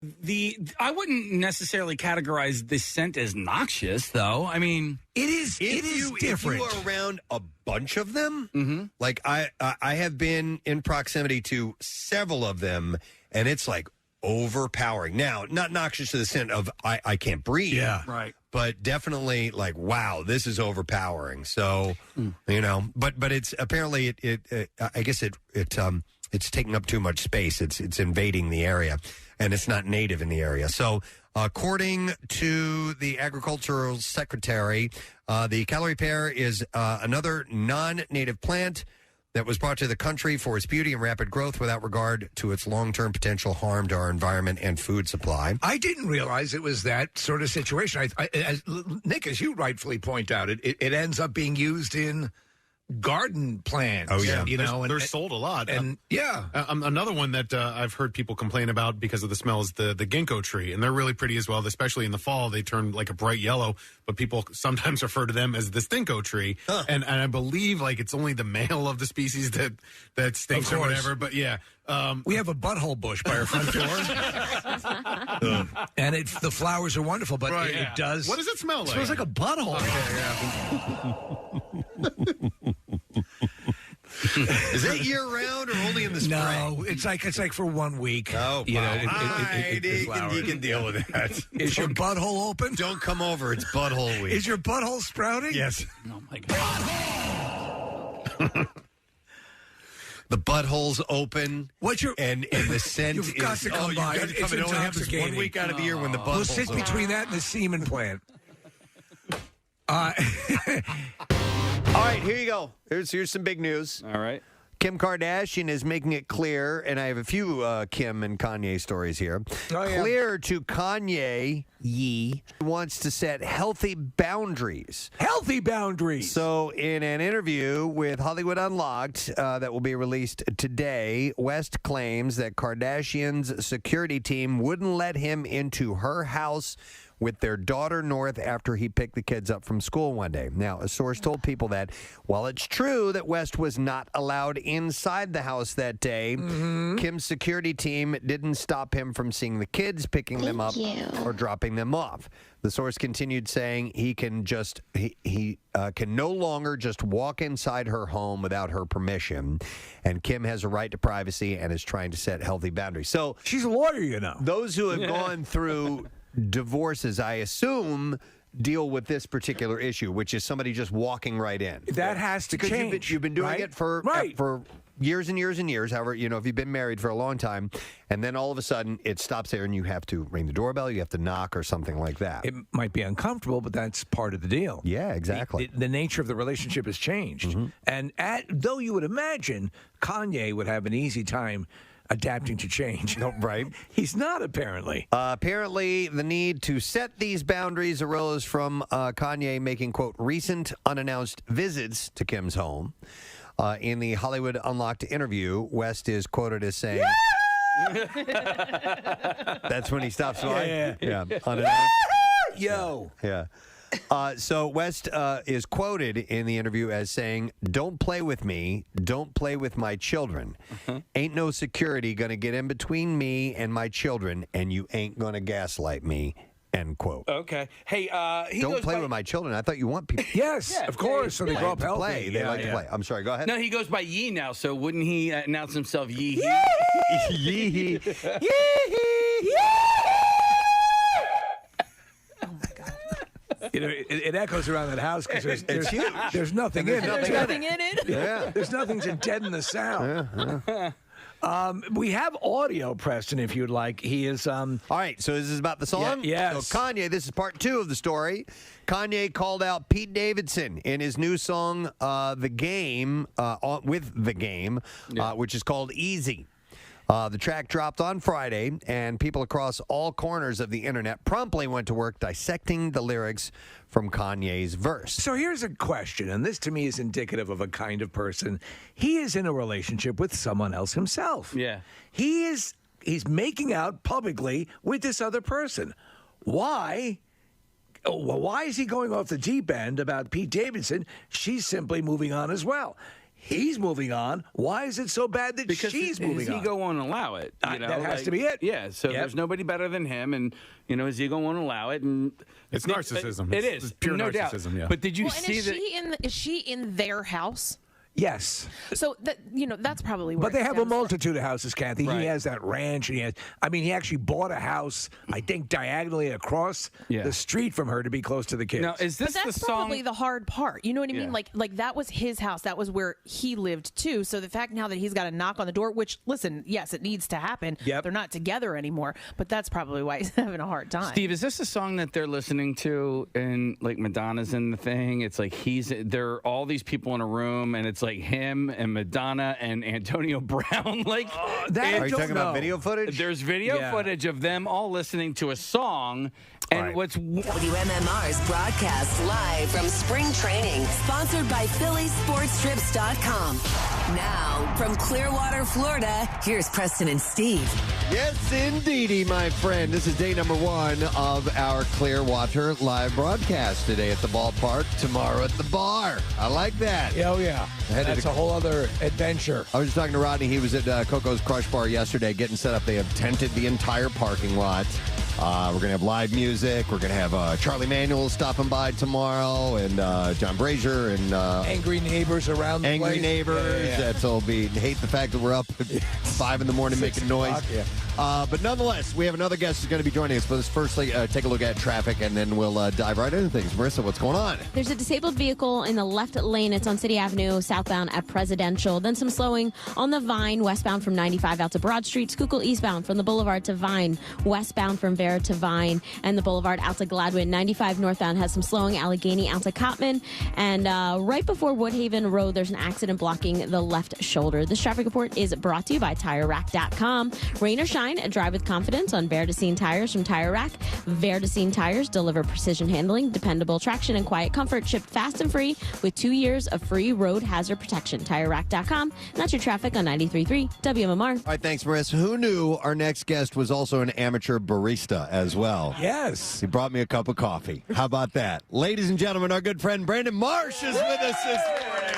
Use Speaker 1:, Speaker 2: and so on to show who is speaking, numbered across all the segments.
Speaker 1: I wouldn't necessarily categorize this scent as noxious, though. I mean,
Speaker 2: it is different.
Speaker 3: If you are around a bunch of them, like I have been in proximity to several of them, and it's like overpowering. Now, not noxious to the scent of I can't breathe.
Speaker 2: Yeah.
Speaker 1: Right.
Speaker 3: But definitely like, wow, this is overpowering. So, but it's apparently I guess it's taking up too much space. It's invading the area, and it's not native in the area. So, according to the agricultural secretary, the calorie pear is another non-native plant that was brought to the country for its beauty and rapid growth without regard to its long-term potential harm to our environment and food supply.
Speaker 2: I didn't realize it was that sort of situation. Nick, as you rightfully point out, it ends up being used in garden plants.
Speaker 3: Oh, yeah.
Speaker 4: They're sold a lot.
Speaker 2: And
Speaker 4: another one that I've heard people complain about because of the smell is the ginkgo tree, and they're really pretty as well. Especially in the fall, they turn like a bright yellow, but people sometimes refer to them as the stinko tree.
Speaker 3: Huh.
Speaker 4: And I believe like it's only the male of the species that stinks or whatever. But yeah,
Speaker 2: we have a butthole bush by our front door, and the flowers are wonderful, but it does.
Speaker 4: What does it smell like?
Speaker 2: It smells like a butthole.
Speaker 3: Is it year round or only in the spring?
Speaker 2: No, it's like for 1 week.
Speaker 3: Oh,
Speaker 2: you know,
Speaker 3: you can deal with that.
Speaker 2: Is your butthole open?
Speaker 3: Don't come over. It's butthole week.
Speaker 2: Is your butthole sprouting?
Speaker 3: Yes.
Speaker 1: Oh my God.
Speaker 3: The butthole's open.
Speaker 2: What's your
Speaker 3: and the scent
Speaker 2: You've got to come by.
Speaker 3: You've got to come. It only happens 1 week out of the year when the butthole's
Speaker 2: We'll sit between that and the semen plant.
Speaker 3: All right, here you go. Here's some big news.
Speaker 1: All right.
Speaker 3: Kim Kardashian is making it clear, and I have a few Kim and Kanye stories here.
Speaker 2: Oh, yeah.
Speaker 3: Clear to Kanye, wants to set healthy boundaries.
Speaker 2: Healthy boundaries.
Speaker 3: So, in an interview with Hollywood Unlocked that will be released today, West claims that Kardashian's security team wouldn't let him into her house with their daughter North after he picked the kids up from school one day. Now, a source told People that while it's true that West was not allowed inside the house that day, Kim's security team didn't stop him from seeing the kids, picking them up, or dropping them off. The source continued saying he can no longer just walk inside her home without her permission, and Kim has a right to privacy and is trying to set healthy boundaries. So
Speaker 2: she's a lawyer, you know.
Speaker 3: Those who have gone through divorces, I assume, deal with this particular issue, which is somebody just walking right in.
Speaker 2: That has to change.
Speaker 3: You've been doing it for years and years and years. However, if you've been married for a long time, and then all of a sudden it stops there, and you have to ring the doorbell, you have to knock, or something like that.
Speaker 2: It might be uncomfortable, but that's part of the deal.
Speaker 3: Yeah, exactly.
Speaker 2: The nature of the relationship has changed, and though you would imagine Kanye would have an easy time adapting to change.
Speaker 3: No, right.
Speaker 2: He's not, apparently.
Speaker 3: Apparently, the need to set these boundaries arose from Kanye making, quote, recent unannounced visits to Kim's home. In the Hollywood Unlocked interview, West is quoted as saying... That's when he stops by? Yeah. Unannounced.
Speaker 2: Yo.
Speaker 3: Yeah. So West is quoted in the interview as saying, "Don't play with me. Don't play with my children. Ain't no security going to get in between me and my children, and you ain't going to gaslight me." End quote.
Speaker 1: Okay. Hey,
Speaker 3: don't play with my children. I thought you want people.
Speaker 2: Yes, of course. So they grow up healthy.
Speaker 3: Play. They like to play. I'm sorry. Go ahead.
Speaker 1: No, he goes by Yee now. So wouldn't he announce himself Yee?
Speaker 3: Yee.
Speaker 2: It echoes around that house because there's nothing in it.
Speaker 5: There's nothing in it.
Speaker 3: Yeah.
Speaker 2: There's nothing to deaden the sound. We have audio, Preston, if you'd like. He is...
Speaker 3: All right, so this is about the song?
Speaker 2: Yes.
Speaker 3: So Kanye, this is part 2 of the story. Kanye called out Pete Davidson in his new song, The Game, which is called Easy. The track dropped on Friday, and people across all corners of the internet promptly went to work dissecting the lyrics from Kanye's verse.
Speaker 2: So here's a question, and this to me is indicative of a kind of person. He is in a relationship with someone else himself.
Speaker 1: Yeah.
Speaker 2: He's making out publicly with this other person. Why? Why is he going off the deep end about Pete Davidson? She's simply moving on as well. He's moving on. Why is it so bad that she's moving on?
Speaker 1: His ego won't allow it.
Speaker 2: That has to be it.
Speaker 1: Yeah, so there's nobody better than him, and his ego won't allow it. And
Speaker 4: it's narcissism.
Speaker 1: It's
Speaker 4: pure
Speaker 1: no
Speaker 4: narcissism.
Speaker 1: Doubt.
Speaker 4: Yeah.
Speaker 1: But did you see
Speaker 5: that? Is she in their house?
Speaker 2: Yes.
Speaker 5: So that's probably where.
Speaker 2: But they have a multitude of houses, Kathy.
Speaker 1: Right.
Speaker 2: He has that ranch, and he actually bought a house, I think, diagonally across the street from her to be close to the kids.
Speaker 1: Now, is this
Speaker 5: but that's
Speaker 1: the song?
Speaker 5: probably the hard part. You know what I mean? Like that was his house. That was where he lived too. So the fact now that he's got to knock on the door, which listen, yes, it needs to happen.
Speaker 2: Yep.
Speaker 5: They're not together anymore, but that's probably why he's having a hard time.
Speaker 1: Steve, is this the song that they're listening to and like Madonna's in the thing? It's like there are all these people in a room and it's like him and Madonna and Antonio Brown. Like,
Speaker 3: are you talking about video footage?
Speaker 1: There's video footage of them all listening to a song. And what's
Speaker 6: WMMR's broadcast live from spring training, sponsored by PhilliesSportsTrips.com. Now, from Clearwater, Florida, here's Preston and Steve.
Speaker 3: Yes, indeedy, my friend. This is day number 1 of our Clearwater live broadcast. Today at the ballpark, tomorrow at the bar. I like that.
Speaker 2: Oh, yeah. That's a whole other adventure.
Speaker 3: I was just talking to Rodney. He was at Coco's Crush Bar yesterday getting set up. They have tented the entire parking lot. We're going to have live music. We're going to have Charlie Manuel stopping by tomorrow, and John Brazier, and
Speaker 2: angry neighbors around the
Speaker 3: angry
Speaker 2: place.
Speaker 3: neighbors.
Speaker 2: Yeah.
Speaker 3: That'll be hate the fact that we're up at 5 in the morning making noise. But nonetheless, we have another guest who's going to be joining us. But let's firstly take a look at traffic, and then we'll dive right into things. Marissa, what's going on?
Speaker 7: There's a disabled vehicle in the left lane. It's on City Avenue, southbound at Presidential. Then some slowing on the Vine, westbound from 95 out to Broad Street. Schuylkill eastbound from the Boulevard to Vine, westbound from Vera to Vine, and the Boulevard out to Gladwin. 95 northbound has some slowing. Allegheny out to Cottman. And right before Woodhaven Road, there's an accident blocking the left shoulder. This traffic report is brought to you by TireRack.com. Rain or shine, drive with confidence on Verdicine tires from Tire Rack. Verdicine tires deliver precision handling, dependable traction, and quiet comfort, shipped fast and free with 2 years of free road hazard protection. TireRack.com. That's your traffic on 93.3 WMMR.
Speaker 3: All right, thanks, Marissa. Who knew our next guest was also an amateur barista as well?
Speaker 2: Yes.
Speaker 3: He brought me a cup of coffee. How about that? Ladies and gentlemen, our good friend Brandon Marsh is with us this morning.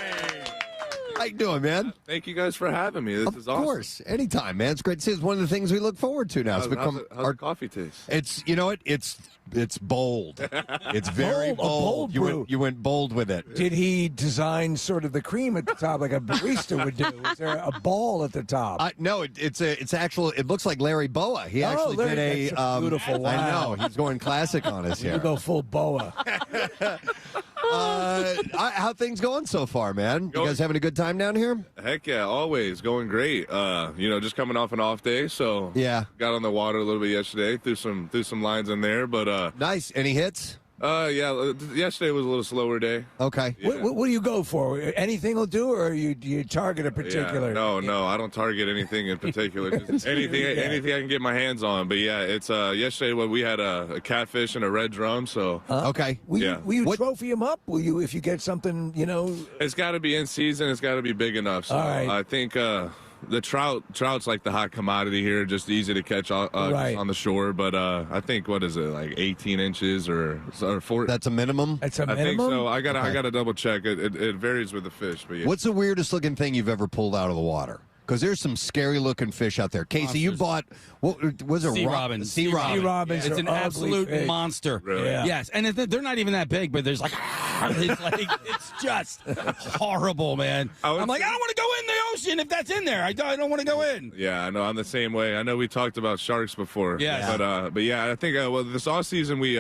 Speaker 3: How you doing, man?
Speaker 8: Thank you guys for having me. This is awesome.
Speaker 3: Of course. Anytime, man. It's great to see. It's one of the things we look forward to now.
Speaker 8: How's the coffee taste?
Speaker 3: It's, you know what? It's bold. It's very bold. You went bold with it.
Speaker 2: Did he design sort of the cream at the top like a barista would do? Is there a ball at the top?
Speaker 3: No, it's actual. It looks like Larry Boa. He actually did a
Speaker 2: beautiful. Wow.
Speaker 3: I know. He's going classic on us here.
Speaker 2: You go full Boa.
Speaker 3: How things going so far, man? You guys having a good time down here?
Speaker 8: Heck yeah, always going great. Just coming off an off day, so
Speaker 3: yeah,
Speaker 8: got on the water a little bit yesterday. Threw some lines in there, but
Speaker 3: nice. Any hits?
Speaker 8: Yeah. Yesterday was a little slower day.
Speaker 3: Okay.
Speaker 8: Yeah.
Speaker 2: What do you go for? Anything will do, or do you target a particular?
Speaker 8: Yeah, no, I don't target anything in particular. Just anything I can get my hands on. But yeah, it's yesterday we had a catfish and a red drum. So
Speaker 3: okay.
Speaker 2: Will you trophy them up? Will you if you get something?
Speaker 8: It's got to be in season. It's got to be big enough. So I think. The trout's like the hot commodity here, just easy to catch on the shore. But I think what is it, like 18 inches or 4?
Speaker 3: That's a minimum.
Speaker 2: That's a minimum.
Speaker 8: I think so. I gotta double check. It varies with the fish, but yeah.
Speaker 3: What's the weirdest looking thing you've ever pulled out of the water? Because there's some scary looking fish out there. Casey, you bought what was it?
Speaker 1: Sea robin.
Speaker 3: Sea robin.
Speaker 2: Sea robins.
Speaker 1: It's an absolute
Speaker 2: fish.
Speaker 1: monster.
Speaker 8: Really?
Speaker 2: Yeah.
Speaker 1: Yes, and they're not even that big, but there's it's just horrible, man. I'm like, I don't want to go in the ocean if that's in there. I don't want to go in.
Speaker 8: Yeah, I know. I'm the same way. I know we talked about sharks before.
Speaker 1: Yeah.
Speaker 8: But yeah, I think this off season we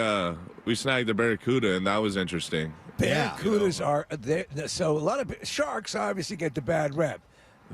Speaker 8: snagged the barracuda, and that was interesting.
Speaker 2: Barracudas are there. So a lot of sharks obviously get the bad rep.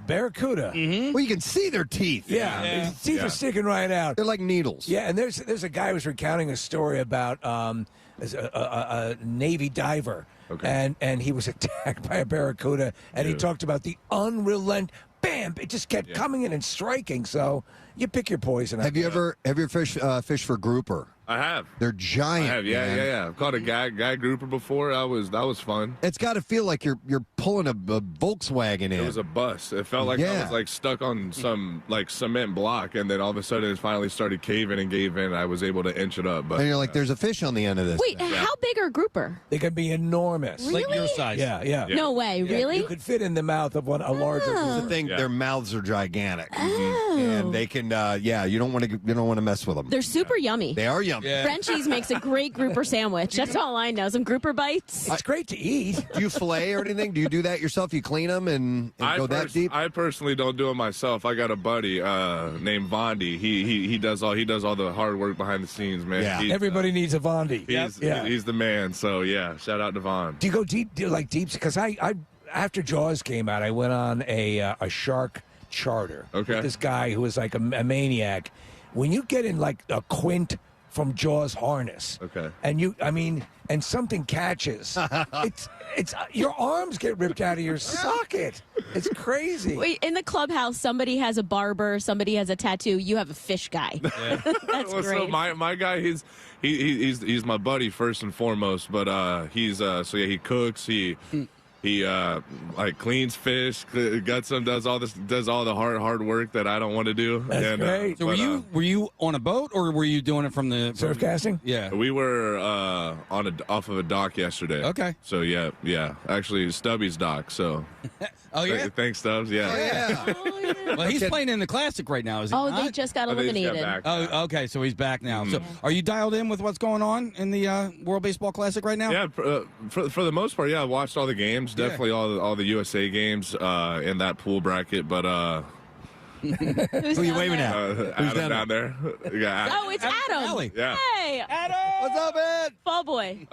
Speaker 2: Barracuda.
Speaker 3: Mm-hmm. Well, you can see their teeth.
Speaker 2: Yeah. His teeth are sticking right out.
Speaker 3: They're like needles.
Speaker 2: Yeah, and there's a guy who was recounting a story about a Navy diver, and he was attacked by a barracuda, and he talked about the unrelenting, bam, it just kept coming in and striking. So,
Speaker 9: you pick your poison.
Speaker 3: Have you ever fished for grouper?
Speaker 8: I have.
Speaker 3: They're giant.
Speaker 8: I have, yeah,
Speaker 3: man.
Speaker 8: yeah. I've caught a guy grouper before. That was fun.
Speaker 3: It's got to feel like you're pulling a Volkswagen in.
Speaker 8: It was a bus. It felt like I was like stuck on some like cement block, and then all of a sudden it finally started caving and gave in. I was able to inch it up. But
Speaker 3: and you're like, there's a fish on the end of this.
Speaker 7: Wait, how big are grouper?
Speaker 9: They can be enormous.
Speaker 7: Really?
Speaker 1: Like your size.
Speaker 9: Yeah.
Speaker 7: No way,
Speaker 9: Yeah,
Speaker 7: really?
Speaker 9: You could fit in the mouth of a larger.
Speaker 3: That's the thing. Their mouths are gigantic, and they can. You don't want to mess with them.
Speaker 7: They're super yummy.
Speaker 3: They are yummy.
Speaker 1: Yeah.
Speaker 7: Frenchie's makes a great grouper sandwich. That's all I know. Some grouper bites.
Speaker 9: It's great to eat.
Speaker 3: Do you fillet or anything? Do you do that yourself? You clean them and go that deep?
Speaker 8: I personally don't do it myself. I got a buddy named Vondi. He does all the hard work behind the scenes, man.
Speaker 3: Yeah.
Speaker 9: Everybody needs a Vondi.
Speaker 8: He's the man. So yeah, shout out to Von.
Speaker 9: Do you go deep? Do you like deep? Because I after Jaws came out, I went on a shark charter.
Speaker 8: Okay.
Speaker 9: With this guy who was like a maniac. When you get in like a quint from Jaws harness.
Speaker 8: Okay.
Speaker 9: And something catches. it's your arms get ripped out of your socket. It's crazy.
Speaker 7: Wait, in the clubhouse, somebody has a barber, somebody has a tattoo. You have a fish guy. That's
Speaker 8: Well,
Speaker 7: great.
Speaker 8: so my guy, he's my buddy first and foremost, but he cooks, he like cleans fish, guts them, does all the hard work that I don't want to do.
Speaker 9: That's great.
Speaker 1: So were you on a boat or were you doing it from the
Speaker 9: Surf casting?
Speaker 1: Yeah.
Speaker 8: We were off of a dock yesterday.
Speaker 1: Okay.
Speaker 8: So yeah, actually Stubby's dock. So.
Speaker 1: Oh yeah.
Speaker 8: Thanks, Stubbs. Yeah.
Speaker 1: Well, he's playing in the Classic right now, is he?
Speaker 7: Oh,
Speaker 1: not?
Speaker 7: they just got
Speaker 8: Oh, they just got
Speaker 7: eliminated.
Speaker 8: back.
Speaker 1: Oh, okay. So he's back now. So, are you dialed in with what's going on in the World Baseball Classic right now?
Speaker 8: Yeah, for the most part, yeah. I watched all the games. Definitely all the USA games in that pool bracket. But
Speaker 3: Who are you waving at?
Speaker 8: Adam down there. Yeah.
Speaker 7: Oh, it's Adam.
Speaker 1: Valley.
Speaker 8: Yeah.
Speaker 7: Hey,
Speaker 3: What's up, man?
Speaker 7: fall boy.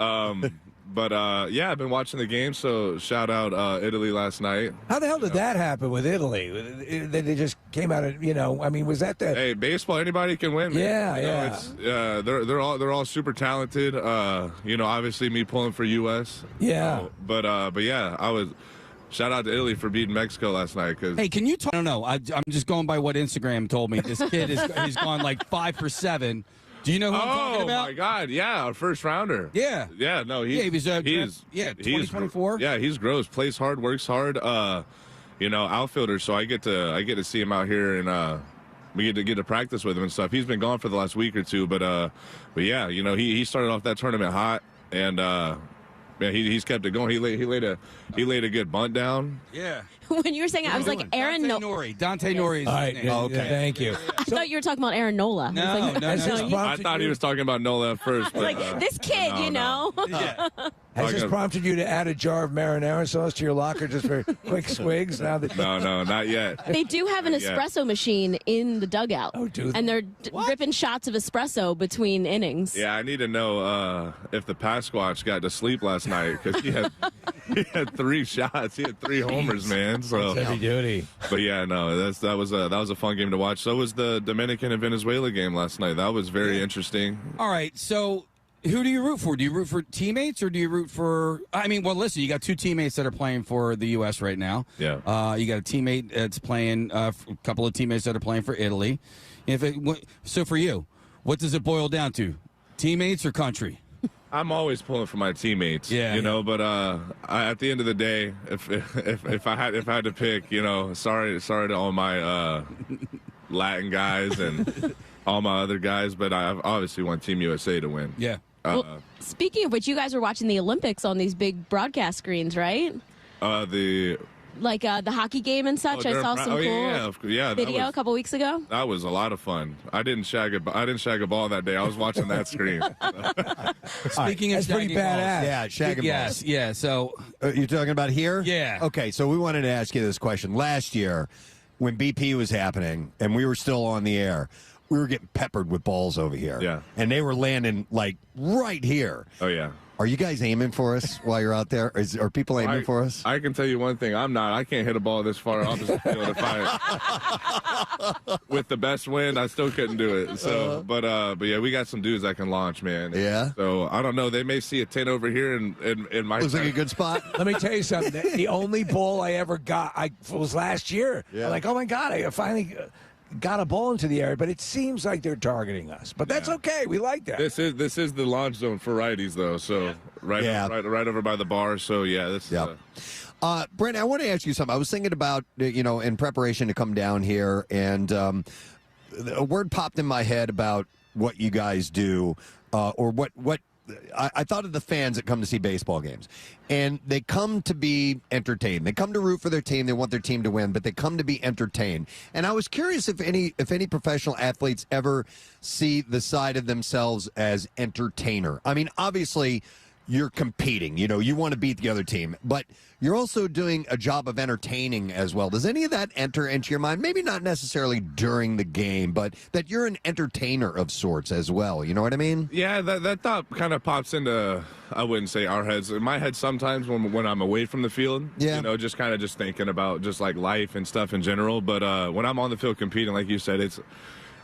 Speaker 8: But yeah, I've been watching the game. So shout out Italy last night.
Speaker 9: How the hell did that happen with Italy? They just came out of was that the?
Speaker 8: Hey, baseball, anybody can win. Man.
Speaker 9: Yeah,
Speaker 8: You know,
Speaker 9: yeah.
Speaker 8: it's they're all super talented. Obviously me pulling for US.
Speaker 9: Yeah.
Speaker 8: But yeah, I was. Shout out to Italy for beating Mexico last night. Cause
Speaker 1: Hey, can you talk? I don't know. I'm just going by what Instagram told me. This kid he's gone like 5 for 7. Do you know who I'm talking about?
Speaker 8: Oh my God! Yeah, our first rounder.
Speaker 1: Yeah.
Speaker 8: Yeah. No,
Speaker 1: he was
Speaker 8: 2024. Yeah, he's gross. Plays hard, works hard. Outfielder. So I get to see him out here, and we get to practice with him and stuff. He's been gone for the last week or two, but yeah, he started off that tournament hot, and he's kept it going. He laid a good bunt down.
Speaker 1: Yeah.
Speaker 7: When you were saying it, I was like, Aaron
Speaker 1: Dante Nori is
Speaker 9: All
Speaker 1: his
Speaker 9: right.
Speaker 1: name.
Speaker 9: Okay. Thank you.
Speaker 7: I thought you were talking about Aaron Nola.
Speaker 1: No,
Speaker 7: I was like,
Speaker 1: no.
Speaker 8: I thought he was talking about Nola at first. But,
Speaker 7: like this kid,
Speaker 8: no.
Speaker 1: Yeah.
Speaker 9: Has this prompted you to add a jar of marinara sauce to your locker just for quick swigs? Now that
Speaker 8: No, not yet.
Speaker 7: They do have an espresso machine in the dugout.
Speaker 9: Oh, do they?
Speaker 7: And they're ripping shots of espresso between innings.
Speaker 8: Yeah, I need to know if the Pasquatch got to sleep last night because he had 3 shots. He had 3 homers, man. So
Speaker 9: heavy duty.
Speaker 8: But yeah, no, that was a fun game to watch. So was the Dominican and Venezuela game last night. That was very interesting.
Speaker 1: All right. So who do you root for? Do you root for teammates or do you root for? I mean, well, listen, you got 2 teammates that are playing for the U.S. right now.
Speaker 8: Yeah.
Speaker 1: You got a teammate that's playing. A couple of teammates that are playing for Italy. So for you, what does it boil down to? Teammates or country?
Speaker 8: I'm always pulling for my teammates, But at the end of the day, if I had to pick, sorry to all my Latin guys and all my other guys, but I obviously want Team USA to win.
Speaker 1: Yeah.
Speaker 7: Well, speaking of which, you guys were watching the Olympics on these big broadcast screens, right? Like the hockey game and such. I saw some cool video a couple weeks ago.
Speaker 8: That was a lot of fun. I didn't shag a ball that day. I was watching that screen.
Speaker 1: Speaking of
Speaker 9: that's pretty
Speaker 1: shagging
Speaker 9: badass.
Speaker 1: balls.
Speaker 3: Yeah, shagging
Speaker 1: Yes,
Speaker 3: balls.
Speaker 1: yeah. So
Speaker 3: You're talking about here?
Speaker 1: Yeah.
Speaker 3: Okay, so we wanted to ask you this question. Last year, when BP was happening and we were still on the air, we were getting peppered with balls over here.
Speaker 8: Yeah.
Speaker 3: And they were landing, like, right here.
Speaker 8: Oh, yeah.
Speaker 3: Are you guys aiming for us while you're out there? Are people aiming for us?
Speaker 8: I can tell you one thing. I'm not. I can't hit a ball this far off the field if I with the best wind. I still couldn't do it. So, but yeah, we got some dudes that can launch, man.
Speaker 3: Yeah.
Speaker 8: So I don't know. They may see a 10 over here in my.
Speaker 3: Looks like a good spot.
Speaker 9: Let me tell you something. The only ball I ever got was last year.
Speaker 3: Yeah.
Speaker 9: I'm like, oh my God, I finally. got a ball into the area, but it seems like they're targeting us. But that's okay. We like that.
Speaker 8: This is the launch zone for righties, though. So right over by the bar. So this.
Speaker 3: Yep. Brent, I want to ask you something. I was thinking about in preparation to come down here, and a word popped in my head about what you guys do, or what. I thought of the fans that come to see baseball games, and they come to be entertained. They come to root for their team. They want their team to win, but they come to be entertained. And I was curious if any professional athletes ever see the side of themselves as entertainer. I mean, obviously, you're competing. You want to beat the other team, but you're also doing a job of entertaining as well. Does any of that enter into your mind? Maybe not necessarily during the game, but that you're an entertainer of sorts as well. You know what I mean?
Speaker 8: Yeah, that thought kind of pops into, I wouldn't say our heads. In my head sometimes when I'm away from the field, just kind of just thinking about just like life and stuff in general. But when I'm on the field competing, like you said, it's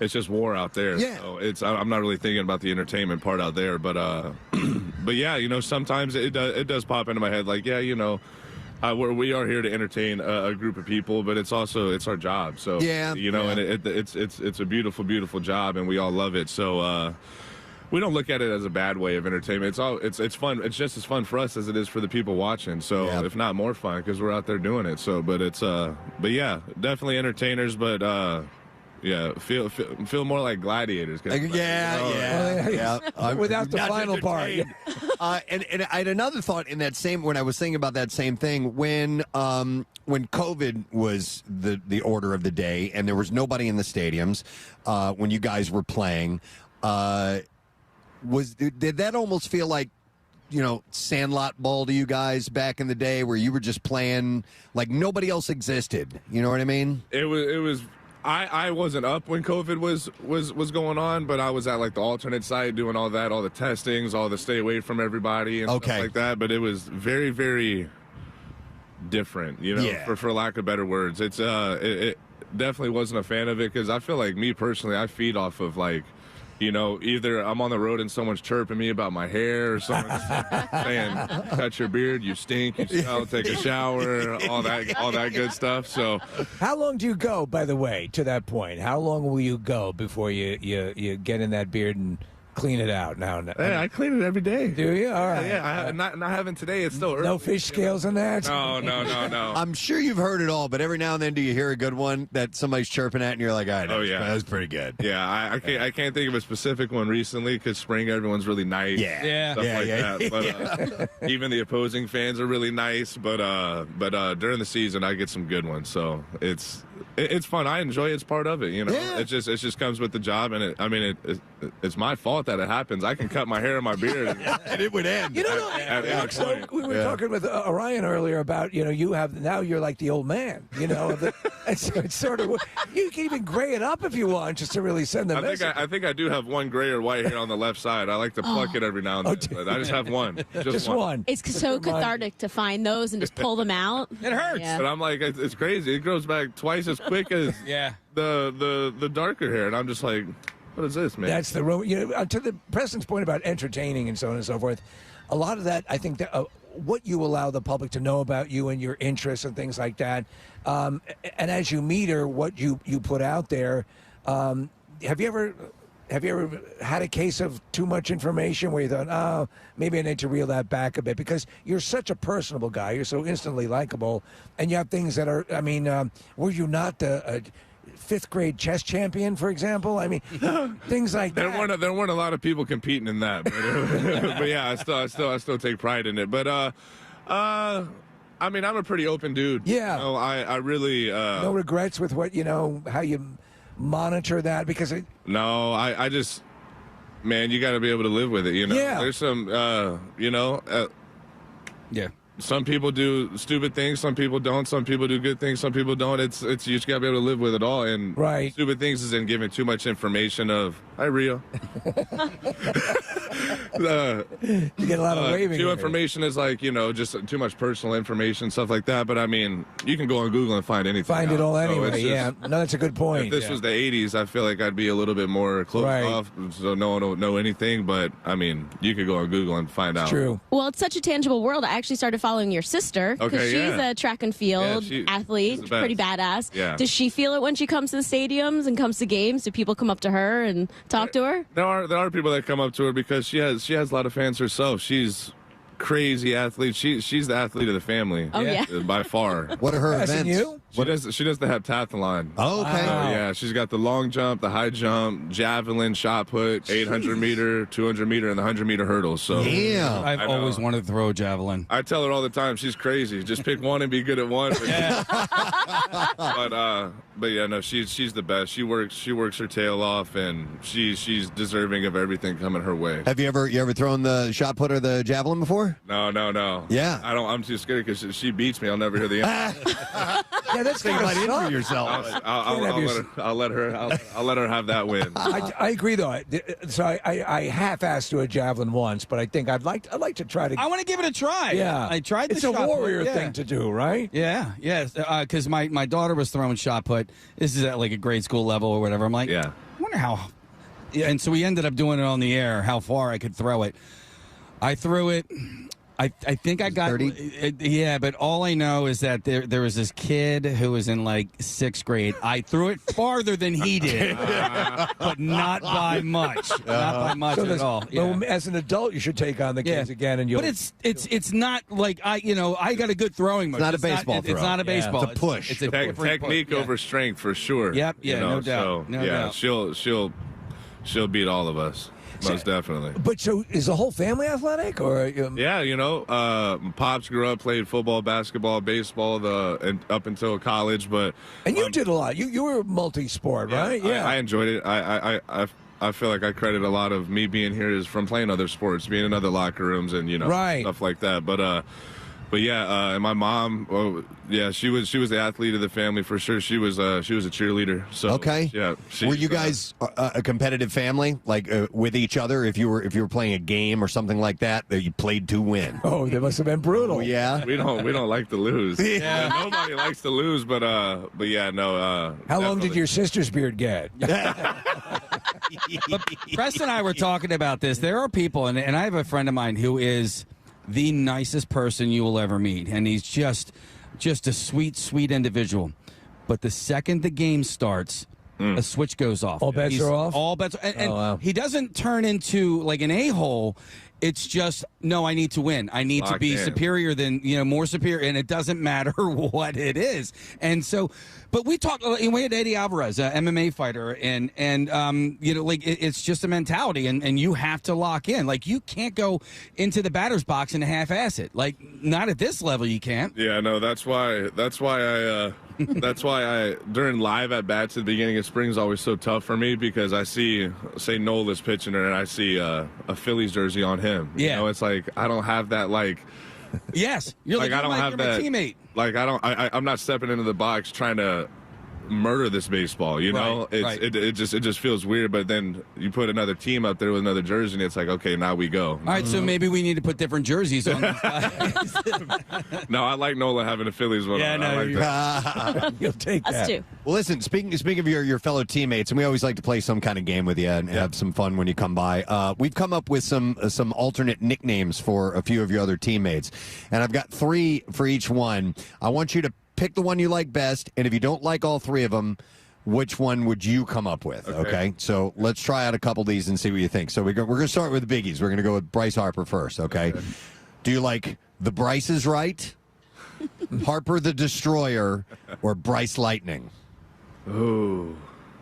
Speaker 8: just war out there.
Speaker 3: Yeah.
Speaker 8: So I'm not really thinking about the entertainment part out there. But but yeah, sometimes it does pop into my head. Like, we are here to entertain a group of people, but it's our job. So and it's a beautiful, beautiful job, and we all love it. So we don't look at it as a bad way of entertainment. It's fun. It's just as fun for us as it is for the people watching. So if not more fun, because we're out there doing it. So, but definitely entertainers, but. Feel more like gladiators.
Speaker 9: Without the final part.
Speaker 3: And I had another thought in that same, when I was thinking about that same thing, when COVID was the order of the day and there was nobody in the stadiums when you guys were playing, did that almost feel like, sandlot ball to you guys back in the day where you were just playing like nobody else existed? You know what I mean?
Speaker 8: It was. I wasn't up when COVID was going on, but I was at like the alternate site doing all that, all the testings, all the stay away from everybody and stuff like that. But it was very, very different, for lack of better words. It definitely wasn't a fan of it because I feel like me personally, I feed off of like, either I'm on the road and someone's chirping me about my hair or someone's saying, cut your beard, you stink, you smell, take a shower, all that good stuff. So
Speaker 9: how long do you go, by the way, to that point? How long will you go before you get in that beard and clean it out now?
Speaker 8: Hey, I clean it every day.
Speaker 9: Do you? All right.
Speaker 8: Yeah, not having today. It's still early.
Speaker 9: No fish scales in that?
Speaker 8: No.
Speaker 3: I'm sure you've heard it all, but every now and then do you hear a good one that somebody's chirping at and you're like, all right, that was pretty good.
Speaker 8: Yeah, I can't think of a specific one recently because spring everyone's really nice. That. But even the opposing fans are really nice. But during the season, I get some good ones. So it's fun. I enjoy it. It's part of it. It just comes with the job, and it's my fault that it happens. I can cut my hair and my beard,
Speaker 3: and it would end.
Speaker 9: We were talking with Orion earlier about you're like the old man. And so it's sort of you can even gray it up if you want, just to really send the message.
Speaker 8: I think I do have one gray or white hair on the left side. I like to pluck it every now and then, but I just have one. Just one.
Speaker 7: It's so cathartic to find those and just pull them out.
Speaker 1: It hurts.
Speaker 8: But I'm like, it's crazy. It grows back twice as quick as the darker hair, and I'm just like, what is this, man?
Speaker 9: That's the to the Preston's point about entertaining and so on and so forth. A lot of that, I think, that what you allow the public to know about you and your interests and things like that, and as you meter what you put out there. Have you ever had a case of too much information where you thought, maybe I need to reel that back a bit? Because you're such a personable guy. You're so instantly likable. And you have things that are, were you not the fifth grade chess champion, for example? Things like that.
Speaker 8: There weren't a lot of people competing in that. But yeah, I still take pride in it. But, I'm a pretty open dude.
Speaker 9: Yeah.
Speaker 8: I really...
Speaker 9: no regrets with what, how you monitor that? Because
Speaker 8: I just, man, you got to be able to live with it. There's some, some people do stupid things, some people don't. Some people do good things, some people don't. It's you just got to be able to live with it all. And stupid things is in giving too much information of, hi, Rio.
Speaker 9: You get a lot of waving.
Speaker 8: Too information is like, just too much personal information, stuff like that. But I mean, you can go on Google and find anything.
Speaker 9: Find it all anyway.
Speaker 8: So
Speaker 9: No, that's a good point.
Speaker 8: If this was the 80s, I feel like I'd be a little bit more closed off, so no one would know anything. But I mean, you could go on Google and find out.
Speaker 9: True.
Speaker 7: Well, it's such a tangible world. I actually started following your sister because she's a track and field athlete, pretty badass.
Speaker 8: Yeah.
Speaker 7: Does she feel it when she comes to the stadiums and comes to games? Do people come up to her and talk to her?
Speaker 8: There are people that come up to her because she has a lot of fans herself. She's crazy athlete. She's the athlete of the family.
Speaker 7: Oh yeah,
Speaker 8: by far.
Speaker 3: What are her events?
Speaker 8: She does the heptathlon.
Speaker 3: Oh, okay.
Speaker 8: Yeah, she's got the long jump, the high jump, javelin, shot put, 800 meter, 200 meter, and the 100 meter hurdles. So
Speaker 3: damn,
Speaker 1: I've always wanted to throw a javelin.
Speaker 8: I tell her all the time, she's crazy. Just pick one and be good at one. But yeah, no, she's the best. She works her tail off, and she's deserving of everything coming her way.
Speaker 3: Have you ever thrown the shot put or the javelin before?
Speaker 8: No.
Speaker 3: Yeah.
Speaker 8: I'm too scared because she beats me. I'll never hear the answer.
Speaker 9: Yeah, that's
Speaker 3: You
Speaker 9: kind
Speaker 3: might
Speaker 9: of
Speaker 3: injure yourself.
Speaker 8: I'll let her have that win.
Speaker 9: I agree, though. So I half-assed to a javelin once, but I think I'd like to try to.
Speaker 1: I want to give it a try.
Speaker 9: Yeah,
Speaker 1: I tried the
Speaker 9: It's
Speaker 1: shot
Speaker 9: a warrior
Speaker 1: put,
Speaker 9: thing to do, right?
Speaker 1: Yeah, because my daughter was throwing shot put. This is at like a grade school level or whatever. I'm like, I wonder how. Yeah, and so we ended up doing it on the air, how far I could throw it. I threw it. I think I got 30? But all I know is that there was this kid who was in like 6th grade. I threw it farther than he did, but not by much. Not by much at all. Yeah.
Speaker 9: As an adult, you should take on the kids again, and you'll.
Speaker 1: But it's not like I got a good throwing motion.
Speaker 3: It's not a baseball throw.
Speaker 1: It's not a baseball.
Speaker 3: It's a push.
Speaker 1: It's a
Speaker 8: technique over strength for sure.
Speaker 1: Yep. Yeah. No doubt.
Speaker 8: So, doubt. She'll beat all of us. Most definitely.
Speaker 9: But so is the whole family athletic, or?
Speaker 8: Yeah, Pops grew up, played football, basketball, baseball, up until college. But
Speaker 9: and you did a lot. You were multi-sport, right? Yeah,
Speaker 8: I enjoyed it. I feel like I credit a lot of me being here is from playing other sports, being in other locker rooms, and stuff like that. But yeah, and my mom, she was the athlete of the family for sure. She was a cheerleader. So yeah.
Speaker 3: Were you guys a competitive family, like with each other? If you were playing a game or something like that you played to win?
Speaker 9: Oh, they must have been brutal.
Speaker 3: Oh, yeah.
Speaker 8: We don't like to lose. Yeah, nobody likes to lose. But yeah, no.
Speaker 9: How long did your sister's beard get?
Speaker 1: But Preston and I were talking about this. There are people, and I have a friend of mine who is the nicest person you will ever meet, and he's just a sweet individual. But the second the game starts, a switch goes off.
Speaker 9: All bets are off?
Speaker 1: All bets. And he doesn't turn into like an a-hole. It's just, no, I need to win. I need to be superior than, more superior, and it doesn't matter what it is. And so, but we talked, we had Eddie Alvarez, an MMA fighter, and it's just a mentality, and you have to lock in. Like, you can't go into the batter's box and half-ass it. Like, not at this level, you can't.
Speaker 8: Yeah, no, that's why I during live at bats at the beginning of spring is always so tough for me, because I see, say, Nola's pitching and I see a Phillies jersey on him.
Speaker 1: Yeah,
Speaker 8: it's like I don't have that
Speaker 1: Yes, you're
Speaker 8: I don't have
Speaker 1: you're
Speaker 8: that
Speaker 1: my teammate.
Speaker 8: Like I'm not stepping into the box trying to murder this baseball. It just feels weird. But then you put another team up there with another jersey, and it's like, okay, now we go.
Speaker 1: All right, so maybe we need to put different jerseys on.
Speaker 8: No, I like Nola having a Phillies one.
Speaker 1: Yeah, no,
Speaker 9: you'll take
Speaker 7: Us
Speaker 9: that.
Speaker 7: too.
Speaker 3: Well, listen, speaking of your fellow teammates, and we always like to play some kind of game with you and have some fun when you come by. We've come up with some alternate nicknames for a few of your other teammates, and I've got 3 for each one. I want you to pick the one you like best, and if you don't like all 3 of them, which one would you come up with? Okay? So let's try out a couple of these and see what you think. So we're going to start with the biggies. We're going to go with Bryce Harper first, okay? Do you like the Bryce is Right, Harper the Destroyer, or Bryce Lightning?
Speaker 8: Ooh.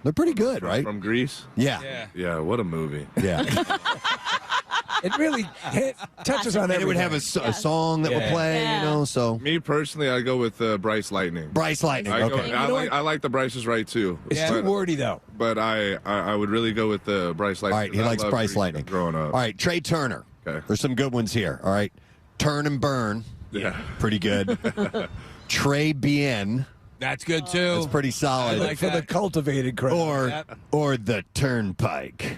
Speaker 3: They're pretty good, right?
Speaker 8: From Greece?
Speaker 3: Yeah.
Speaker 8: Yeah, what a movie.
Speaker 3: Yeah.
Speaker 9: It really touches on everything.
Speaker 3: And it would have a song that would play, so.
Speaker 8: Me personally, I go with Bryce Lightning.
Speaker 3: Bryce Lightning, okay.
Speaker 8: I like the Bryce is Right, too.
Speaker 9: It's too wordy, though.
Speaker 8: But I would really go with the Bryce Lightning.
Speaker 3: All right, he likes Bryce Lightning.
Speaker 8: Growing up.
Speaker 3: All right, Trey Turner.
Speaker 8: Okay.
Speaker 3: There's some good ones here. All right. Turn and Burn.
Speaker 8: Yeah.
Speaker 3: Pretty good. Trey Bien.
Speaker 1: That's good, too.
Speaker 3: That's pretty solid.
Speaker 9: For the cultivated crowd.
Speaker 3: Or the Turnpike.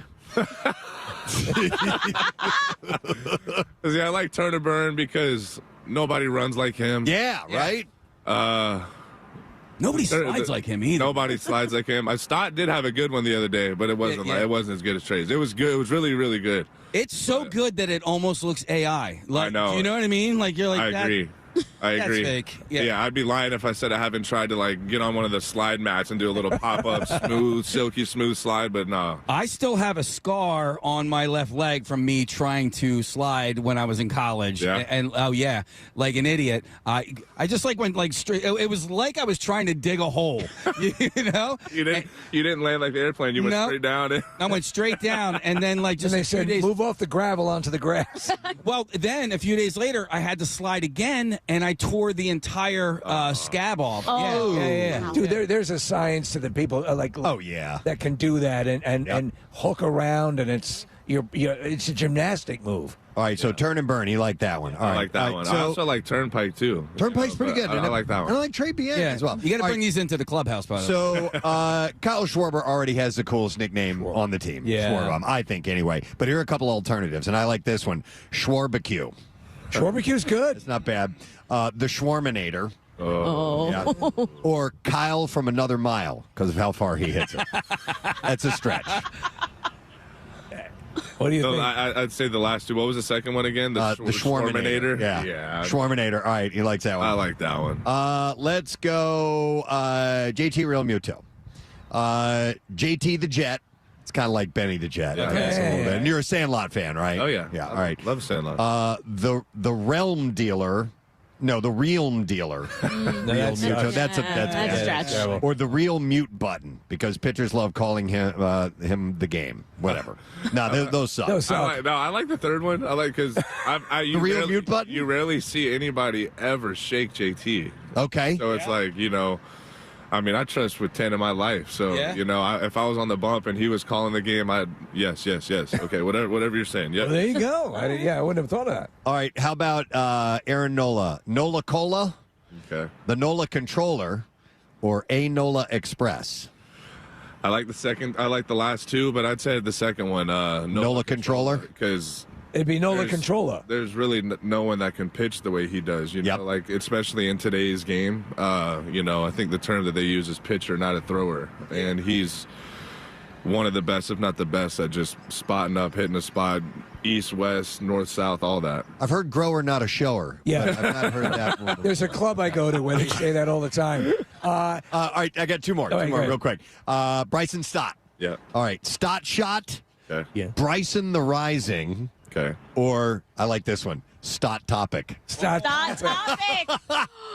Speaker 8: I like Turner Burn because nobody runs like him.
Speaker 3: Yeah, right?
Speaker 1: Nobody slides like him either.
Speaker 8: Nobody slides like him. Stott did have a good one the other day, but it wasn't it wasn't as good as Trey's. It was good. It was really, really good.
Speaker 1: It's so good that it almost looks AI. Like,
Speaker 8: I know.
Speaker 1: You know what I mean? Like you're like
Speaker 8: I agree. I agree.
Speaker 1: That's fake.
Speaker 8: Yeah, I'd be lying if I said I haven't tried to like get on one of the slide mats and do a little pop-up smooth, silky smooth slide, but no.
Speaker 1: I still have a scar on my left leg from me trying to slide when I was in college.
Speaker 8: Yeah.
Speaker 1: And oh yeah, like an idiot. I just like went like straight. It was like I was trying to dig a hole. You know?
Speaker 8: You didn't land like the airplane. You went straight down.
Speaker 1: I went straight down, and then like just
Speaker 9: and they said move off the gravel onto the grass.
Speaker 1: Well, then a few days later, I had to slide again, and I tore the entire scab off.
Speaker 9: Oh,
Speaker 1: yeah.
Speaker 9: Dude, there's a science to the people that can do that and hook around, and it's a gymnastic move.
Speaker 3: All right, so turn and burn. You like that one.
Speaker 8: I like that one.
Speaker 3: So,
Speaker 8: I also like Turnpike, too.
Speaker 3: Turnpike's pretty good.
Speaker 8: I like that one.
Speaker 3: I like Trey Bien as well.
Speaker 1: You got to bring these into the clubhouse, by the way.
Speaker 3: So, Kyle Schwarber already has the coolest nickname on the team.
Speaker 1: Yeah.
Speaker 3: Schwarber, I think, anyway. But here are a couple alternatives, and I like this one. Schwarbecue.
Speaker 9: Schwarbecue's good.
Speaker 3: It's not bad. The Schwarminator.
Speaker 7: Oh.
Speaker 3: Yeah. Or Kyle from Another Mile, because of how far he hits it. That's a stretch.
Speaker 9: What do you think?
Speaker 8: I'd say the last two. What was the second one again? The
Speaker 3: Schwarminator.
Speaker 8: Yeah.
Speaker 3: Schwarminator. All right, he likes that one.
Speaker 8: I like that one.
Speaker 3: Let's go JT Real Muto. JT the Jet. It's kind of like Benny the Jet. I guess, a little bit. And you're a Sandlot fan, right?
Speaker 8: Oh, yeah.
Speaker 3: Yeah, all right.
Speaker 8: Love Sandlot.
Speaker 3: The Realm Dealer. No, the Realm Dealer.
Speaker 9: That's
Speaker 3: That's a
Speaker 7: stretch.
Speaker 3: Or the Real Mute Button, because pitchers love calling him the game. Whatever. No, those suck.
Speaker 8: I like the third one. I like because
Speaker 3: the Real Mute Button.
Speaker 8: You rarely see anybody ever shake JT.
Speaker 3: Okay.
Speaker 8: So it's like, I trust with 10 in my life. So, if I was on the bump and he was calling the game, yes. Okay, whatever you're saying. Yeah.
Speaker 9: Well, there you go. I wouldn't have thought of that.
Speaker 3: All right, how about Aaron Nola? Nola Cola?
Speaker 8: Okay.
Speaker 3: The Nola Controller, or A Nola Express?
Speaker 8: I like the second. I like the last two, but I'd say the second one.
Speaker 3: Nola Controller?
Speaker 8: Because
Speaker 9: it'd be Nola Controller.
Speaker 8: There's really no one that can pitch the way he does, like especially in today's game. I think the term that they use is pitcher, not a thrower, and he's one of the best, if not the best, at just spotting up, hitting a spot, east, west, north, south, all that.
Speaker 3: I've heard grower, not a shower.
Speaker 9: Yeah,
Speaker 3: I've not heard that one.
Speaker 9: There's a club I go to where they say that all the time.
Speaker 3: All right, I got two more real quick. Bryson Stott.
Speaker 8: Yeah.
Speaker 3: All right, Stott Shot.
Speaker 8: Okay.
Speaker 9: Yeah.
Speaker 3: Bryson the Rising.
Speaker 8: Okay.
Speaker 3: Or I like this one, Stott Topic.
Speaker 9: Stott
Speaker 7: Topic.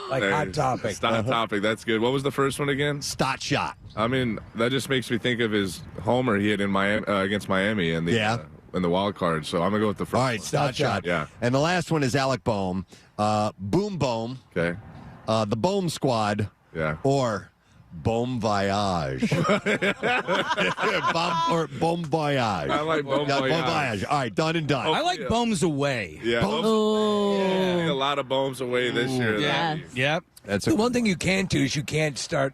Speaker 9: Like Hot Topic.
Speaker 8: Stott Topic. That's good. What was the first one again?
Speaker 3: Stott Shot.
Speaker 8: That just makes me think of his homer he hit in Miami against Miami in the in the wild card. So I'm gonna go with the first.
Speaker 3: All right, Stott Shot.
Speaker 8: Yeah.
Speaker 3: And the last one is Alec Boehm. Boom Boom.
Speaker 8: Okay.
Speaker 3: The Boehm Squad.
Speaker 8: Yeah.
Speaker 3: Or Bon Voyage. Or Bon Voyage.
Speaker 8: I like Bon Voyage.
Speaker 3: All right, done and done.
Speaker 1: I like Bohm's Away.
Speaker 8: Yeah. A lot of Bohms away this year.
Speaker 7: Yeah.
Speaker 1: Yep.
Speaker 3: That's
Speaker 9: The one thing you can't do is you can't start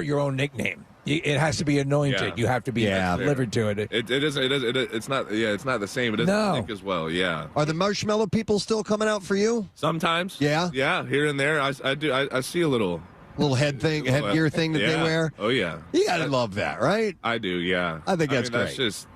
Speaker 9: your own nickname. It has to be anointed.
Speaker 8: Yeah.
Speaker 9: You have to be delivered to it.
Speaker 8: It's not the same. It doesn't think as well. Yeah.
Speaker 3: Are the Marshmallow people still coming out for you?
Speaker 8: Sometimes.
Speaker 3: Yeah?
Speaker 8: Yeah, here and there. I see a little
Speaker 3: headgear thing that they wear.
Speaker 8: Oh yeah.
Speaker 3: You gotta love that, right?
Speaker 8: I do, yeah.
Speaker 3: I think that's great.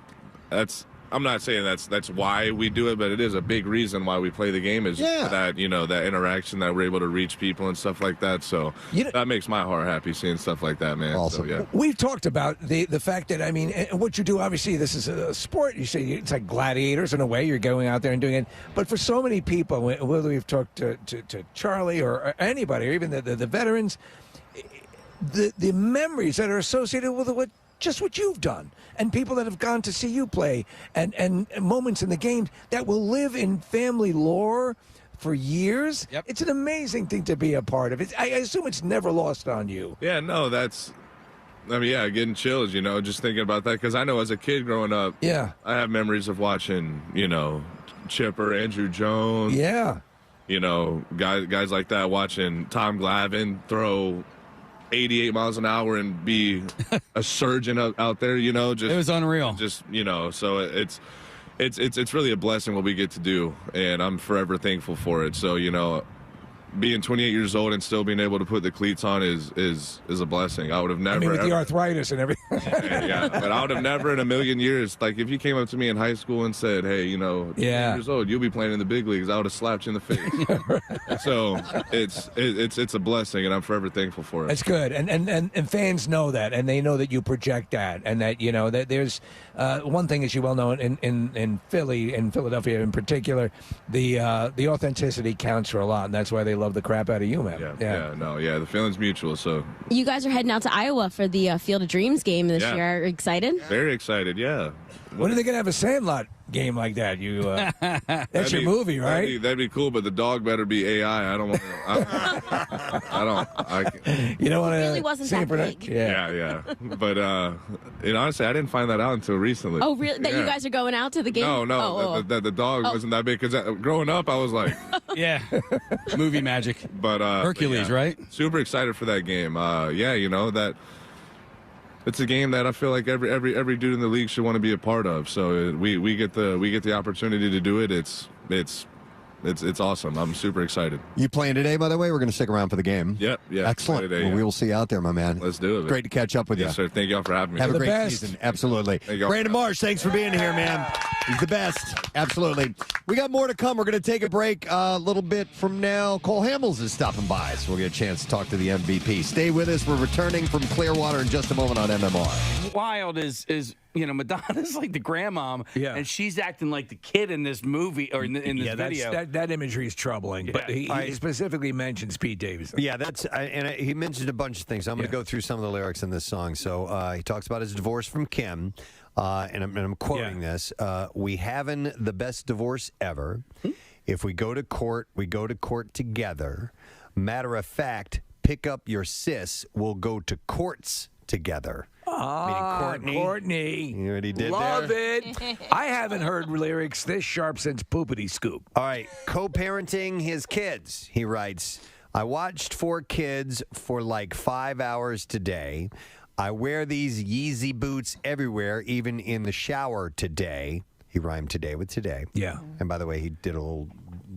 Speaker 8: I'm not saying that's why we do it, but it is a big reason why we play the game is that, that interaction that we're able to reach people and stuff like that. So that makes my heart happy seeing stuff like that, man.
Speaker 3: Awesome.
Speaker 8: So, yeah.
Speaker 9: We've talked about the fact that, what you do, obviously, this is a sport. You say it's like gladiators in a way. You're going out there and doing it. But for so many people, whether we've talked to Charlie or anybody, or even the veterans, the memories that are associated with what you've done, and people that have gone to see you play, and moments in the game that will live in family lore for years.
Speaker 1: Yep.
Speaker 9: It's an amazing thing to be a part of. I assume it's never lost on you.
Speaker 8: Yeah, no, getting chills, just thinking about that, because I know as a kid growing up, I have memories of watching, Chipper, Andrew Jones, guys like that, watching Tom Glavine throw 88 miles an hour and be a surgeon out there, you know. Just,
Speaker 1: it was unreal.
Speaker 8: Just, you know, so it's really a blessing what we get to do, and I'm forever thankful for it. So, you know, being 28 years old and still being able to put the cleats on is a blessing. I would have never.
Speaker 9: I mean, with the arthritis and everything.
Speaker 8: Yeah, but I would have never in a million years. Like, if you came up to me in high school and said, "Hey, you know, 28 years old, you'll be playing in the big leagues," I would have slapped you in the face. So it's a blessing, and I'm forever thankful for it.
Speaker 9: It's good, and fans know that, and they know that you project that, and that, you know, that there's one thing, as you well know, in Philly, in Philadelphia in particular, the authenticity counts for a lot, and that's why they love the crap out of you, man.
Speaker 8: Yeah, the feeling's mutual. So
Speaker 7: you guys are heading out to Iowa for the Field of Dreams game this year. Are you excited?
Speaker 8: Very excited, yeah.
Speaker 9: When are they going to have a Sandlot game like that? You, that's your movie, right?
Speaker 8: That'd be cool, but the dog better be AI. I don't want to.
Speaker 9: You don't want to.
Speaker 7: Really wasn't that big.
Speaker 8: Yeah. But honestly, I didn't find that out until recently.
Speaker 7: Oh, really? That you guys are going out to the game?
Speaker 8: No. That the dog wasn't that big, because growing up, I was like,
Speaker 1: movie magic.
Speaker 8: But
Speaker 1: Hercules, right?
Speaker 8: Super excited for that game. You know that. It's a game that I feel like every dude in the league should want to be a part of. So we get the opportunity to do it. It's awesome. I'm super excited.
Speaker 3: You playing today, by the way? We're going to stick around for the game.
Speaker 8: Yep. Yeah.
Speaker 3: Excellent.
Speaker 8: Today,
Speaker 3: well, we will see you out there, my man.
Speaker 8: Let's do it.
Speaker 3: Great to catch up with you.
Speaker 8: Yes, sir. Thank y'all for having me.
Speaker 3: Have a great
Speaker 9: best.
Speaker 3: season. Absolutely.
Speaker 8: Thank y'all.
Speaker 3: Brandon Marsh, thanks for being here, man. He's the best. Absolutely. We got more to come. We're going to take a break a little bit from now. Cole Hamels is stopping by, so we'll get a chance to talk to the MVP. Stay with us. We're returning from Clearwater in just a moment on MMR.
Speaker 10: Wild is you know, Madonna's like the grandmom, and she's acting like the kid in this movie or in this video.
Speaker 9: That imagery is troubling. But he specifically mentions Pete Davidson.
Speaker 3: Yeah, he mentioned a bunch of things. I'm going to go through some of the lyrics in this song. So he talks about his divorce from Kim, and I'm quoting this. We having the best divorce ever. If we go to court, we go to court together. Matter of fact, pick up your sis. We'll go to courts together.
Speaker 9: Courtney.
Speaker 3: You know what he did
Speaker 9: Love
Speaker 3: there?
Speaker 9: it. I haven't heard lyrics this sharp since Poopity Scoop.
Speaker 3: All right. Co-parenting his kids. He writes, I watched 4 kids for like 5 hours today. I wear these Yeezy boots everywhere, even in the shower today. He rhymed today with today.
Speaker 9: Yeah.
Speaker 3: And by the way, he did a little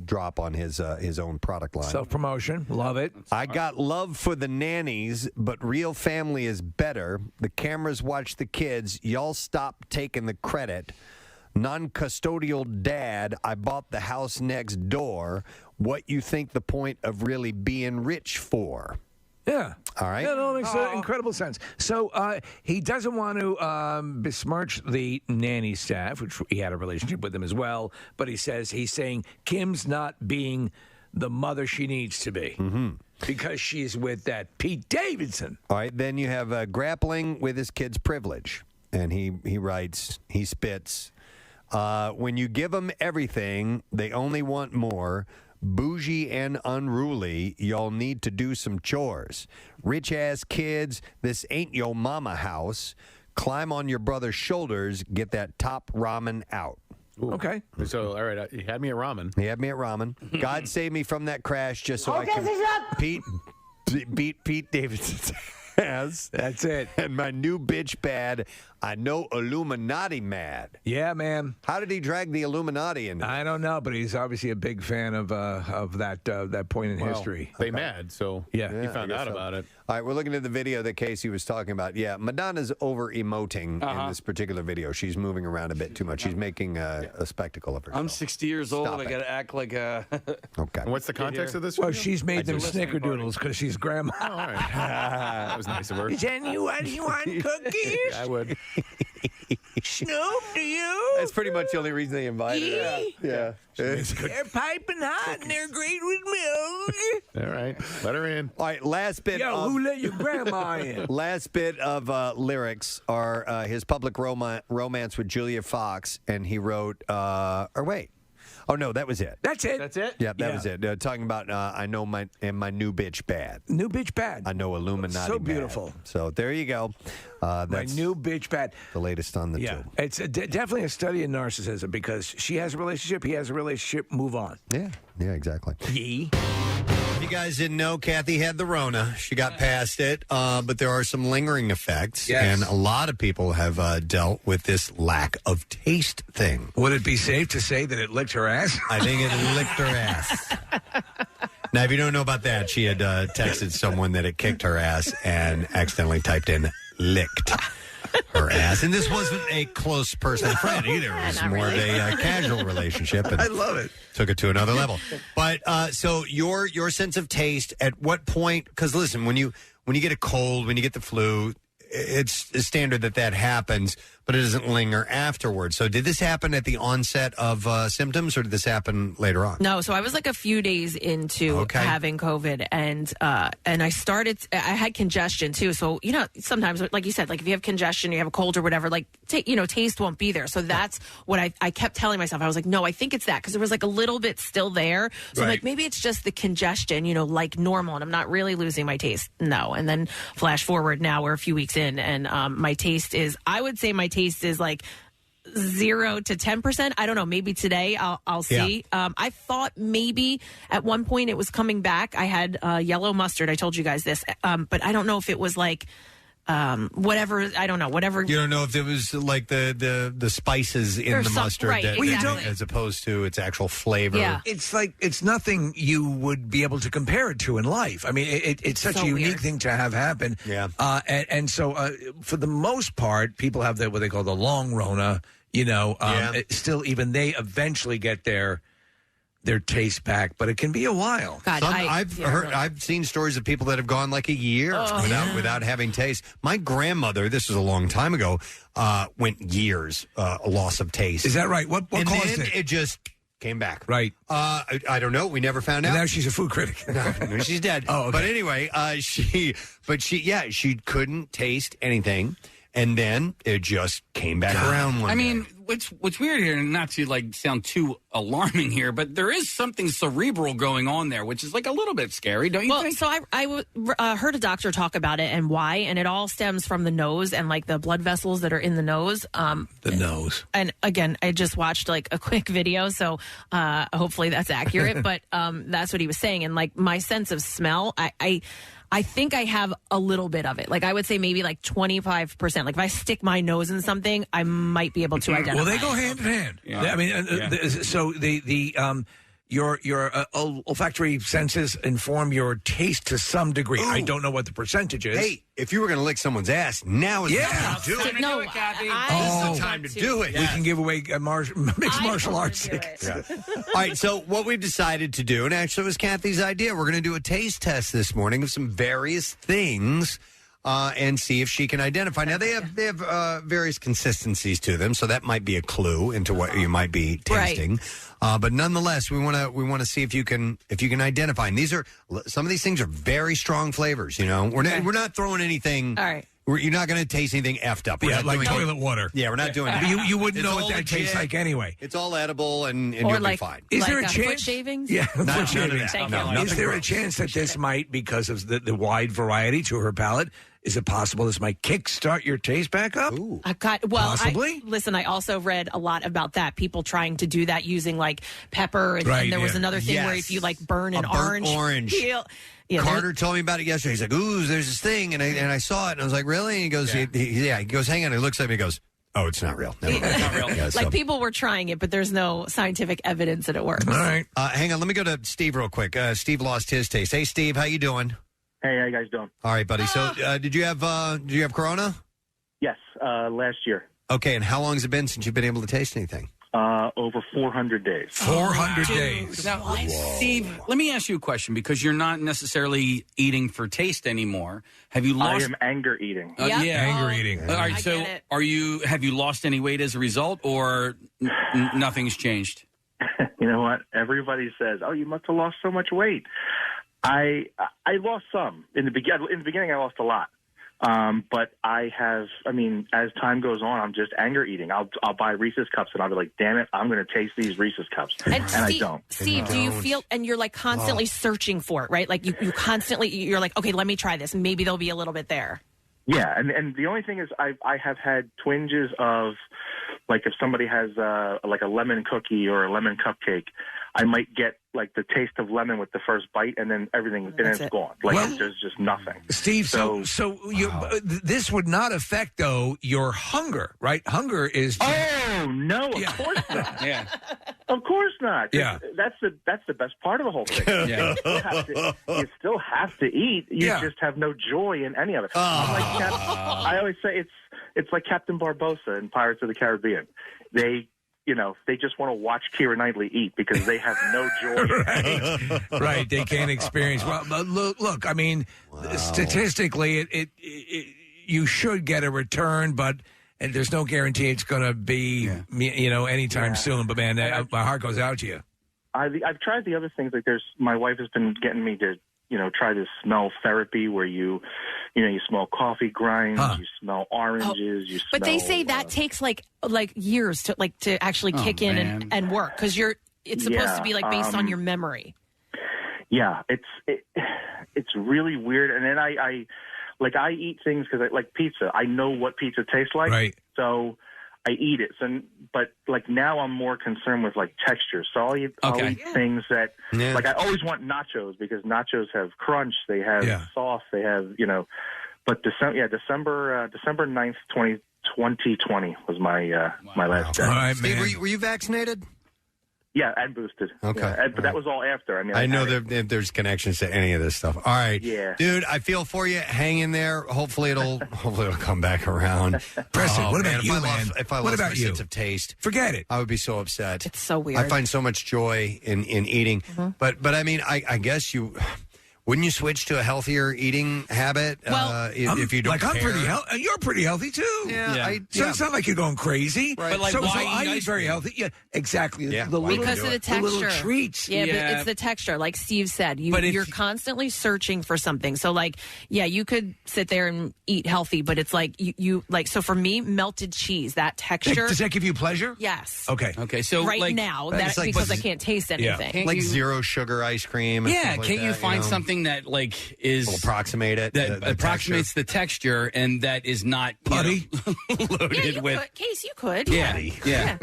Speaker 3: drop on his own product line.
Speaker 9: Self-promotion. Love it.
Speaker 3: I got love for the nannies, but real family is better. The cameras watch the kids. Y'all stop taking the credit. Non-custodial dad, I bought the house next door. What you think the point of really being rich for?
Speaker 9: Yeah.
Speaker 3: All right.
Speaker 9: Yeah, no, it makes incredible sense. So he doesn't want to besmirch the nanny staff, which he had a relationship with them as well. But he's saying Kim's not being the mother she needs to be because she's with that Pete Davidson.
Speaker 3: All right. Then you have grappling with his kid's privilege. And he writes, he spits, when you give them everything, they only want more. Bougie and unruly, y'all need to do some chores. Rich-ass kids, this ain't your mama house. Climb on your brother's shoulders, get that top ramen out.
Speaker 9: Ooh. Okay.
Speaker 4: So, all right, he had me at ramen.
Speaker 3: He had me at ramen. God save me from that crash just so I can beat Pete Davidson's ass.
Speaker 9: That's it.
Speaker 3: And my new bitch bad, I know Illuminati mad.
Speaker 9: Yeah, man.
Speaker 3: How did he drag the Illuminati in?
Speaker 9: I don't know, but he's obviously a big fan of that point in history.
Speaker 4: They mad, so he found out about it.
Speaker 3: All right, we're looking at the video that Casey was talking about. Yeah, Madonna's over-emoting in this particular video. She's moving around a bit too much. She's making a spectacle of herself.
Speaker 10: I'm 60 years old. I got to act like a...
Speaker 3: Okay.
Speaker 4: And what's the context of this?
Speaker 9: Well, she's made them snickerdoodles because she's grandma.
Speaker 4: Oh, all right. That was nice of her.
Speaker 9: Is anyone want cookies?
Speaker 4: I would.
Speaker 9: Snoop, do you?
Speaker 3: That's pretty much the only reason they invited her. Yeah.
Speaker 9: They're piping hot and they're great with milk.
Speaker 4: All right. Let her in.
Speaker 3: All right, last bit
Speaker 9: who let your grandma in?
Speaker 3: Last bit of lyrics are his public romance with Julia Fox, and he wrote, Oh, no, that was it.
Speaker 9: That's it.
Speaker 10: That's it?
Speaker 3: Yeah, that was it. Talking about I know my new bitch bad.
Speaker 9: New bitch bad.
Speaker 3: I know Illuminati
Speaker 9: So
Speaker 3: bad.
Speaker 9: beautiful.
Speaker 3: So there you go.
Speaker 9: My
Speaker 3: That's
Speaker 9: new bitch bad.
Speaker 3: the latest on the
Speaker 9: Yeah,
Speaker 3: tube.
Speaker 9: it's definitely a study in narcissism because she has a relationship, he has a relationship, move on.
Speaker 3: Yeah, exactly.
Speaker 9: Yee.
Speaker 3: If you guys didn't know, Kathy had the Rona. She got past it, but there are some lingering effects, and a lot of people have dealt with this lack of taste thing.
Speaker 2: Would it be safe to say that it licked her ass?
Speaker 3: I think it licked her ass. Now, if you don't know about that, she had texted someone that it kicked her ass and accidentally typed in licked her ass. And this wasn't a close personal friend either. It was more of a casual relationship. And
Speaker 2: I love it.
Speaker 3: Took it to another level. But so your sense of taste, at what point? Because listen, when you get a cold, when you get the flu, it's standard that happens, but it doesn't linger afterwards. So did this happen at the onset of symptoms, or did this happen later on?
Speaker 5: No, so I was like a few days into having COVID, and I had congestion too. So, sometimes, like you said, like if you have congestion, you have a cold or whatever, like, taste won't be there. So that's what I kept telling myself. I was like, no, I think it's that, because there was like a little bit still there. So I'm like, maybe it's just the congestion, like normal, and I'm not really losing my taste. No. And then flash forward, now we're a few weeks in, and my taste is, I would say my taste is like 0 to 10%. I don't know. Maybe today I'll see. Yeah. I thought maybe at one point it was coming back. I had yellow mustard. I told you guys this, but I don't know if it was like whatever. I don't know. Whatever.
Speaker 3: You don't know if it was like the spices in the mustard,
Speaker 5: right,
Speaker 3: that,
Speaker 5: exactly.
Speaker 3: as opposed to its actual flavor.
Speaker 5: Yeah.
Speaker 2: It's like it's nothing you would be able to compare it to in life. I mean, it's such a unique thing to have happen.
Speaker 3: Yeah.
Speaker 2: And so for the most part, people have what they call the long Rona. Still, even they eventually get their taste back, but it can be a while.
Speaker 5: God,
Speaker 3: I've seen stories of people that have gone like a year without having taste. My grandmother, this was a long time ago, went years a loss of taste.
Speaker 2: Is that right? What caused
Speaker 3: then
Speaker 2: it?
Speaker 3: It just came back.
Speaker 2: Right.
Speaker 3: I don't know. We never found out.
Speaker 2: And now she's a food critic.
Speaker 3: No, she's dead.
Speaker 2: Oh, okay.
Speaker 3: But anyway, she couldn't taste anything. And then it just came back around one day.
Speaker 10: I mean, what's weird here, and not to like sound too alarming here, but there is something cerebral going on there, which is like a little bit scary, don't you think?
Speaker 5: So I heard a doctor talk about it and why, and it all stems from the nose and like the blood vessels that are in the nose.
Speaker 2: The nose.
Speaker 5: And again, I just watched like a quick video, so hopefully that's accurate. But that's what he was saying, and like my sense of smell, I think I have a little bit of it. Like I would say maybe like 25%. Like if I stick my nose in something, I might be able to identify.
Speaker 2: Well, they go hand in hand. Yeah. I mean, so your olfactory senses inform your taste to some degree.
Speaker 3: Ooh.
Speaker 2: I don't know what the percentage is.
Speaker 3: Hey, if you were going to lick someone's ass, now is the time to do it.
Speaker 5: No,
Speaker 10: it, Kathy.
Speaker 3: This is the time to do it.
Speaker 2: We can give away mixed martial arts tickets.
Speaker 3: Yeah. All right, so what we've decided to do, and actually it was Kathy's idea, we're going to do a taste test this morning of some various things and see if she can identify. Now, they have various consistencies to them, so that might be a clue into what you might be tasting. Right. But nonetheless, we want to see if you can identify. And some of these things are very strong flavors. We're not throwing anything.
Speaker 5: All right.
Speaker 3: You're not going to taste anything effed up. We're not
Speaker 2: like
Speaker 3: doing
Speaker 2: toilet water.
Speaker 3: Yeah, we're not doing it.
Speaker 2: You wouldn't know what that
Speaker 3: legit.
Speaker 2: tastes like anyway.
Speaker 3: It's all edible, and you'll be fine.
Speaker 2: Is there a
Speaker 5: foot
Speaker 2: chance?
Speaker 5: shavings?
Speaker 2: Yeah,
Speaker 3: foot
Speaker 2: shavings. Is there a chance that this might, because of the wide variety to her palate, is it possible this might kickstart your taste back up?
Speaker 3: Ooh.
Speaker 2: Possibly.
Speaker 5: I also read a lot about that. People trying to do that using like pepper, and there was another thing where if you like burn an orange peel. Yeah,
Speaker 3: Carter told me about it yesterday. He's like, "Ooh, there's this thing," and I saw it, and I was like, "Really?" And he goes, He goes, "Hang on." He looks at me, and goes, "Oh, it's not real."
Speaker 5: It's not real. Like people were trying it, but there's no scientific evidence that it works.
Speaker 2: All right,
Speaker 3: hang on. Let me go to Steve real quick. Steve lost his taste. Hey, Steve, how you doing?
Speaker 11: Hey, how you guys doing?
Speaker 3: All right, buddy. So, did you have Corona?
Speaker 11: Yes, last year.
Speaker 3: Okay, and how long has it been since you've been able to taste anything?
Speaker 11: Over 400 days.
Speaker 2: 400 days.
Speaker 10: Now, Steve, let me ask you a question, because you're not necessarily eating for taste anymore. Have you lost?
Speaker 11: I am anger eating.
Speaker 10: Yeah,
Speaker 2: anger eating.
Speaker 10: All right, so have you lost any weight as a result, or nothing's changed?
Speaker 11: You know what? Everybody says, "Oh, you must have lost so much weight." I lost some in the beginning. In the beginning, I lost a lot. But as time goes on, I'm just anger eating. I'll buy Reese's Cups, and I'll be like, damn it, I'm going to taste these Reese's Cups. And I don't.
Speaker 5: Steve, do you feel, and you're like constantly searching for it, right? Like you constantly, you're like, okay, let me try this. Maybe there'll be a little bit there.
Speaker 11: Yeah. And the only thing is I have had twinges of, like, if somebody has like a lemon cookie or a lemon cupcake, I might get like the taste of lemon with the first bite, and then everything, and then it's gone. Like there's just nothing.
Speaker 2: Steve, so this would not affect though your hunger, right? Hunger is.
Speaker 11: Oh no, of course not.
Speaker 10: Yeah,
Speaker 11: of course not.
Speaker 2: Yeah,
Speaker 11: that's the best part of the whole thing.
Speaker 10: Yeah.
Speaker 11: You still have to eat. You just have no joy in any of it. I always say it's like Captain Barbossa in Pirates of the Caribbean. They just want to watch Keira Knightley eat because they have no joy.
Speaker 2: Right. They can't experience. Well, look. I mean, statistically, it you should get a return, but there's no guarantee it's going to be anytime soon. But man, my heart goes out to you.
Speaker 11: I've tried the other things. Like my wife has been getting me to try this smell therapy where you smell coffee grinds, you smell oranges, you smell.
Speaker 5: But they say that takes like years to actually kick in and work because it's supposed to be like based on your memory.
Speaker 11: Yeah, it's really weird. And then I eat things because I like pizza. I know what pizza tastes like,
Speaker 2: right?
Speaker 11: So I eat it. But like now I'm more concerned with like texture. So I'll eat things that like I always want nachos because nachos have crunch, they have sauce, they have But December 9th, 2020 was my my last day.
Speaker 2: All right,
Speaker 3: Steve,
Speaker 2: man.
Speaker 3: were you vaccinated?
Speaker 11: Yeah, and boosted.
Speaker 3: Okay.
Speaker 11: Yeah, but that was all after. I mean,
Speaker 3: I know that there's connections to any of this stuff. All right.
Speaker 11: Yeah.
Speaker 3: Dude, I feel for you. Hang in there. Hopefully it'll come back around.
Speaker 2: Preston, what about you, man?
Speaker 3: If I
Speaker 2: What
Speaker 3: lost
Speaker 2: about
Speaker 3: my
Speaker 2: you?
Speaker 3: sense of taste,
Speaker 2: forget it.
Speaker 3: I would be so upset.
Speaker 5: It's so weird.
Speaker 3: I find so much joy in eating.
Speaker 5: Mm-hmm.
Speaker 3: But I mean, I guess you... Wouldn't you switch to a healthier eating habit if you don't care?
Speaker 2: I'm pretty healthy. You're pretty healthy, too.
Speaker 3: Yeah.
Speaker 2: So it's not like you're going crazy.
Speaker 3: Right.
Speaker 10: But like,
Speaker 2: so
Speaker 10: why
Speaker 2: I
Speaker 10: eat
Speaker 2: eat
Speaker 10: ice
Speaker 2: very
Speaker 10: cream?
Speaker 2: healthy. Yeah, exactly.
Speaker 3: Yeah.
Speaker 5: Because of the texture.
Speaker 2: The little treats.
Speaker 5: Yeah, but it's the texture. Like Steve said, you're constantly searching for something. So like, you could sit there and eat healthy, but it's like you like. So for me, melted cheese, that texture.
Speaker 2: Does that give you pleasure?
Speaker 5: Yes.
Speaker 2: Okay.
Speaker 10: So
Speaker 5: right now,
Speaker 3: It's like-
Speaker 5: because I can't taste anything.
Speaker 3: Like zero sugar ice cream. And
Speaker 10: Yeah,
Speaker 3: stuff like
Speaker 10: can't you
Speaker 3: that,
Speaker 10: find something that like is
Speaker 3: will approximate it?
Speaker 10: that
Speaker 3: the
Speaker 10: approximates the texture and that is not
Speaker 2: Putty?
Speaker 10: Loaded with.
Speaker 5: Case you could.
Speaker 10: Yeah.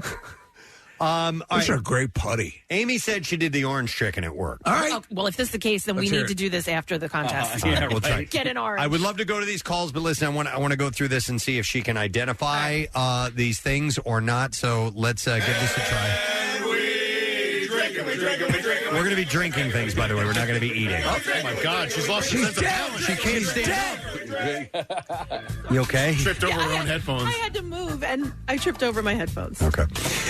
Speaker 2: Those are great putty.
Speaker 3: Amy said she did the orange chicken at work.
Speaker 2: All right.
Speaker 5: Oh, well, if this is the case, then
Speaker 2: Let's
Speaker 5: we
Speaker 2: hear
Speaker 5: need
Speaker 2: it.
Speaker 5: to do this after the contest.
Speaker 3: We'll try.
Speaker 5: Get an orange.
Speaker 3: I would love to go to these calls, but listen, I want to go through this and see if she can identify these things or not. So let's give this a try. We're going to be drinking things, by the way. We're not going to be eating.
Speaker 4: Oh my God, she's lost her sense of balance.
Speaker 3: She can't stand up. You okay?
Speaker 4: Tripped over her own headphones.
Speaker 5: I had to move, and I tripped over my headphones.
Speaker 3: Okay.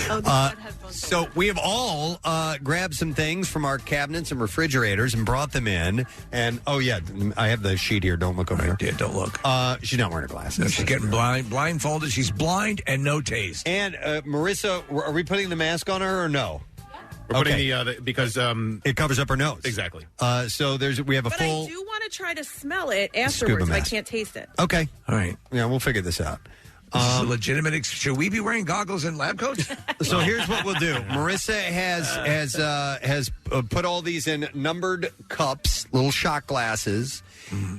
Speaker 5: Oh, headphones.
Speaker 3: So we have all grabbed some things from our cabinets and refrigerators and brought them in. And, I have the sheet here. Don't look over here.
Speaker 2: Yeah, don't look.
Speaker 3: She's not wearing her glasses.
Speaker 2: She's getting blindfolded. She's blind and no taste.
Speaker 3: And, Marissa, are we putting the mask on her or no?
Speaker 4: We're putting the because
Speaker 3: it covers up her nose.
Speaker 4: Exactly.
Speaker 3: So we have a
Speaker 5: But
Speaker 3: full.
Speaker 5: I do want to try to smell it afterwards if I
Speaker 3: mask.
Speaker 5: can't taste it.
Speaker 3: Okay.
Speaker 2: All right.
Speaker 3: Yeah, we'll figure this out.
Speaker 2: This is a legitimate. Should we be wearing goggles and lab coats?
Speaker 3: So here's what we'll do. Marissa has put all these in numbered cups, little shot glasses,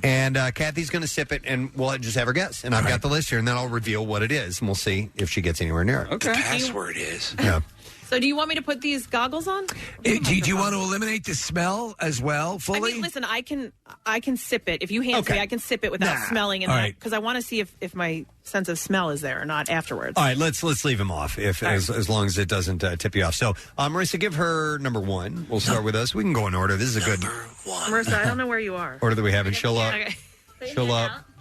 Speaker 3: and Kathy's going to sip it, and we'll just have her guess. And I've got the list here, and then I'll reveal what it is, and we'll see if she gets anywhere near it.
Speaker 10: Okay.
Speaker 2: The password is.
Speaker 3: Yeah.
Speaker 5: So do you want me to put these goggles on?
Speaker 2: Do you want to eliminate the smell as well fully?
Speaker 5: I mean, listen, I can sip it. If you hand it to me, I can sip it without smelling it. Because I want to see if my sense of smell is there or not afterwards.
Speaker 3: All right, let's leave him off as long as it doesn't tip you off. So, Marissa, give her number one. We'll start with us. We can go in order. This is a good
Speaker 5: Marissa, I don't know where you are.
Speaker 3: order that we have. And she'll
Speaker 5: Okay.
Speaker 3: she'll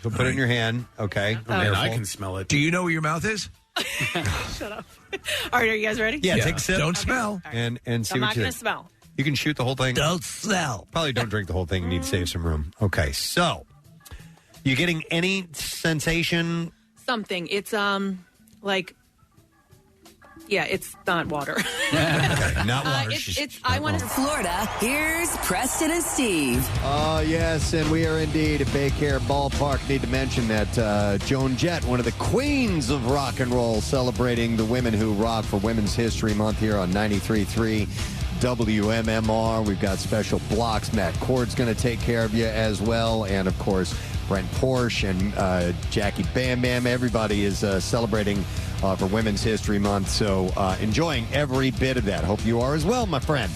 Speaker 3: put it in your hand and
Speaker 4: and I can smell it.
Speaker 2: Do you know where your mouth is?
Speaker 5: Shut up. All right, are you guys ready?
Speaker 3: Yeah, take a sip.
Speaker 2: Don't smell.
Speaker 3: And see
Speaker 5: I'm
Speaker 3: what
Speaker 5: not
Speaker 3: you
Speaker 5: going to
Speaker 3: think.
Speaker 5: smell.
Speaker 3: You can shoot the whole thing.
Speaker 2: Don't smell.
Speaker 3: Probably don't drink the whole thing. You need to save some room. Okay, so you getting any sensation?
Speaker 5: Something. It's like, it's not water.
Speaker 3: Okay, not water.
Speaker 6: I want to Florida. Here's Preston and Steve.
Speaker 3: Oh, yes, and we are indeed at Baycare Ballpark. Need to mention that Joan Jett, one of the queens of rock and roll, celebrating the women who rock for Women's History Month here on 93.3 WMMR. We've got special blocks. Matt Cord's going to take care of you as well. And, of course, Brent Porsche and Jackie Bam Bam. Everybody is celebrating for Women's History Month. So enjoying every bit of that. Hope you are as well, my friend.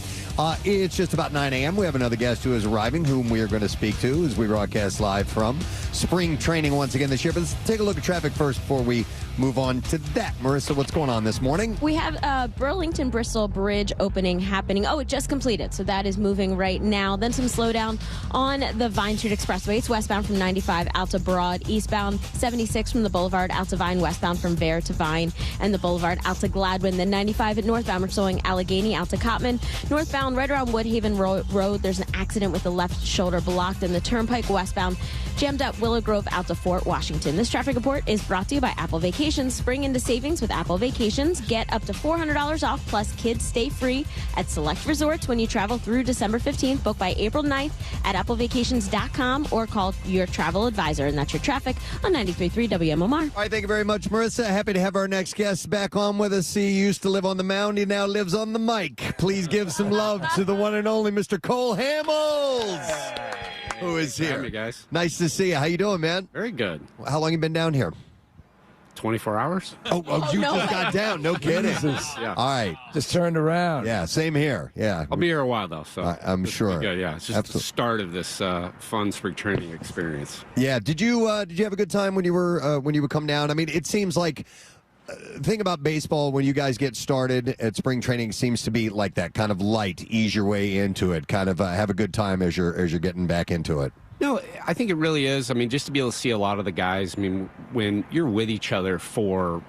Speaker 3: It's just about 9 a.m. We have another guest who is arriving, whom we are going to speak to as we broadcast live from spring training once again this year. But let's take a look at traffic first before we move on to that. Marissa, what's going on this morning?
Speaker 7: We have Burlington-Bristol Bridge opening happening. Oh, it just completed, so that is moving right now. Then some slowdown on the Vine Street Expressway. It's westbound from 95 out to Broad, eastbound 76 from the Boulevard out to Vine, westbound from Bear to Vine, and the Boulevard out to Gladwin. Then 95 at northbound, we're showing Allegheny out to Cottman. Northbound, right around Woodhaven Road, there's an accident with the left shoulder blocked, and the Turnpike westbound jammed up Willow Grove out to Fort Washington. This traffic report is brought to you by Apple Vacations. Spring into savings with Apple Vacations. Get up to $400 off, plus kids stay free at select resorts when you travel through December 15th. Book by April 9th at applevacations.com or call your travel advisor. And that's your traffic on 93.3 WMMR.
Speaker 3: All right, thank you very much, Marissa. Happy to have our next guest back on with us. He used to live on the mound. He now lives on the mic. Please give some love to the one and only Mr. Cole Hamels, who is here.
Speaker 12: Hey, guys.
Speaker 3: Nice to see you. How you doing, man?
Speaker 12: Very good.
Speaker 3: How long you been down here?
Speaker 12: 24 hours.
Speaker 3: Oh, you
Speaker 7: no
Speaker 3: just got down. No kidding.
Speaker 12: Yeah.
Speaker 3: All right.
Speaker 9: Just turned around.
Speaker 3: Yeah, same here. Yeah.
Speaker 12: I'll be here a while, though, so
Speaker 3: I'm
Speaker 12: this will
Speaker 3: sure.
Speaker 12: be good, yeah. It's just the start of this fun spring training experience.
Speaker 3: Yeah. Did you have a good time when you would come down? I mean, it seems like the thing about baseball, when you guys get started at spring training, seems to be like that kind of light, ease your way into it, kind of have a good time as you're getting back into it.
Speaker 12: No, I think it really is. I mean, just to be able to see a lot of the guys, I mean, when you're with each other for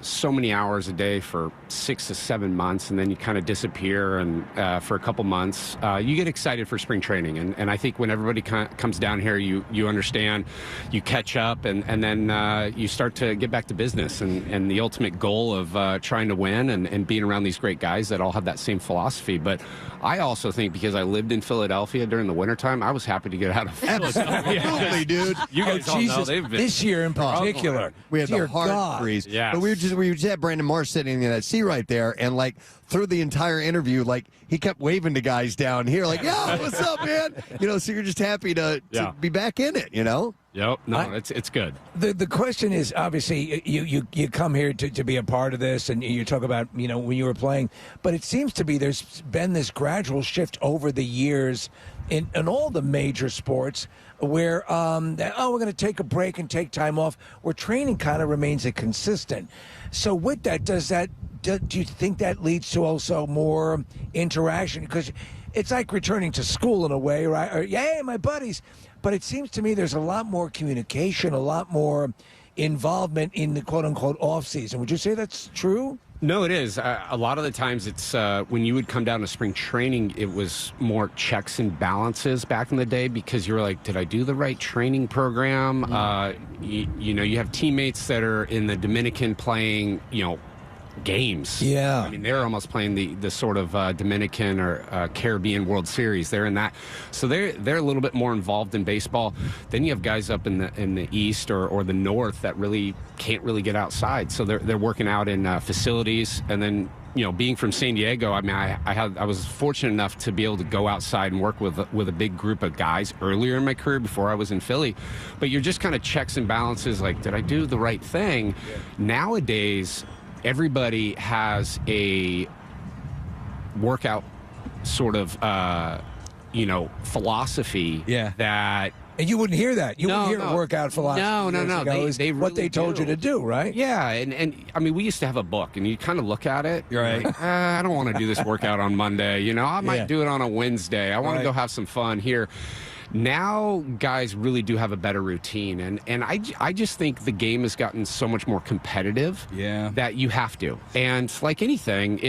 Speaker 12: so many hours a day for 6 to 7 months, and then you kind of disappear and for a couple months, you get excited for spring training. And I think when everybody comes down here, you understand, you catch up, and then you start to get back to business. And the ultimate goal of trying to win and being around these great guys that all have that same philosophy. But I also think because I lived in Philadelphia during the wintertime, I was happy to get out of Philadelphia.
Speaker 3: Absolutely, dude.
Speaker 12: You guys all know they've been.
Speaker 9: This year in particular.
Speaker 3: We had
Speaker 9: Dear
Speaker 3: the hard
Speaker 9: God.
Speaker 3: freeze.
Speaker 12: Yes.
Speaker 3: But we just had Brandon Marsh sitting in that seat right there, and like through the entire interview, like he kept waving to guys down here, like, "Yo, what's up, man?" So you're just happy to be back in it,
Speaker 12: Yep. No, it's good.
Speaker 9: The question is, obviously, you come here to be a part of this, and you talk about, when you were playing, but it seems to be there's been this gradual shift over the years in all the major sports where, we're going to take a break and take time off, where training kind of remains consistent. So with that, do you think that leads to also more interaction? Because it's like returning to school in a way, right? Or, yeah, my buddies. But it seems to me there's a lot more communication, a lot more involvement in the quote-unquote off-season. Would you say that's true?
Speaker 12: No, it is. A lot of the times it's when you would come down to spring training, it was more checks and balances back in the day because you were like, did I do the right training program? You have teammates that are in the Dominican playing, games.
Speaker 9: Yeah.
Speaker 12: I mean, they're almost playing the sort of Dominican or Caribbean World Series. They're in that. So they're a little bit more involved in baseball. Then you have guys up in the East or the North that really can't really get outside. So they're working out in facilities. And then, being from San Diego, I mean, I was fortunate enough to be able to go outside and work with a big group of guys earlier in my career before I was in Philly. But you're just kind of checks and balances, like, did I do the right thing? Yeah. Nowadays, everybody has a workout sort of, philosophy that...
Speaker 9: And you wouldn't hear that. You wouldn't hear workout philosophy.
Speaker 12: No.
Speaker 9: They what they told you to do, right?
Speaker 12: Yeah, and I mean, we used to have a book, and you kind of look at it. Right. Like, I don't want to do this workout on Monday. I might do it on a Wednesday. I want to go have some fun here. Now, guys really do have a better routine, and I just think the game has gotten so much more competitive that you have to. And like anything,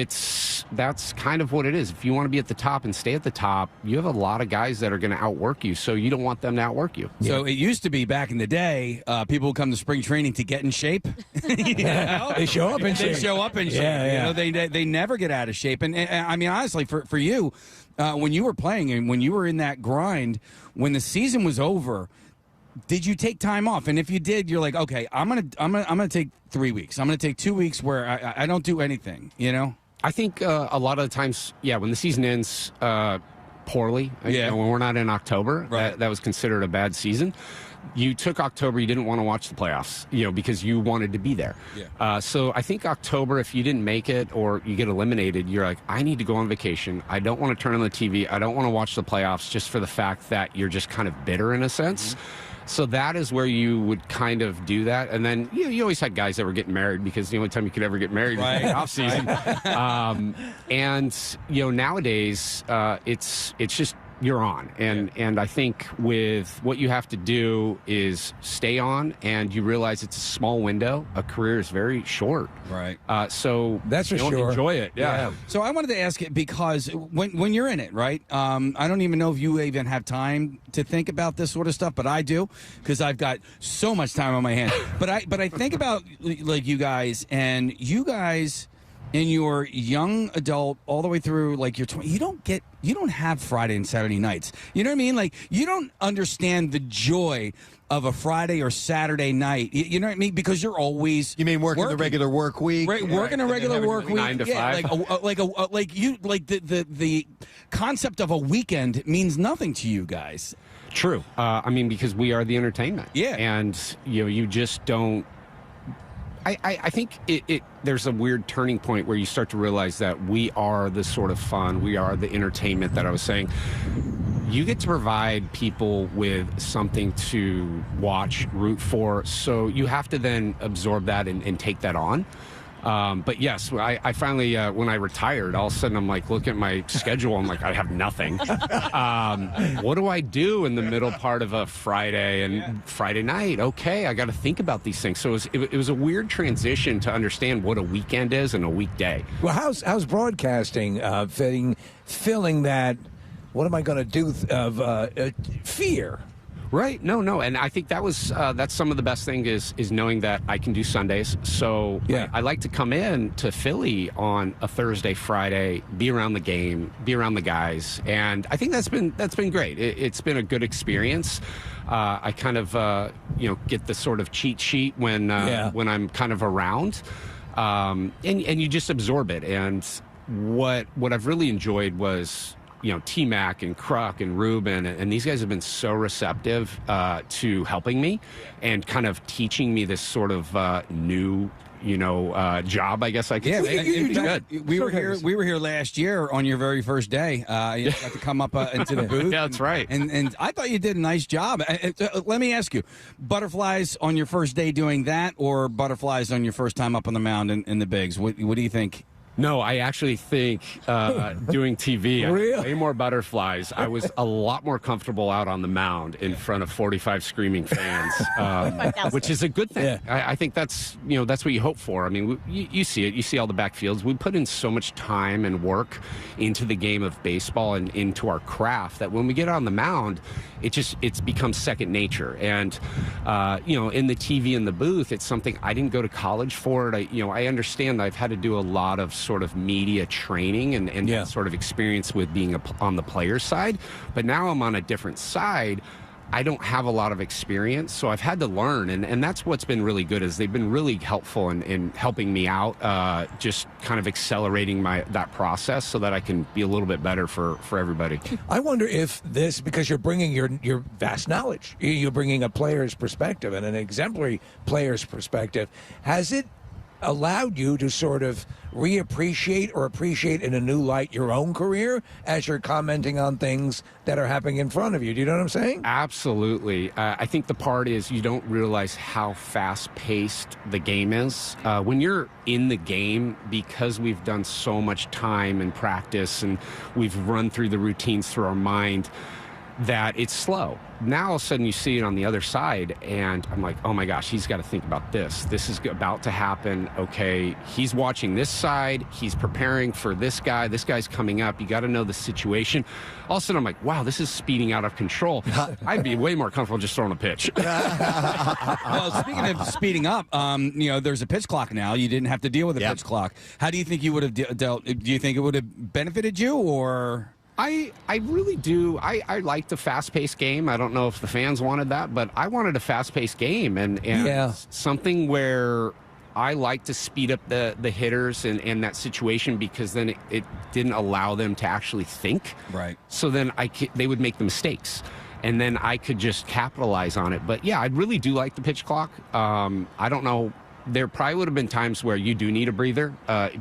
Speaker 12: that's kind of what it is. If you want to be at the top and stay at the top, you have a lot of guys that are going to outwork you, so you don't want them to outwork you.
Speaker 1: So it used to be back in the day, people would come to spring training to get in shape.
Speaker 9: They show up in shape.
Speaker 1: They show up in shape.
Speaker 9: Yeah.
Speaker 1: They never get out of shape. And I mean, honestly, for you, when you were playing and when you were in that grind, when the season was over, did you take time off? And if you did, you're like, okay, I'm gonna take 3 weeks. I'm gonna take 2 weeks where I don't do anything.
Speaker 12: I think a lot of the times, when the season ends, poorly.
Speaker 1: Yeah.
Speaker 12: When we're not in October,
Speaker 1: right.
Speaker 12: that was considered a bad season. You took October, you didn't want to watch the playoffs, because you wanted to be there.
Speaker 1: Yeah.
Speaker 12: So I think October, if you didn't make it or you get eliminated, you're like, I need to go on vacation. I don't want to turn on the TV. I don't want to watch the playoffs just for the fact that you're just kind of bitter in a sense. Mm-hmm. So that is where you would kind of do that. And then you always had guys that were getting married because the only time you could ever get married was in the off season. And nowadays it's just you're on. And I think with what you have to do is stay on, and you realize it's a small window. A career is very short.
Speaker 1: Right.
Speaker 12: So
Speaker 9: that's for sure.
Speaker 12: Enjoy it. Yeah.
Speaker 1: So I wanted to ask it because when you're in it, right? I don't even know if you even have time to think about this sort of stuff, but I do because I've got so much time on my hands. But I think about like you guys in your young adult all the way through like your 20, you don't have Friday and Saturday nights. You know what I mean? Like you don't understand the joy of a Friday or Saturday night. You know what I mean? Because you're always
Speaker 3: working the regular work week,
Speaker 1: right? Working a regular work week,
Speaker 12: 9 to 5.
Speaker 1: The concept of a weekend means nothing to you guys.
Speaker 12: True. Because we are the entertainment.
Speaker 1: Yeah,
Speaker 12: and you just don't. I think there's a weird turning point where you start to realize that we are the sort of fun, we are the entertainment that I was saying. You get to provide people with something to watch, root for, so you have to then absorb that and take that on. But yes, I finally, when I retired, all of a sudden I'm like, look at my schedule. I'm like, I have nothing. What do I do in the middle part of a Friday and Friday night? Okay, I got to think about these things. So it was a weird transition to understand what a weekend is and a weekday.
Speaker 9: Well, how's broadcasting filling that? What am I going to do of fear?
Speaker 12: Right. No. And I think that's some of the best thing is knowing that I can do Sundays. So I like to come in to Philly on a Thursday, Friday, be around the game, be around the guys. And I think that's been great. It's been a good experience. I kind of, get the sort of cheat sheet when I'm kind of around. And you just absorb it. And what I've really enjoyed was, T-Mac and Kruk and Ruben, and these guys have been so receptive to helping me and kind of teaching me this sort of new, job, I guess I could say.
Speaker 1: We were here last year on your very first day. You got to come up into the booth.
Speaker 12: Yeah, that's right.
Speaker 1: And I thought you did a nice job. Let me ask you, butterflies on your first day doing that, or butterflies on your first time up on the mound in the bigs? What do you think?
Speaker 12: No, I actually think doing TV, I had way more butterflies. I was a lot more comfortable out on the mound in front of 45 screaming fans, which is a good thing. Yeah. I think that's what you hope for. I mean, you see it. You see all the backfields. We put in so much time and work into the game of baseball and into our craft that when we get on the mound, it's become second nature. And in the TV in the booth, it's something I didn't go to college for it. I understand I've had to do a lot of sort of media training and that sort of experience with being on the player's side. But now I'm on a different side. I don't have a lot of experience, so I've had to learn, and that's what's been really good is they've been really helpful in helping me out, just kind of accelerating that process so that I can be a little bit better for everybody.
Speaker 9: I wonder if this, because you're bringing your vast knowledge, you're bringing a player's perspective and an exemplary player's perspective, has it allowed you to sort of reappreciate or appreciate in a new light your own career as you're commenting on things that are happening in front of you? Do you know what I'm saying?
Speaker 12: Absolutely. I think the part is you don't realize how fast-paced the game is. When you're in the game, because we've done so much time and practice and we've run through the routines through our mind, that it's slow. Now all of a sudden you see it on the other side and I'm like, oh my gosh, he's got to think about this. This is about to happen. Okay, he's watching this side. He's preparing for this guy. This guy's coming up. You got to know the situation. All of a sudden I'm like, wow, this is speeding out of control. I'd be way more comfortable just throwing a pitch.
Speaker 1: Well, speaking of speeding up, there's a pitch clock now. You didn't have to deal with a pitch clock. How do you think you would have dealt? Do you think it would have benefited you or?
Speaker 12: I really do. I like the fast-paced game. I don't know if the fans wanted that, but I wanted a fast-paced game and something where I like to speed up the hitters and that situation because then it didn't allow them to actually think.
Speaker 1: Right.
Speaker 12: So then they would make the mistakes. And then I could just capitalize on it. But, yeah, I really do like the pitch clock. I don't know. There probably would have been times where you do need a breather.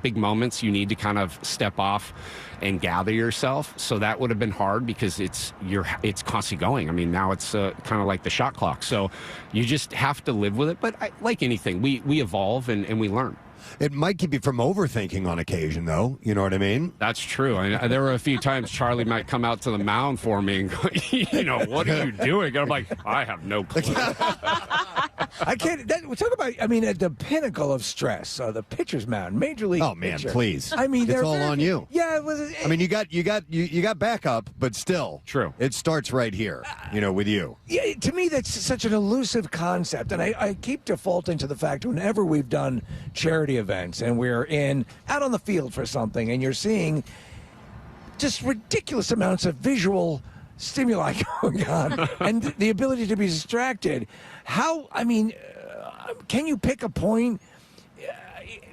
Speaker 12: Big moments, you need to kind of step off and gather yourself. So that would have been hard because it's constantly going. I mean, now it's kind of like the shot clock. So you just have to live with it. But like anything, we evolve and we learn.
Speaker 3: It might keep you from overthinking on occasion, though. You know what I mean?
Speaker 12: That's true. There were a few times Charlie might come out to the mound for me and go, what are you doing? And I'm like, I have no clue.
Speaker 9: I can't. We talk about. I mean, at the pinnacle of stress, the pitcher's mound, major league.
Speaker 3: Oh man,
Speaker 9: pitcher.
Speaker 3: please!
Speaker 9: I mean,
Speaker 3: it's all on you.
Speaker 9: Yeah.
Speaker 3: I mean, you got backup, but still,
Speaker 12: true.
Speaker 3: It starts right here, with you.
Speaker 9: Yeah, to me, that's such an elusive concept, and I keep defaulting to the fact whenever we've done charity events and we're out on the field for something, and you're seeing just ridiculous amounts of visual stimuli going on and the ability to be distracted. Can you pick a point?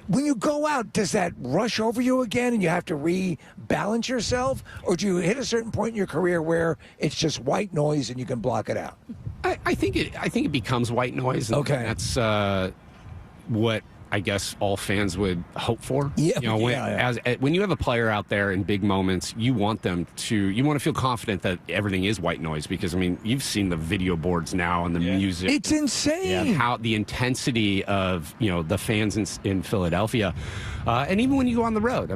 Speaker 9: When you go out, does that rush over you again and you have to rebalance yourself? Or do you hit a certain point in your career where it's just white noise and you can block it out?
Speaker 12: I think it becomes white noise. And
Speaker 9: okay.
Speaker 12: That's what I guess all fans would hope for.
Speaker 9: Yeah.
Speaker 12: When you have a player out there in big moments, you want to feel confident that everything is white noise because you've seen the video boards now and the music.
Speaker 9: It's insane.
Speaker 12: Yeah, how the intensity of the fans in Philadelphia, and even when you go on the road.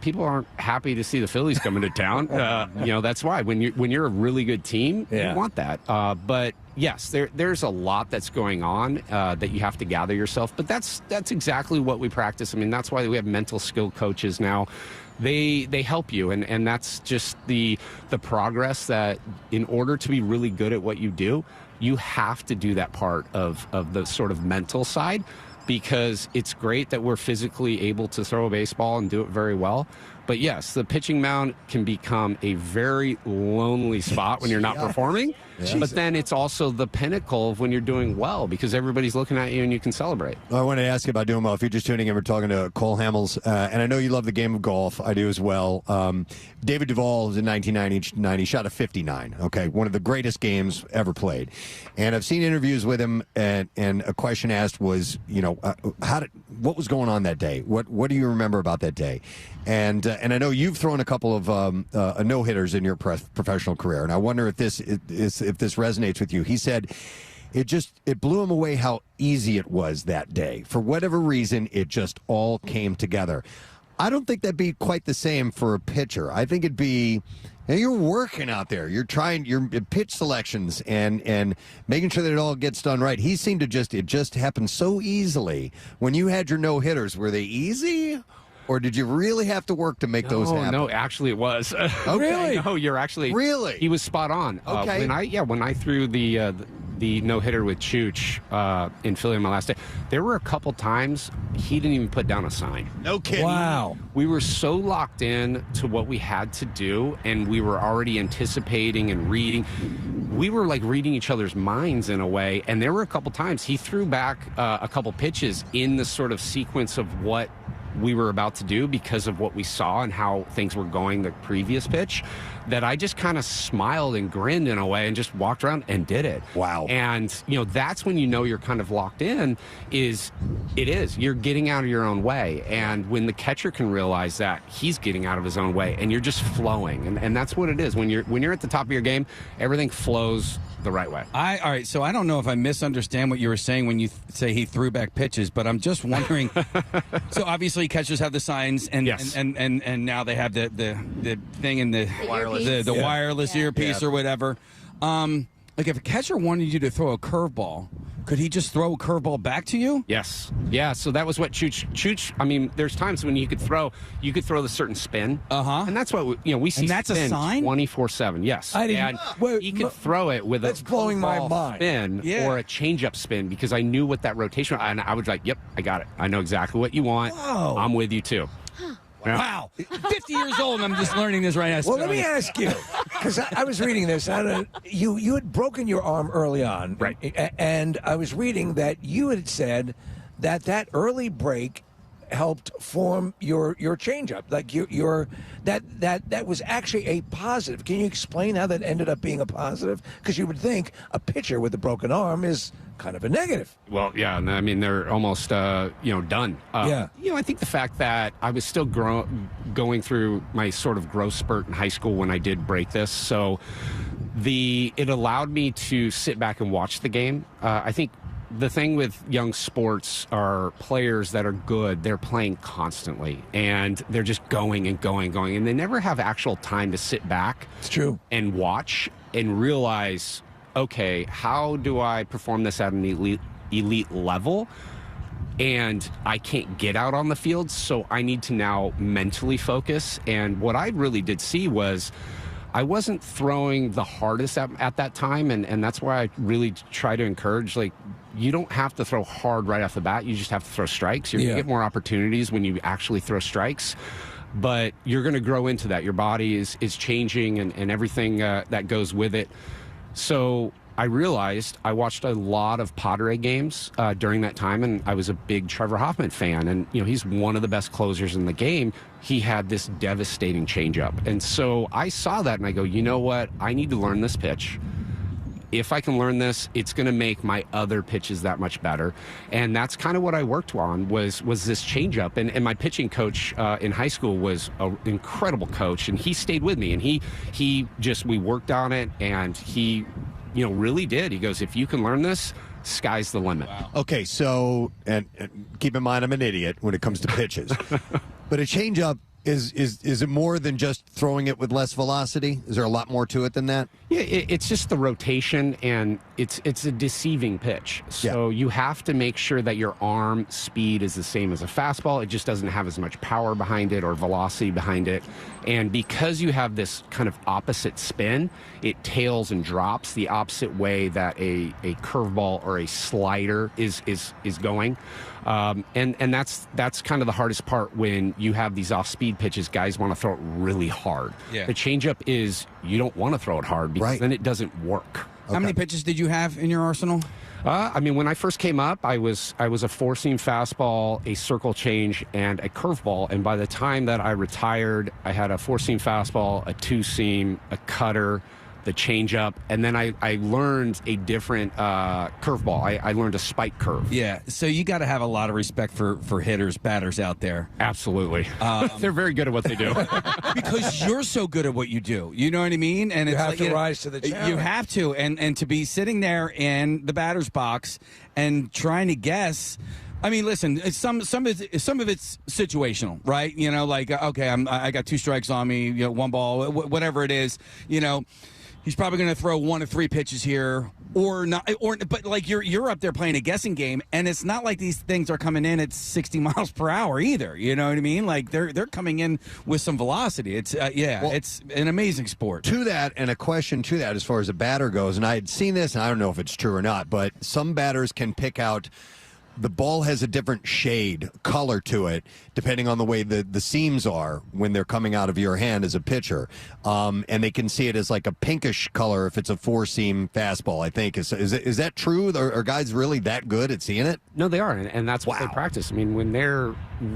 Speaker 12: People aren't happy to see the Phillies coming to town. That's why when you're a really good team, you want that. But yes, there's a lot that's going on that you have to gather yourself. But that's exactly what we practice. That's why we have mental skill coaches now. They help you, and that's just the progress that in order to be really good at what you do, you have to do that part of the sort of mental side because it's great that we're physically able to throw a baseball and do it very well. But yes, the pitching mound can become a very lonely spot when you're not performing. Yeah. But then it's also the pinnacle of when you're doing well because everybody's looking at you and you can celebrate.
Speaker 3: I wanted to ask you about doing well. If you're just tuning in, we're talking to Cole Hamels, and I know you love the game of golf. I do as well. David Duval was in 1990, shot a 59. Okay, one of the greatest games ever played. And I've seen interviews with him, and a question asked was, what was going on that day? What do you remember about that day? And I know you've thrown a couple of no-hitters in your professional career, and I wonder if this resonates with you. He said it blew him away how easy it was that day. For whatever reason, it just all came together. I don't think that'd be quite the same for a pitcher. I think it'd be you're working out there. You're trying your pitch selections and making sure that it all gets done right. He seemed to it just happened so easily. When you had your no-hitters, were they easy? Or did you really have to work to make those happen?
Speaker 12: No, actually it was.
Speaker 3: Okay.
Speaker 12: Really? No, you're actually...
Speaker 3: Really?
Speaker 12: He was spot on.
Speaker 3: Okay.
Speaker 12: When I threw the no-hitter with Chooch in Philly on my last day, there were a couple times he didn't even put down a sign.
Speaker 3: No kidding.
Speaker 9: Wow.
Speaker 12: We were so locked in to what we had to do, and we were already anticipating and reading. We were like reading each other's minds in a way, and there were a couple times he threw back a couple pitches in the sort of sequence of what we were about to do because of what we saw and how things were going the previous pitch, that I just kind of smiled and grinned in a way and just walked around and did it.
Speaker 3: Wow.
Speaker 12: And, that's when you're kind of locked in you're getting out of your own way. And when the catcher can realize that, he's getting out of his own way and you're just flowing. And that's what it is. When you're at the top of your game, everything flows the right way.
Speaker 1: All right, so I don't know if I misunderstand what you were saying when you say he threw back pitches, but I'm just wondering. So obviously catchers have the signs, and
Speaker 12: yes.
Speaker 1: and now they have the thing in the wireless earpiece or whatever. Like if a catcher wanted you to throw a curveball, could he just throw a curveball back to you?
Speaker 12: Yes. Yeah, so that was what Chooch, there's times when you could throw the certain spin.
Speaker 1: Uh-huh.
Speaker 12: And that's what we see.
Speaker 1: And that's
Speaker 12: spin
Speaker 1: a sign?
Speaker 12: 24/7. Yes. He could throw it with
Speaker 9: that's
Speaker 12: a
Speaker 9: blowing my mind.
Speaker 12: Spin or a change-up spin because I knew what that rotation, and I was like, yep, I got it. I know exactly what you want.
Speaker 9: Whoa.
Speaker 12: I'm with you too.
Speaker 1: Wow. 50 years old and I'm just learning this right now.
Speaker 9: Well, let me ask you, because I was reading this. You had broken your arm early on.
Speaker 12: Right.
Speaker 9: And I was reading that you had said that early break helped form your changeup. Like that was actually a positive. Can you explain how that ended up being a positive? Because you would think a pitcher with a broken arm is kind of a negative.
Speaker 12: Well, yeah, and I mean they're almost done. I think the fact that I was still going through my sort of growth spurt in high school when I did break this, so it allowed me to sit back and watch the game. I think the thing with young sports are players that are good, they're playing constantly and they're just going and going, and they never have actual time to sit back.
Speaker 9: It's true.
Speaker 12: And watch and realize, okay, how do I perform this at an elite level? And I can't get out on the field, so I need to now mentally focus. And what I really did see was I wasn't throwing the hardest at that time, and that's why I really try to encourage, like, you don't have to throw hard right off the bat. You just have to throw strikes. You're going to get more opportunities when you actually throw strikes, but you're going to grow into that. Your body is changing and everything that goes with it. So I realized I watched a lot of Padre games during that time, and I was a big Trevor Hoffman fan. And, he's one of the best closers in the game. He had this devastating changeup. And so I saw that, and I go, you know what? I need to learn this pitch. If I can learn this, it's going to make my other pitches that much better. And that's kind of what I worked on was this changeup. And my pitching coach in high school was an incredible coach, and he stayed with me. And we worked on it, and he really did. He goes, if you can learn this, sky's the limit. Wow.
Speaker 3: Okay, so, and keep in mind I'm an idiot when it comes to pitches. But a changeup, is it more than just throwing it with less velocity? Is there a lot more to it than that?
Speaker 12: Yeah, it's just the rotation, and it's a deceiving pitch. So you have to make sure that your arm speed is the same as a fastball. It just doesn't have as much power behind it or velocity behind it. And because you have this kind of opposite spin, it tails and drops the opposite way that a curveball or a slider is going. And that's kind of the hardest part when you have these off-speed pitches. Guys want to throw it really hard. Yeah. The changeup is you don't want to throw it hard because then it doesn't work.
Speaker 1: Okay. How many pitches did you have in your arsenal?
Speaker 12: When I first came up, I was a four-seam fastball, a circle change, and a curveball. And by the time that I retired, I had a four-seam fastball, a two-seam, a cutter, the changeup, and then I learned a different curveball. I learned a spike curve.
Speaker 1: Yeah, so you got to have a lot of respect for batters out there.
Speaker 12: Absolutely. They're very good at what they do.
Speaker 1: Because you're so good at what you do. You know what I mean? And
Speaker 9: you have to rise to the challenge.
Speaker 1: You have to, and to be sitting there in the batter's box and trying to guess. I mean, listen, some of it's situational, right? Okay, I got two strikes on me, one ball, whatever it is, He's probably going to throw 1 to 3 pitches here, or not. But like you're up there playing a guessing game, and it's not like these things are coming in at 60 miles per hour either. You know what I mean? Like they're coming in with some velocity. It's it's an amazing sport.
Speaker 3: To that, and a question to that, as far as a batter goes, and I had seen this, and I don't know if it's true or not, but some batters can pick out. The ball has a different color to it, depending on the way the seams are when they're coming out of your hand as a pitcher. And they can see it as like a pinkish color if it's a four-seam fastball, I think. Is that true? Are guys really that good at seeing it?
Speaker 12: No, they are, and that's what they practice. I mean, when they're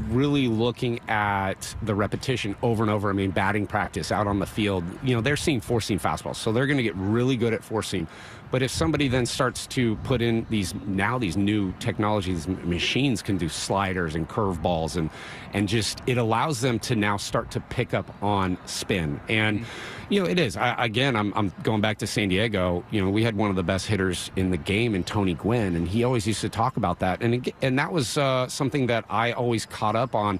Speaker 12: really looking at the repetition over and over, batting practice out on the field, they're seeing four-seam fastballs, so they're going to get really good at four-seam. But if somebody then starts to put in these new technologies, machines can do sliders and curveballs, and just it allows them to now start to pick up on spin. And it is. I'm going back to San Diego. We had one of the best hitters in the game in Tony Gwynn, and he always used to talk about that. And that was something that I always caught up on.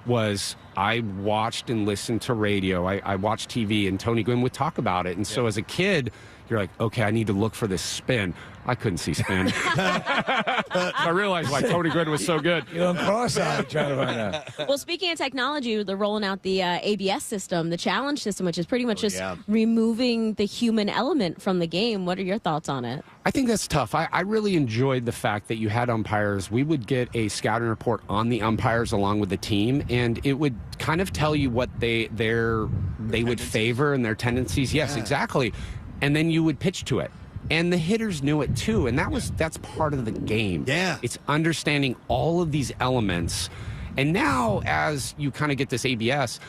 Speaker 12: Was I watched and listened to radio. I watched TV, and Tony Gwynn would talk about it. And so as a kid, you're like, okay, I need to look for this spin. I couldn't see spin. I realized why Tony Gwynn was so good.
Speaker 9: You're cross-eyed trying to find out.
Speaker 7: Well, speaking of technology, they're rolling out the ABS system, the challenge system, which is pretty much removing the human element from the game. What are your thoughts on it?
Speaker 12: I think that's tough. I really enjoyed the fact that you had umpires. We would get a scouting report on the umpires along with the team, and it would kind of tell you what they would favor and their tendencies. Yes, exactly. And then you would pitch to it. And the hitters knew it too, and that's part of the game.
Speaker 3: Yeah.
Speaker 12: It's understanding all of these elements. And now, as you kind of get this ABS,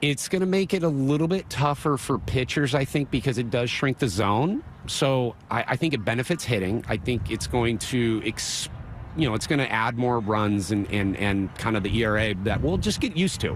Speaker 12: it's going to make it a little bit tougher for pitchers, I think, because it does shrink the zone. So I think it benefits hitting. I think it's going to it's going to add more runs and kind of the ERA that we'll just get used to.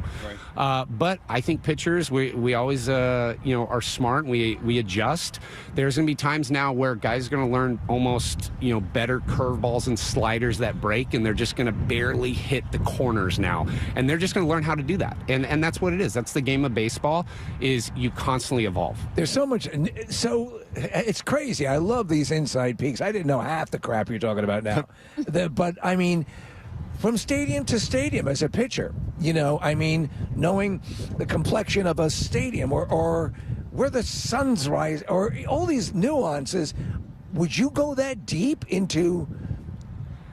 Speaker 12: Right. But I think pitchers, we always are smart. We adjust. There's going to be times now where guys are going to learn almost better curveballs and sliders that break, and they're just going to barely hit the corners now, and they're just going to learn how to do that. And that's what it is. That's the game of baseball. Is you constantly evolve.
Speaker 9: There's so much. So it's crazy. I love these inside peaks. I didn't know half the crap you're talking about now. But, I mean, from stadium to stadium as a pitcher, knowing the complexion of a stadium or where the sun's rise or all these nuances, would you go that deep into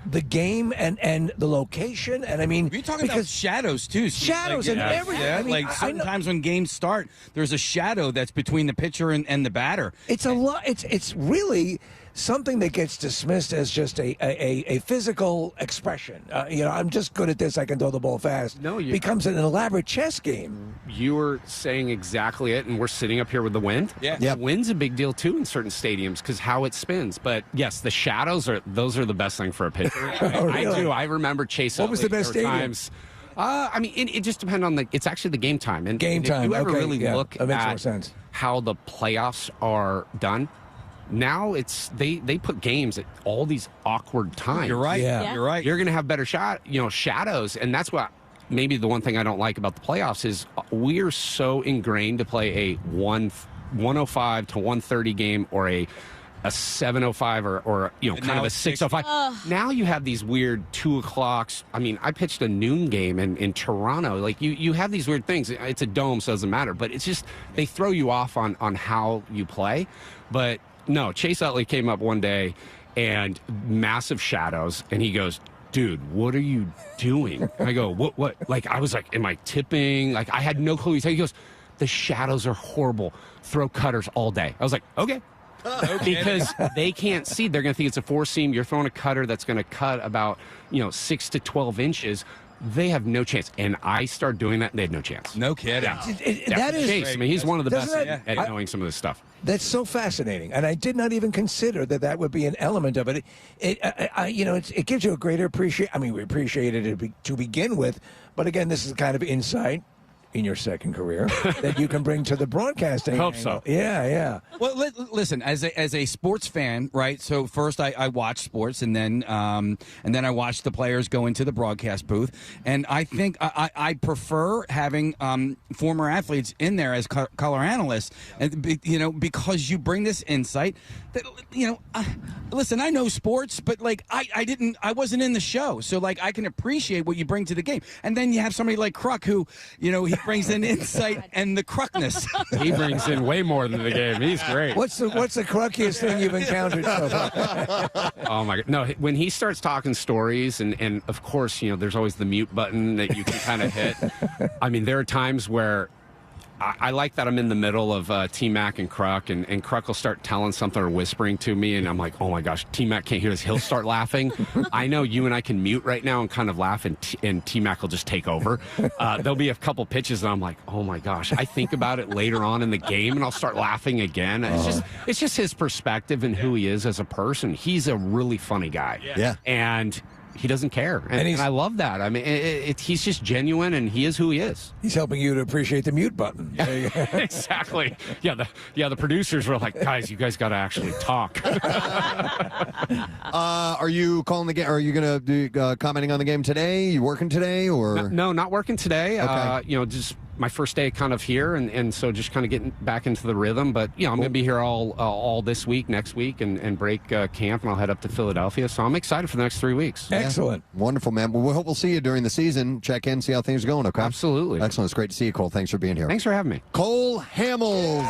Speaker 9: the game and the location? And I mean,
Speaker 1: you're talking about shadows too. Steve.
Speaker 9: Shadows and everything.
Speaker 1: Yeah,
Speaker 9: I mean,
Speaker 1: sometimes when games start, there's a shadow that's between the pitcher and the batter.
Speaker 9: It's a lot. It's really something that gets dismissed as just a physical expression. I'm just good at this. I can throw the ball fast.
Speaker 12: No,
Speaker 9: becomes an elaborate chess game.
Speaker 12: You were saying exactly it, and we're sitting up here with the wind.
Speaker 1: Yeah,
Speaker 12: the wind's a big deal too in certain stadiums because how it spins. But yes, the shadows are the best thing for a pitcher.
Speaker 9: Oh, really?
Speaker 12: I do. I remember Chase.
Speaker 9: What was the best stadium?
Speaker 12: Times. It just depends on it's actually the game time. And
Speaker 9: game time.
Speaker 12: If you ever
Speaker 9: okay,
Speaker 12: really look
Speaker 9: that makes more
Speaker 12: at
Speaker 9: sense.
Speaker 12: How the playoffs are done, now it's they put games at all these awkward times.
Speaker 1: You're right.
Speaker 9: Yeah.
Speaker 1: You're right.
Speaker 12: You're going to have better shadows, and that's what maybe the one thing I don't like about the playoffs is we're so ingrained to play a 105 to 130 game or a 7:05 or kind of a 6:05. Now you have these weird 2 o'clocks. I mean, I pitched a noon game in Toronto. Like you have these weird things. It's a dome, so it doesn't matter. But it's just they throw you off on how you play. But no, Chase Utley came up one day and massive shadows, and he goes, "Dude, what are you doing?" I go, "What?" Like I was like, "Am I tipping?" Like I had no clue. He goes, "The shadows are horrible. Throw cutters all day." I was like, "Okay." Because they can't see. They're going to think it's a four seam. You're throwing a cutter that's going to cut about 6 to 12 inches. They have no chance. And I started doing that, and they had no chance.
Speaker 1: No kidding.
Speaker 9: That is
Speaker 12: Chase. I mean, he's one of the best
Speaker 9: that-
Speaker 12: at knowing some of this stuff.
Speaker 9: That's so fascinating, and I did not even consider that would be an element of it. It gives you a greater appreciation. I mean, we appreciate it to begin with, but again, this is the kind of insight in your second career that you can bring to the broadcasting.
Speaker 12: Hope
Speaker 9: angle.
Speaker 12: so.
Speaker 9: Yeah.
Speaker 1: Well, listen, as a sports fan, right? So first I watch sports, and then I watch the players go into the broadcast booth, and I think I prefer having former athletes in there as color analysts, and because you bring this insight. That listen, I know sports, but I wasn't in the show, so I can appreciate what you bring to the game, and then you have somebody like Kruk who he brings in insight and the Krukness.
Speaker 12: He brings in way more than the game. He's great.
Speaker 9: What's the crukkiest thing you've encountered so far?
Speaker 12: Oh my God! No, when he starts talking stories, and of course, there's always the mute button that you can kind of hit. I mean, there are times where I like that I'm in the middle of T-Mac and Kruk, and Kruk will start telling something or whispering to me, and I'm like, oh my gosh, T-Mac can't hear this. He'll start laughing. I know you and I can mute right now and kind of laugh, and T-Mac will just take over. There'll be a couple pitches, and I'm like, oh my gosh. I think about it later on in the game, and I'll start laughing again. It's just his perspective and who he is as a person. He's a really funny guy.
Speaker 3: Yeah.
Speaker 12: And he doesn't care, and I love that. I mean, he's just genuine, and he is who he is.
Speaker 9: He's helping you to appreciate the mute button.
Speaker 12: Exactly. Yeah. The producers were like, guys, you guys got to actually talk.
Speaker 3: Are you calling the game? Are you going to be commenting on the game today? You working today, or
Speaker 12: no? Not working today.
Speaker 3: Okay.
Speaker 12: Just my first day kind of here, and so just kind of getting back into the rhythm. But I'm going to be here all this week, next week, and break camp, and I'll head up to Philadelphia. So I'm excited for the next 3 weeks.
Speaker 9: Excellent.
Speaker 3: Wonderful, man. Well, we hope we'll see you during the season. Check in, see how things are going, okay?
Speaker 12: Absolutely.
Speaker 3: Excellent. It's great to see you, Cole. Thanks for being here.
Speaker 12: Thanks for having me.
Speaker 3: Cole Hamels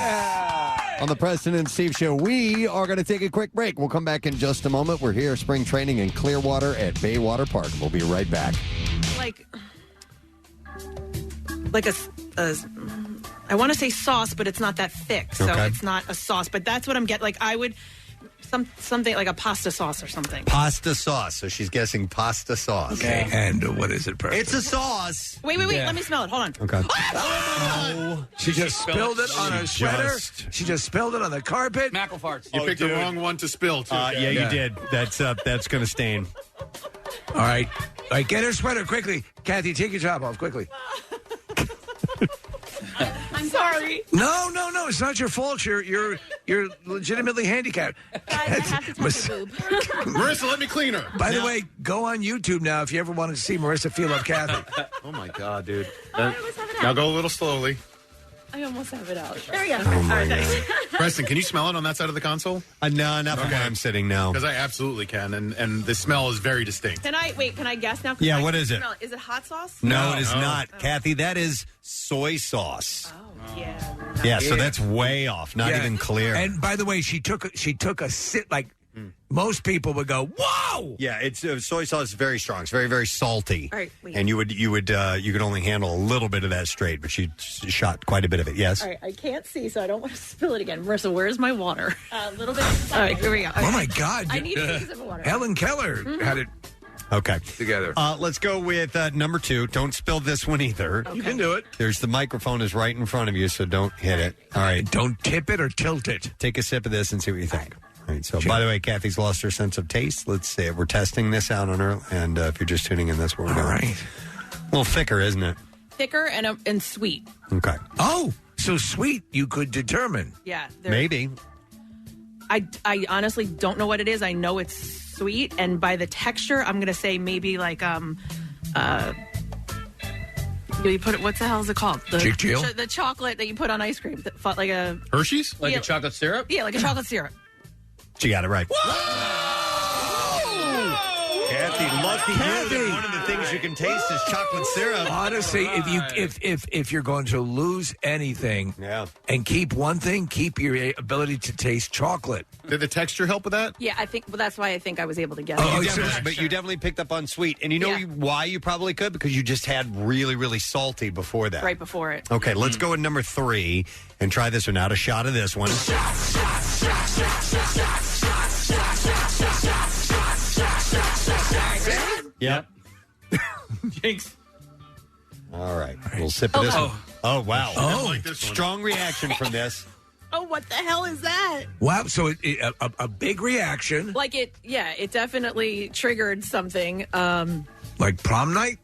Speaker 3: on the Preston and Steve Show. We are going to take a quick break. We'll come back in just a moment. We're here spring training in Clearwater at Baywater Park. We'll be right back.
Speaker 5: Like I want to say sauce, but it's not that thick, so
Speaker 3: Okay.
Speaker 5: it's not a sauce. But that's what I'm getting. I would something like a pasta sauce or something.
Speaker 3: Pasta sauce. So she's guessing pasta sauce.
Speaker 2: Okay. And what is it, Preston?
Speaker 3: It's a sauce.
Speaker 5: Wait. Let me smell it. Hold on.
Speaker 3: Okay.
Speaker 2: Oh, she just spilled it on her sweater. She just spilled it on the carpet.
Speaker 10: Mackle farts.
Speaker 4: You picked the wrong one to spill, too.
Speaker 3: Yeah, you did. That's going to stain.
Speaker 2: All right, get her sweater quickly. Kathy, take your top off quickly.
Speaker 5: I'm sorry.
Speaker 2: No, it's not your fault. You're legitimately handicapped.
Speaker 5: I have to touch your boob.
Speaker 4: Marissa, let me clean her.
Speaker 2: By the way, go on YouTube now if you ever wanted to see Marissa feel up Kathy.
Speaker 4: Oh, my God, dude. Now go a little slowly.
Speaker 5: I almost have it out. There we go.
Speaker 3: Oh, my God.
Speaker 4: Preston, can you smell it on that side of the console?
Speaker 3: No, not from where I'm sitting now.
Speaker 4: Because I absolutely can, and the smell is very distinct.
Speaker 5: Can I guess now?
Speaker 3: Yeah, what is it?
Speaker 5: Is it hot sauce?
Speaker 3: No, it is not. Kathy, that is soy sauce.
Speaker 5: Oh, yeah.
Speaker 3: Yeah, so that's way off. Not even clear.
Speaker 2: And by the way, she took a sip like most people would go, whoa!
Speaker 3: Yeah, it's soy sauce is very strong. It's very, very salty.
Speaker 5: All right, wait.
Speaker 3: And you could only handle a little bit of that straight, but she shot quite a bit of it. Yes.
Speaker 5: All right, I can't see, so I don't want to spill it again. Marissa, where's my water? A little bit. All right, here we go. Okay.
Speaker 2: Oh my God!
Speaker 5: I need a sip of water.
Speaker 2: Helen Keller had it
Speaker 3: Okay.
Speaker 2: together.
Speaker 3: Let's go with number 2. Don't spill this one either.
Speaker 2: You can do it.
Speaker 3: There's the microphone is right in front of you, so don't hit it. All right.
Speaker 2: Don't tip it or tilt it.
Speaker 3: Take a sip of this and see what you think. All right. So, by the way, Kathy's lost her sense of taste. Let's see. We're testing this out on her, and if you're just tuning in, that's what we're doing.
Speaker 2: All right.
Speaker 3: A little thicker, isn't it?
Speaker 5: Thicker and sweet.
Speaker 3: Okay.
Speaker 2: Oh, so sweet you could determine.
Speaker 5: Yeah.
Speaker 3: Maybe.
Speaker 5: I honestly don't know what it is. I know it's sweet, and by the texture, I'm going to say maybe like you put it. What the hell is it called? The chocolate that you put on ice cream, like a
Speaker 4: Hershey's,
Speaker 10: like a chocolate syrup.
Speaker 5: Yeah, like a chocolate syrup.
Speaker 3: She got it right. Kathy, lucky you. One of the things you can taste is chocolate syrup.
Speaker 2: Honestly, if you're going to lose anything, and keep one thing, keep your ability to taste chocolate.
Speaker 4: Did the texture help with that?
Speaker 5: Yeah, I think. Well, that's why I think I was able to get
Speaker 3: it. But you definitely picked up on sweet, and you know why you probably could, because you just had really, really salty before that.
Speaker 5: Right before it.
Speaker 3: Okay, let's go with number 3 and try this one out. A shot of this one. Yep.
Speaker 10: Jinx.
Speaker 3: All right. We'll sip of this one. Oh, wow.
Speaker 2: Oh,
Speaker 4: like this one.
Speaker 3: Strong reaction from this.
Speaker 5: Oh, what the hell is that?
Speaker 2: Wow. So a big reaction.
Speaker 5: Like it definitely triggered something.
Speaker 2: Like prom night?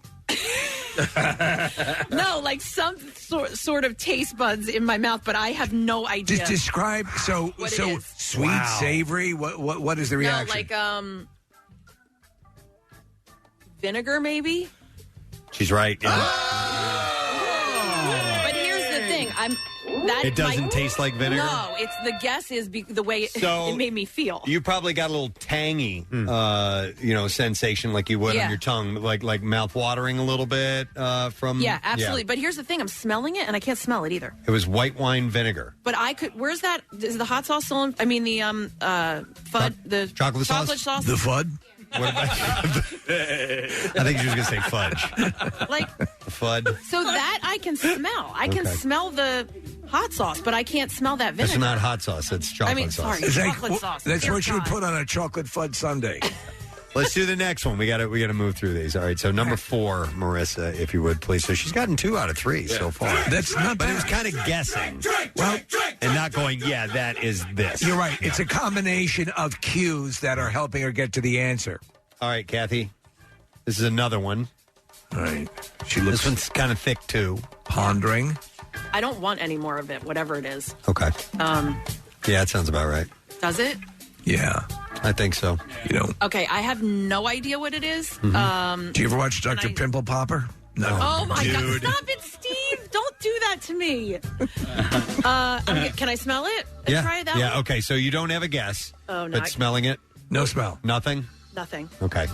Speaker 5: No, like some sort of taste buds in my mouth, but I have no idea.
Speaker 2: Just describe. So sweet, savory. What is the reaction?
Speaker 5: No, like vinegar, maybe.
Speaker 3: She's right. Yeah.
Speaker 5: But here's the thing:
Speaker 3: it doesn't taste like vinegar.
Speaker 5: No, it's the guess is the way it made me feel.
Speaker 3: You probably got a little tangy, sensation like you would on your tongue, like mouth watering a little bit from.
Speaker 5: Yeah, absolutely. Yeah. But here's the thing: I'm smelling it, and I can't smell it either.
Speaker 3: It was white wine vineger.
Speaker 5: But I could. Where's that? Is the hot sauce still? I mean, the FUD, the
Speaker 3: chocolate sauce.
Speaker 2: The FUD.
Speaker 3: What about I think she was going to say fudge.
Speaker 5: Like
Speaker 3: FUD.
Speaker 5: So that I can smell. I can smell the hot sauce, but I can't smell that vinegar.
Speaker 3: It's not hot sauce. It's chocolate sauce.
Speaker 5: Sorry, chocolate sauce.
Speaker 2: That's what you would put on a chocolate FUD sundae.
Speaker 3: Let's do the next one. We got to move through these. All right. So number 4, Marissa, if you would please. So she's gotten 2 out of 3 so far.
Speaker 2: That's not
Speaker 3: but
Speaker 2: bad.
Speaker 3: it was kind of guessing. And not going, yeah, that is this.
Speaker 2: You're right. It's a combination of cues that are helping her get to the answer.
Speaker 3: All right, Kathy. This is another one.
Speaker 2: All right.
Speaker 3: This one's kind of thick too.
Speaker 2: Pondering.
Speaker 5: I don't want any more of it, whatever it is.
Speaker 3: Okay. Yeah, that sounds about right.
Speaker 5: Does it?
Speaker 2: Yeah.
Speaker 3: I think so.
Speaker 2: You know.
Speaker 5: Okay, I have no idea what it is.
Speaker 3: Mm-hmm.
Speaker 2: Do you ever watch Dr. Pimple Popper? No.
Speaker 5: Oh, my God. Stop it, Steve. Don't do that to me. Can I smell it?
Speaker 3: Yeah.
Speaker 5: Try it that
Speaker 3: Yeah,
Speaker 5: way?
Speaker 3: okay. So you don't have a guess.
Speaker 5: Oh, no.
Speaker 3: But smelling it?
Speaker 2: No smell.
Speaker 3: Nothing?
Speaker 5: Nothing.
Speaker 3: Okay.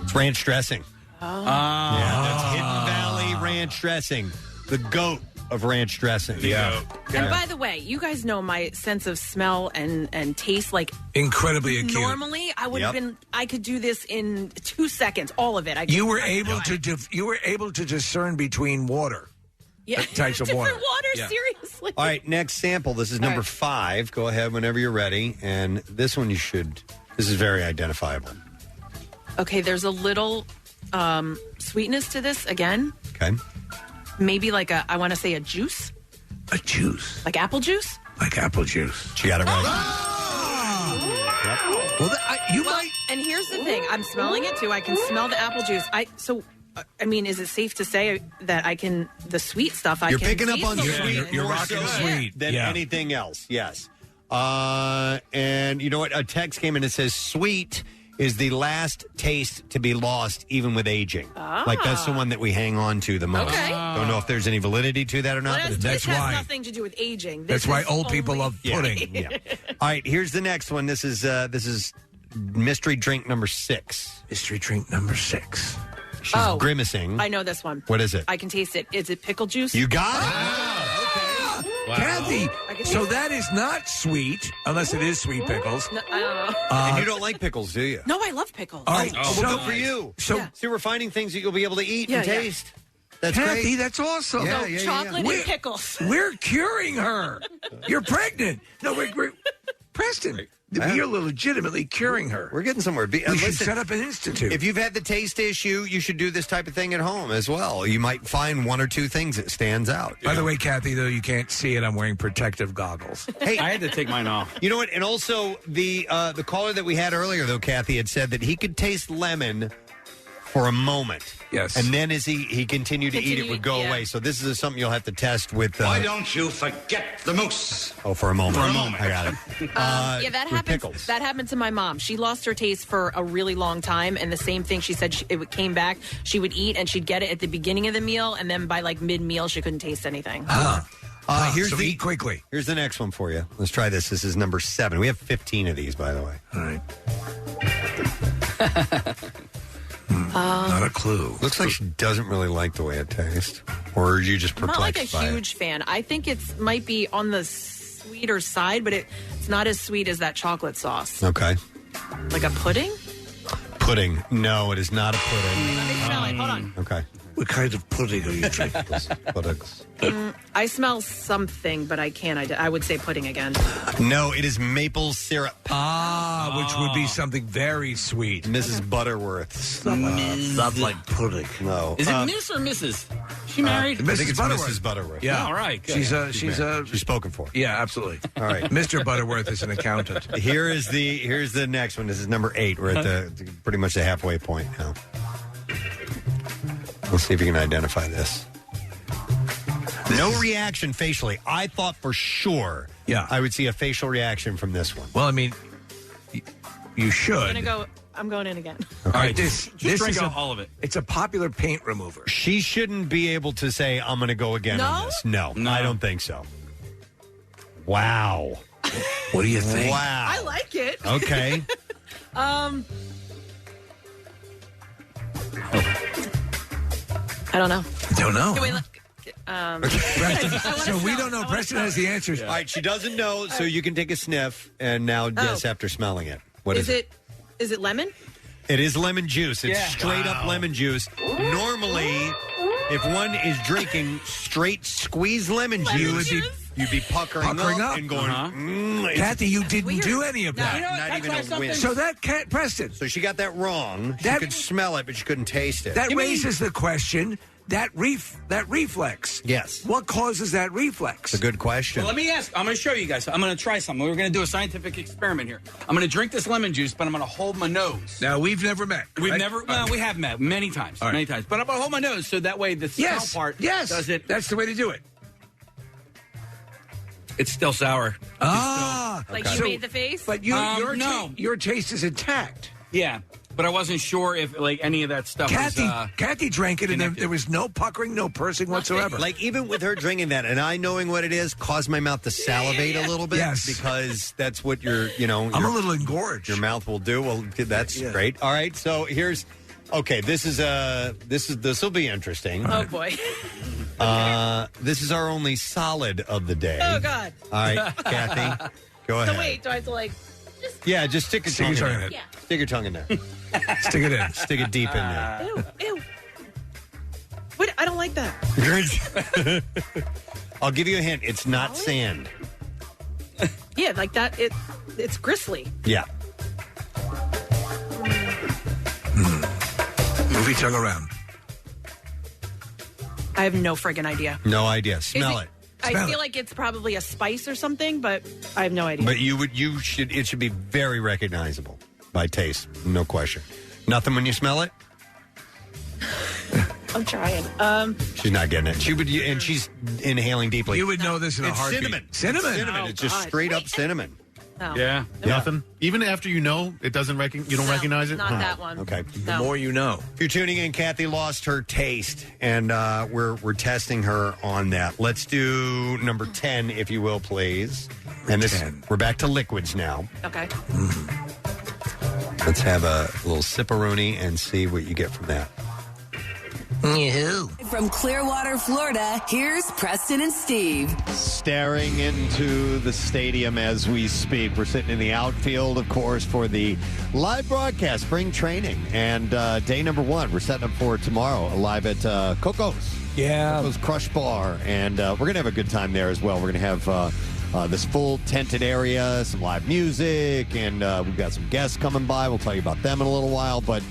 Speaker 3: It's ranch dressing.
Speaker 5: Oh.
Speaker 3: Yeah, that's Hidden Valley ranch dressing. The goat of ranch dressing.
Speaker 2: Yeah.
Speaker 5: And by the way, you guys know my sense of smell and taste, like
Speaker 2: incredibly acute.
Speaker 5: Normally, I would have been. I could do this in 2 seconds. All of it.
Speaker 2: You were able to discern between water.
Speaker 5: Yeah,
Speaker 2: types of
Speaker 5: different
Speaker 2: water.
Speaker 5: there, seriously.
Speaker 3: All right, next sample. This is number 5. Go ahead whenever you're ready. And this one this is very identifiable.
Speaker 5: Okay, there's a little sweetness to this again.
Speaker 3: Okay.
Speaker 5: Maybe like I want to say a juice.
Speaker 2: A juice.
Speaker 5: Like apple juice?
Speaker 2: Like apple juice.
Speaker 3: She got it right.
Speaker 2: Oh! Well, you might.
Speaker 5: And here's the thing. I'm smelling it, too. I can smell the apple juice. I mean, is it safe to say that the sweet stuff
Speaker 3: You're
Speaker 5: can
Speaker 3: picking up
Speaker 5: taste
Speaker 3: on
Speaker 5: a
Speaker 3: sweet.
Speaker 5: little?
Speaker 2: You're
Speaker 3: more
Speaker 2: rocking
Speaker 3: so
Speaker 2: sweet.
Speaker 3: than anything else. Yes. And you know what? A text came in that says sweet is the last taste to be lost, even with aging. Like that's the one that we hang on to the most.
Speaker 5: Okay.
Speaker 3: Don't know if there's any validity to that or not.
Speaker 5: Well,
Speaker 3: but
Speaker 5: this has nothing to do with aging.
Speaker 2: That's why old people love pudding.
Speaker 3: Yeah. All right, here's the next one. This is mystery drink number 6.
Speaker 2: Mystery drink number 6.
Speaker 3: She's grimacing.
Speaker 5: I know this one.
Speaker 3: What is it?
Speaker 5: I can taste it. Is it pickle juice?
Speaker 3: You got it.
Speaker 2: Wow. Kathy, so that is not sweet, unless it is sweet pickles.
Speaker 5: No, I don't know.
Speaker 3: And you don't like pickles, do you?
Speaker 5: No, I love pickles.
Speaker 3: All right,
Speaker 2: Oh,
Speaker 3: well,
Speaker 2: so-
Speaker 3: good for you.
Speaker 2: So,
Speaker 3: See, we're finding things that you'll be able to eat
Speaker 5: Yeah,
Speaker 3: and
Speaker 5: yeah.
Speaker 3: taste. That's
Speaker 2: Kathy,
Speaker 3: great.
Speaker 2: that's awesome.
Speaker 3: Yeah,
Speaker 5: So
Speaker 3: yeah, yeah,
Speaker 5: chocolate
Speaker 3: yeah.
Speaker 5: and pickles.
Speaker 2: We're curing her. You're pregnant. No, we're Preston. You're legitimately curing her.
Speaker 3: We're getting somewhere.
Speaker 2: We should set up an institute.
Speaker 3: If you've had the taste issue, you should do this type of thing at home as well. You might find 1 or 2 things that stands out.
Speaker 2: By the way, Kathy, though you can't see it, I'm wearing protective goggles.
Speaker 3: Hey,
Speaker 10: I had to take mine off.
Speaker 3: You know what? And also the caller that we had earlier, though, Kathy had said that he could taste lemon for a moment.
Speaker 2: Yes.
Speaker 3: And then as he continued to eat, it would go away. So this is something you'll have to test with.
Speaker 13: Why don't you forget the moose?
Speaker 3: Oh, for a moment.
Speaker 10: For a moment.
Speaker 3: I got it.
Speaker 5: Yeah, that
Speaker 3: with
Speaker 5: happened.
Speaker 3: pickles.
Speaker 5: That happened to my mom. She lost her taste for a really long time, and the same thing. She said it came back. She would eat, and she'd get it at the beginning of the meal, and then by like mid-meal, she couldn't taste anything.
Speaker 3: Here's
Speaker 2: eat quickly.
Speaker 3: Here's the next one for you. Let's try this. This is number 7. We have 15 of these, by the way.
Speaker 2: All right. Not a clue.
Speaker 3: Looks like she doesn't really like the way it tastes. Or are you just
Speaker 5: I'm
Speaker 3: perplexed
Speaker 5: not like a
Speaker 3: by
Speaker 5: huge fan. I think it might be on the sweeter side, but it's not as sweet as that chocolate sauce.
Speaker 3: it? Okay.
Speaker 5: Like a pudding?
Speaker 3: Pudding. No, it is not a pudding.
Speaker 5: Let me smell it. Hold on.
Speaker 3: Okay.
Speaker 2: What kind of pudding are you drinking?
Speaker 3: Puddings.
Speaker 5: I smell something, but I can't. I would say pudding again.
Speaker 3: No, it is maple syrup.
Speaker 2: Which would be something very sweet.
Speaker 3: Mrs. Butterworth's.
Speaker 2: Not like pudding.
Speaker 3: No.
Speaker 10: Is it Miss or Mrs.? She married?
Speaker 3: I think it's
Speaker 2: Butterworth.
Speaker 3: Mrs. Butterworth.
Speaker 2: Yeah.
Speaker 10: All right. Good.
Speaker 2: She's
Speaker 3: spoken for.
Speaker 2: Yeah, absolutely.
Speaker 3: All right.
Speaker 2: Mr. Butterworth is an accountant.
Speaker 3: Here's the next one. This is number 8. We're at the pretty much the halfway point now. Let's see if you can identify this. No reaction facially. I thought for sure I would see a facial reaction from this one.
Speaker 2: Well, I mean, you should.
Speaker 5: I'm going in again.
Speaker 2: All right, this
Speaker 10: drink
Speaker 2: is
Speaker 10: all of it.
Speaker 2: It's a popular paint remover.
Speaker 3: She shouldn't be able to say, I'm going to go again on this. No, I don't think so. Wow.
Speaker 2: What do you think?
Speaker 3: Wow.
Speaker 5: I like it.
Speaker 3: Okay.
Speaker 5: I don't know.
Speaker 2: Don't know.
Speaker 5: Can we look?
Speaker 2: So we don't know. Preston has the answers.
Speaker 3: All right, she doesn't know, so you can take a sniff and now guess after smelling it. What is it?
Speaker 5: Is it lemon?
Speaker 3: It is lemon juice. It's straight up lemon juice. Normally, if one is drinking straight squeezed lemon juice, you'd be puckering up and going,
Speaker 2: Kathy, you didn't do any of that.
Speaker 3: Not even a win.
Speaker 2: So that Preston.
Speaker 3: So she got that wrong. She could smell it, but she couldn't taste it.
Speaker 2: That raises the question. That reflex.
Speaker 3: Yes.
Speaker 2: What causes that reflex?
Speaker 3: It's a good question.
Speaker 10: Well, let me ask. I'm going to show you guys. I'm going to try something. We're going to do a scientific experiment here. I'm going to drink this lemon juice, but I'm going to hold my nose.
Speaker 2: Now, we've never met.
Speaker 10: We've
Speaker 2: right?
Speaker 10: never. Well, we have met many times. Many times. But I'm going to hold my nose so that way the smell part does it.
Speaker 2: That's the way to do it.
Speaker 10: It's still sour.
Speaker 5: Like you made the face?
Speaker 2: But your taste is intact.
Speaker 10: Yeah. But I wasn't sure if like any of that stuff
Speaker 2: Kathy drank it, and there was no puckering, no pursing whatsoever.
Speaker 3: Like, even with her drinking that, and I knowing what it is, caused my mouth to salivate a little bit.
Speaker 2: Yes.
Speaker 3: Because that's what I'm
Speaker 2: a little engorged.
Speaker 3: Your mouth will do. Well, that's great. All right, so here's... Okay, this will be interesting.
Speaker 5: Oh, boy.
Speaker 3: This is our only solid of the day.
Speaker 5: Oh, God.
Speaker 3: All right, Kathy, go ahead.
Speaker 5: So wait, do I have to like...
Speaker 3: Yeah, just stick your tongue in it.
Speaker 5: Yeah.
Speaker 3: Stick your tongue in there.
Speaker 2: Stick it in.
Speaker 3: Stick it deep in there.
Speaker 5: Ew. Wait, I don't like that.
Speaker 3: I'll give you a hint. It's not sand.
Speaker 5: Yeah, like that. It's gristly.
Speaker 3: Yeah.
Speaker 2: Move each other around.
Speaker 5: I have no friggin' idea.
Speaker 3: No idea. Smell it.
Speaker 5: I feel like it's probably a spice or something, but I have no idea.
Speaker 3: But it should be very recognizable by taste, no question. Nothing when you smell it?
Speaker 5: I'm trying.
Speaker 3: She's not getting it. And she's inhaling deeply.
Speaker 2: You would know this in a heartbeat.
Speaker 3: Cinnamon.
Speaker 5: Oh,
Speaker 3: It's just straight up cinnamon.
Speaker 5: No.
Speaker 4: Yeah, nothing. Even after you know, you don't recognize it.
Speaker 5: Not that one.
Speaker 3: Okay.
Speaker 2: The more you know.
Speaker 3: If you're tuning in, Kathy lost her taste, and we're testing her on that. Let's do number 10, if you will, please. And we're back to liquids now.
Speaker 5: Okay.
Speaker 3: Let's have a little sipperoni and see what you get from that.
Speaker 6: From Clearwater, Florida, here's Preston and Steve.
Speaker 3: Staring into the stadium as we speak. We're sitting in the outfield, of course, for the live broadcast, spring training, and day number 1. We're setting up for tomorrow, live at Coco's.
Speaker 9: Yeah.
Speaker 3: Coco's Crush Bar, and we're going to have a good time there as well. We're going to have this full tented area, some live music, and we've got some guests coming by. We'll tell you about them in a little while, but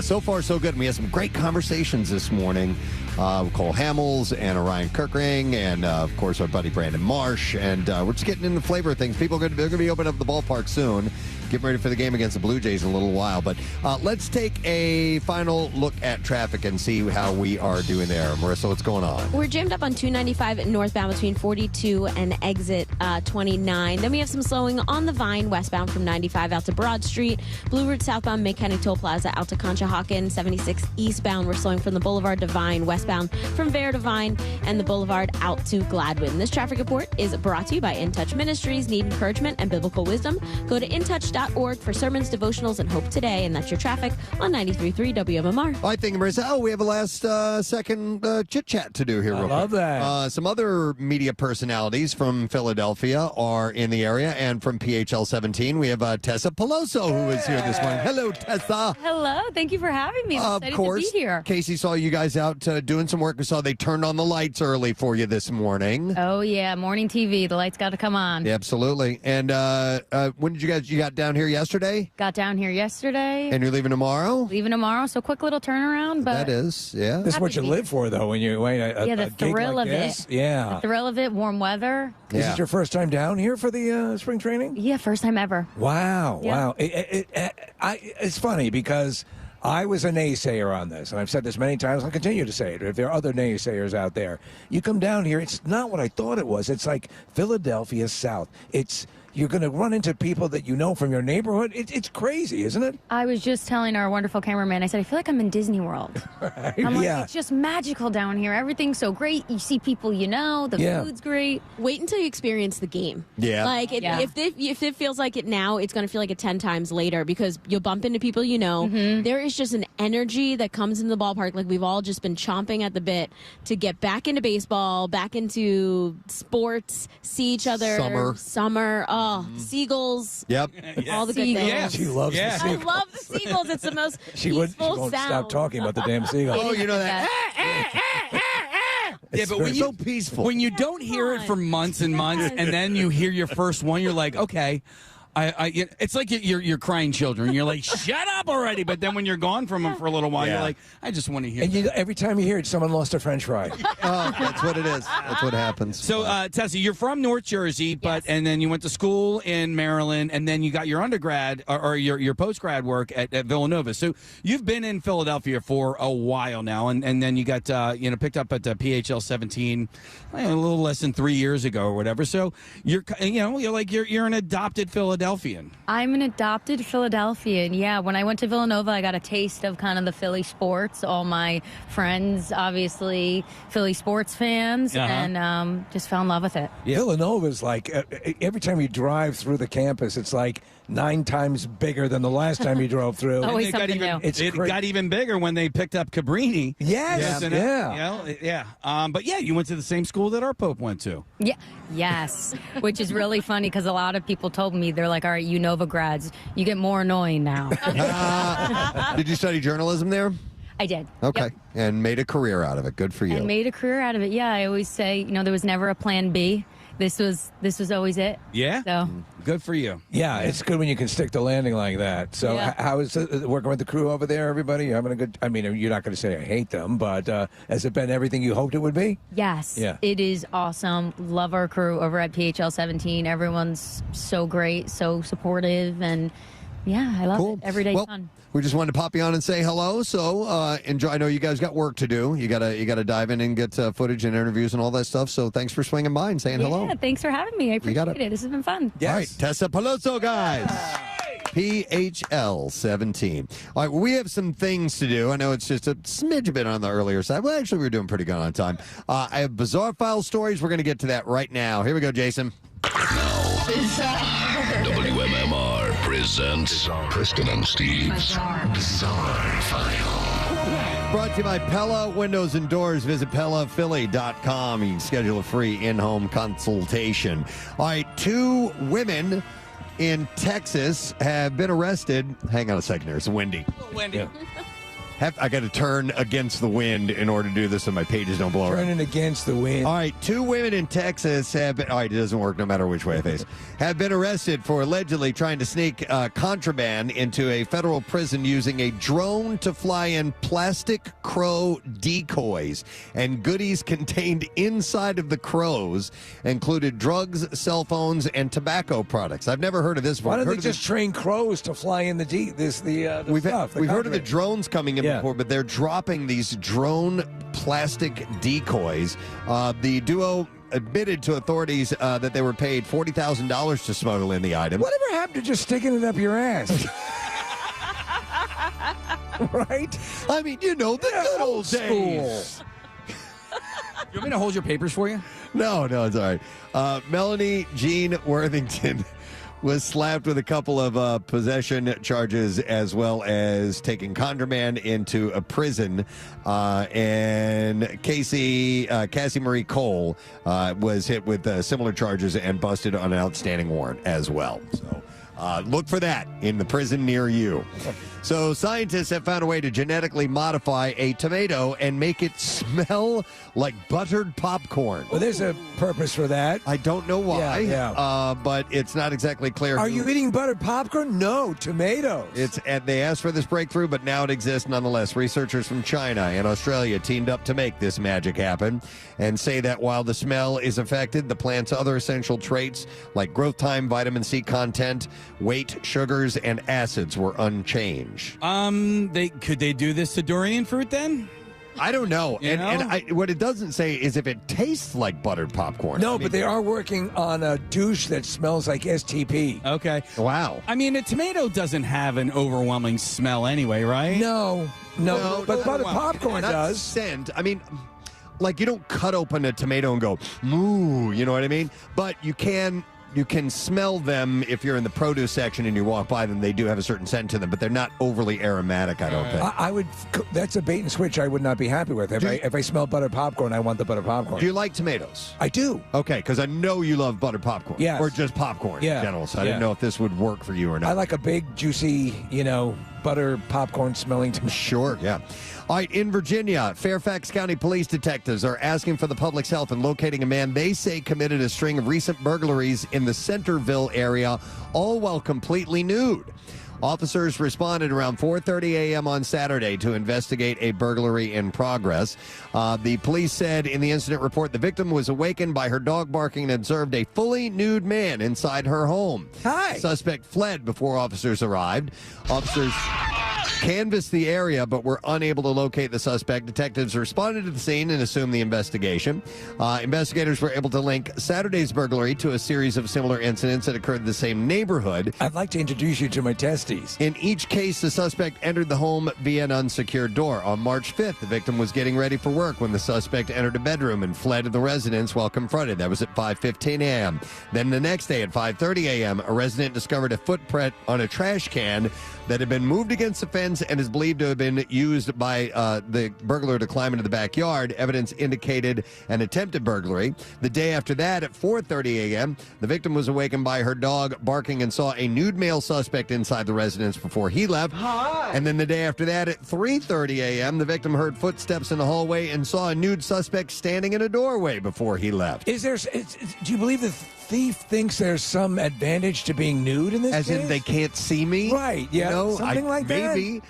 Speaker 3: so far so good. And we had some great conversations this morning with Cole Hamels and Orion Kirkring, and of course our buddy Brandon Marsh, and we're just getting in the flavor of things. They're going to be opening up the ballpark soon. Getting ready for the game against the Blue Jays in a little while. But let's take a final look at traffic and see how we are doing there. Marissa, what's going on?
Speaker 7: We're jammed up on 295 northbound between 42 and exit 29. Then we have some slowing on the Vine westbound from 95 out to Broad Street. Blue Route southbound May County Toll Plaza out to Conshohocken. 76 eastbound, we're slowing from the Boulevard to Vine westbound from Vare to Vine and the Boulevard out to Gladwin. This traffic report is brought to you by In Touch Ministries. Need encouragement and biblical wisdom? Go to intouch.org for sermons, devotionals, and hope today. And that's your traffic on 93.3 WMMR.
Speaker 3: I think, Marissa, we have a last second chit-chat to do here.
Speaker 9: I love that.
Speaker 3: Some other media personalities from Philadelphia are in the area, and from PHL 17, we have Tessa Peloso, who is here this morning. Hello, Tessa.
Speaker 14: Hello. Thank you for having me. I'm excited to be here.
Speaker 3: Casey saw you guys out doing some work. We saw they turned on the lights early for you this morning.
Speaker 14: Oh, yeah. Morning TV. The lights got to come on.
Speaker 3: Yeah, absolutely. And when did you got down here yesterday?
Speaker 14: Got down here yesterday.
Speaker 3: And you're leaving tomorrow?
Speaker 14: Leaving tomorrow. So quick little turnaround. But
Speaker 3: that is, yeah.
Speaker 9: This is what you live for, though, when you wait
Speaker 14: the thrill of it.
Speaker 9: Yeah.
Speaker 14: The thrill of it, warm weather.
Speaker 9: Is it your first time down here for the spring training?
Speaker 14: Yeah, first time ever.
Speaker 9: Wow.
Speaker 14: Yeah.
Speaker 9: Wow. It's funny because I was a naysayer on this, and I've said this many times. I'll continue to say it. If there are other naysayers out there, you come down here, it's not what I thought it was. It's like Philadelphia South. You're going to run into people that you know from your neighborhood. It's crazy, isn't it?
Speaker 14: I was just telling our wonderful cameraman, I said, I feel like I'm in Disney World. I'm like, it's just magical down here. Everything's so great. You see people you know. The food's great.
Speaker 7: Wait until you experience the game.
Speaker 3: Yeah.
Speaker 7: Like, if it feels like it now, it's going to feel like it 10 times later because you'll bump into people you know.
Speaker 14: Mm-hmm.
Speaker 7: There is just an energy that comes in the ballpark. Like, we've all just been chomping at the bit to get back into baseball, back into sports, see each other. Summer. Oh, seagulls.
Speaker 3: Yep.
Speaker 7: All the good things.
Speaker 9: Yeah. She loves the seagulls.
Speaker 7: I love the seagulls. It's the most
Speaker 9: she
Speaker 7: peaceful
Speaker 9: won't
Speaker 7: sound.
Speaker 9: stop talking about the damn seagulls.
Speaker 3: Oh, you know that.
Speaker 1: Yeah, but when
Speaker 3: so peaceful.
Speaker 1: When you don't hear it for months and months, and then you hear your first one, you're like, okay. It's like you're crying children. You're like, shut up already. But then when you're gone from them for a little while, you're like, I just want to hear.
Speaker 9: And every time you hear it, someone lost a French fry.
Speaker 3: That's what it is. That's what happens.
Speaker 1: So, Tessa, you're from North Jersey, and then you went to school in Maryland, and then you got your undergrad or your post-grad work at Villanova. So you've been in Philadelphia for a while now, and then you got picked up at the PHL 17 a little less than 3 years ago or whatever. So you're an adopted Philadelphian.
Speaker 14: I'm an adopted Philadelphian. Yeah, when I went to Villanova, I got a taste of kind of the Philly sports. All my friends, obviously, Philly sports fans, and just fell in love with it.
Speaker 9: Yeah. Villanova's like, every time you drive through the campus, it's like 9 times bigger than the last time you drove through.
Speaker 14: Always something new.
Speaker 1: It got even bigger when they picked up Cabrini.
Speaker 9: Yes,
Speaker 1: But you went to the same school that our Pope went to.
Speaker 14: Yeah, yes, which is really funny because a lot of people told me, they're like, all right, you Nova grads, you get more annoying now.
Speaker 3: Did you study journalism there?
Speaker 14: I did.
Speaker 3: Okay.
Speaker 14: Yep.
Speaker 3: And made a career out of it. Good for you.
Speaker 14: And made a career out of it. Yeah, I always say, there was never a plan B. This was always it.
Speaker 1: Yeah?
Speaker 14: So
Speaker 1: good for you.
Speaker 9: Yeah, it's good when you can stick the landing like that. So
Speaker 14: Yeah.
Speaker 9: how is it working with the crew over there, everybody? You having a good... I mean, you're not going to say I hate them, but has it been everything you hoped it would be?
Speaker 14: yes,
Speaker 9: Yeah.
Speaker 14: it is awesome. Love our crew over at PHL 17. Everyone's so great, so supportive, and yeah, I love it. Every day's fun.
Speaker 3: We just wanted to pop you on and say hello. So enjoy. I know you guys got work to do. You gotta dive in and get footage and interviews and all that stuff. So thanks for swinging by and saying hello.
Speaker 14: Yeah, thanks for having me. I appreciate it. This has been fun.
Speaker 3: All right, Tessa Palazzo, guys. PHL 17. All right, well, we have some things to do. I know it's just a smidge bit on the earlier side. Well, actually, we're doing pretty good on time. I have bizarre file stories. We're going to get to that right now. Here we go, Jason.
Speaker 15: WMMR presents Preston and Steve's Bizarre File.
Speaker 3: Brought to you by Pella Windows and Doors. Visit PellaPhilly.com. You can schedule a free in-home consultation. All right, 2 women in Texas have been arrested. Hang on a second here. It's windy.
Speaker 1: Windy.
Speaker 3: Yeah. I got to turn against the wind in order to do this so my pages don't blow around.
Speaker 9: Turning against the wind.
Speaker 3: All right, 2 women in Texas have been... All right, it doesn't work no matter which way I face. Have been arrested for allegedly trying to sneak contraband into a federal prison using a drone to fly in plastic crow decoys. And goodies contained inside of the crows included drugs, cell phones, and tobacco products. I've never heard of this before.
Speaker 9: Why don't they just train crows to fly in the stuff?
Speaker 3: We've heard of the drones coming in before, but they're dropping these drone plastic decoys. The duo admitted to authorities that they were paid $40,000 to smuggle in the item.
Speaker 9: Whatever happened to just sticking it up your ass? Right?
Speaker 3: I mean, the good old days.
Speaker 1: You want me to hold your papers for you?
Speaker 3: No, it's all right. Melanie Jean Worthington was slapped with a couple of possession charges as well as taking contraband into a prison. And Cassie Marie Cole was hit with similar charges and busted on an outstanding warrant as well. So look for that in the prison near you. So scientists have found a way to genetically modify a tomato and make it smell like buttered popcorn.
Speaker 9: Well, there's a purpose for that.
Speaker 3: I don't know why,
Speaker 9: Yeah.
Speaker 3: but it's not exactly clear.
Speaker 9: Are you eating buttered popcorn? No, tomatoes.
Speaker 3: They asked for this breakthrough, but now it exists nonetheless. Researchers from China and Australia teamed up to make this magic happen and say that while the smell is affected, the plant's other essential traits like growth time, vitamin C content, weight, sugars, and acids were unchanged.
Speaker 1: Could they do this to durian fruit then?
Speaker 3: I don't know. What it doesn't say is if it tastes like buttered popcorn.
Speaker 9: No, but they are working on a douche that smells like STP.
Speaker 1: Okay.
Speaker 3: Wow.
Speaker 1: I mean, a tomato doesn't have an overwhelming smell anyway, right?
Speaker 9: No, but buttered popcorn does.
Speaker 3: Scent. I mean, like you don't cut open a tomato and go, moo, you know what I mean? But you can smell them if you're in the produce section and you walk by them. They do have a certain scent to them, but they're not overly aromatic, I don't think.
Speaker 9: I would. That's a bait and switch I would not be happy with. If I smell buttered popcorn, I want the buttered popcorn.
Speaker 3: Do you like tomatoes?
Speaker 9: I do.
Speaker 3: Okay, because I know you love buttered popcorn.
Speaker 9: Yes.
Speaker 3: Or just popcorn in general, so I didn't know if this would work for you or not.
Speaker 9: I like a big, juicy, butter popcorn smelling tomato.
Speaker 3: Sure, yeah. All right, in Virginia, Fairfax County police detectives are asking for the public's help in locating a man they say committed a string of recent burglaries in the Centerville area, all while completely nude. Officers responded around 4:30 a.m. on Saturday to investigate a burglary in progress. The police said in the incident report the victim was awakened by her dog barking and observed a fully nude man inside her home.
Speaker 9: Hi.
Speaker 3: Suspect fled before officers arrived. Officers canvassed the area but were unable to locate the suspect. Detectives responded to the scene and assumed the investigation. Investigators were able to link Saturday's burglary to a series of similar incidents that occurred in the same neighborhood.
Speaker 9: I'd like to introduce you to my testes.
Speaker 3: In each case, the suspect entered the home via an unsecured door. On March 5th, the victim was getting ready for work when the suspect entered a bedroom and fled the residence while confronted. That was at 5:15 a.m. Then the next day at 5:30 a.m., a resident discovered a footprint on a trash can that had been moved against the fence remains and is believed to have been used by the burglar to climb into the backyard. Evidence indicated an attempted burglary. The day after that, at 4:30 a.m., the victim was awakened by her dog barking and saw a nude male suspect inside the residence before he left. Hi. And then the day after that, at 3:30 a.m., the victim heard footsteps in the hallway and saw a nude suspect standing in a doorway before he left.
Speaker 9: Do you believe the thief thinks there's some advantage to being nude in this
Speaker 3: As
Speaker 9: case?
Speaker 3: in they can't see me?
Speaker 9: Right, yeah, something like that.
Speaker 3: Maybe.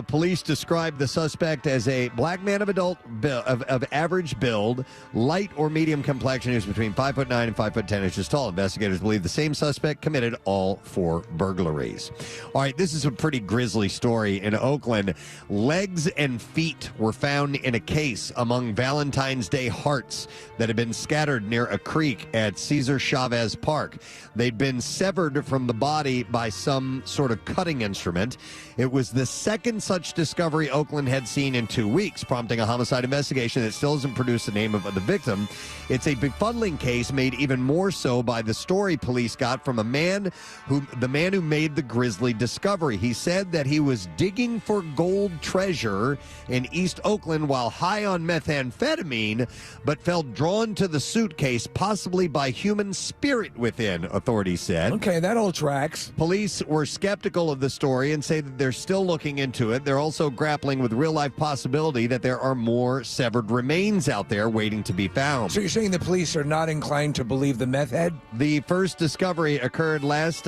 Speaker 3: Police described the suspect as a black man of of average build, light or medium complexion. He was between 5'9" and 5'10" inches tall. Investigators believe the same suspect committed all 4 burglaries. All right, this is a pretty grisly story in Oakland. Legs and feet were found in a case among Valentine's Day hearts that had been scattered near a creek at Cesar Chavez Park. They'd been severed from the body by some sort of cutting instrument. It was the second such discovery Oakland had seen in 2 weeks, prompting a homicide investigation that still hasn't produced the name of the victim. It's a befuddling case made even more so by the story police got from the man who made the grisly discovery. He said that he was digging for gold treasure in East Oakland while high on methamphetamine, but felt drawn to the suitcase, possibly by human spirit within, authorities said.
Speaker 9: Okay, that all tracks.
Speaker 3: Police were skeptical of the story and say that they're still looking into it. They're also grappling with real-life possibility that there are more severed remains out there waiting to be found.
Speaker 9: So you're saying the police are not inclined to believe the meth head?
Speaker 3: The first discovery occurred last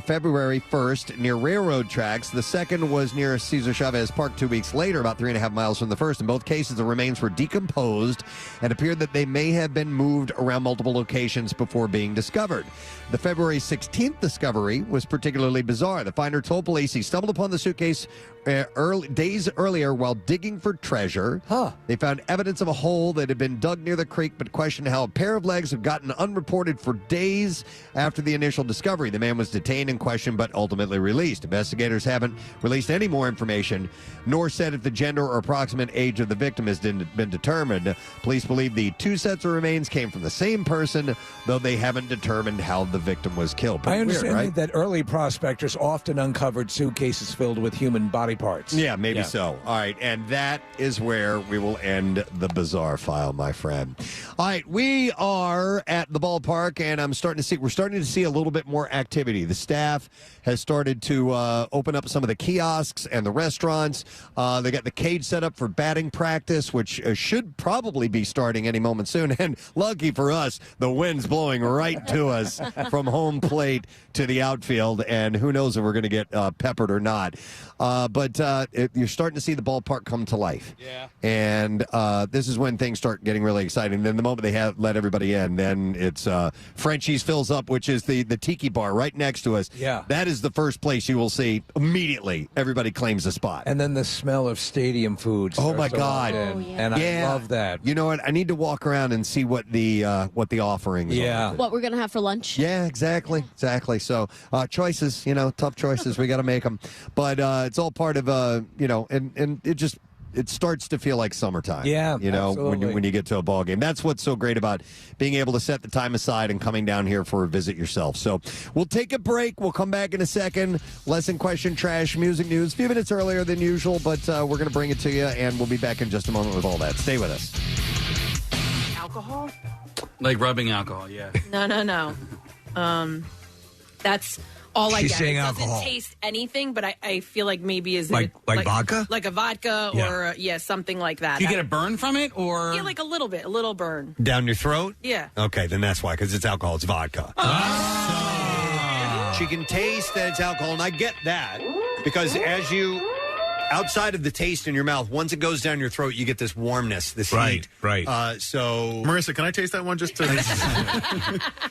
Speaker 3: February 1st near railroad tracks. The second was near Cesar Chavez Park 2 weeks later, about 3.5 miles from the first. In both cases, the remains were decomposed and appeared that they may have been moved around multiple locations before being discovered. The February 16th discovery was particularly bizarre. The finder told police he stumbled upon the suitcase days earlier while digging for treasure. They found evidence of a hole that had been dug near the creek, but questioned how a pair of legs had gotten unreported for days after the initial discovery. The man was detained and questioned, but ultimately released. Investigators haven't released any more information, nor said if the gender or approximate age of the victim has been determined. Police believe the 2 sets of remains came from the same person, though they haven't determined how the victim was killed. Pretty
Speaker 9: I understand
Speaker 3: weird, right?
Speaker 9: that early prospectors often uncovered suitcases filled with human body parts.
Speaker 3: Yeah, maybe so. All right, and that is where we will end the bizarre file, my friend. All right, we are at the ballpark, and we're starting to see a little bit more activity. The staff has started to open up some of the kiosks and the restaurants. They got the cage set up for batting practice, which should probably be starting any moment soon. And lucky for us, the wind's blowing right to us from home plate to the outfield, and who knows if we're going to get peppered or not. But you're starting to see the ballpark come to life.
Speaker 10: Yeah.
Speaker 3: And this is when things start getting really exciting. Then the moment they let everybody in, then it's Frenchie's fills up, which is the tiki bar right next to us.
Speaker 9: Yeah.
Speaker 3: That is the first place you will see immediately. Everybody claims a spot.
Speaker 9: And then the smell of stadium foods.
Speaker 3: Oh, my God.
Speaker 9: And I love that.
Speaker 3: You know what? I need to walk around and see what the offerings are.
Speaker 7: What we're going to have for lunch.
Speaker 3: Yeah, exactly. So choices, tough choices. We got to make them. But it's all part of, and it starts to feel like summertime.
Speaker 9: Yeah,
Speaker 3: when you get to a ball game. That's what's so great about being able to set the time aside and coming down here for a visit yourself. So we'll take a break. We'll come back in a second. Lesson, question, trash, music, news. A few minutes earlier than usual, but we're going to bring it to you, and we'll be back in just a moment with all that. Stay with us.
Speaker 5: Alcohol?
Speaker 10: Like rubbing alcohol, yeah.
Speaker 5: No. That's all I
Speaker 2: She's
Speaker 5: get.
Speaker 2: saying
Speaker 5: It doesn't
Speaker 2: alcohol.
Speaker 5: taste anything, but I feel like maybe
Speaker 2: like vodka?
Speaker 5: Like a vodka or, something like that.
Speaker 10: Do you get a burn from it, or?
Speaker 5: Yeah, like a little burn.
Speaker 3: Down your throat?
Speaker 5: Yeah.
Speaker 3: Okay, then that's why, because it's alcohol. It's vodka. She can taste that it's alcohol, and I get that, because outside of the taste in your mouth, once it goes down your throat, you get this warmness, this heat.
Speaker 2: Right.
Speaker 4: Marissa, can I taste that one just to...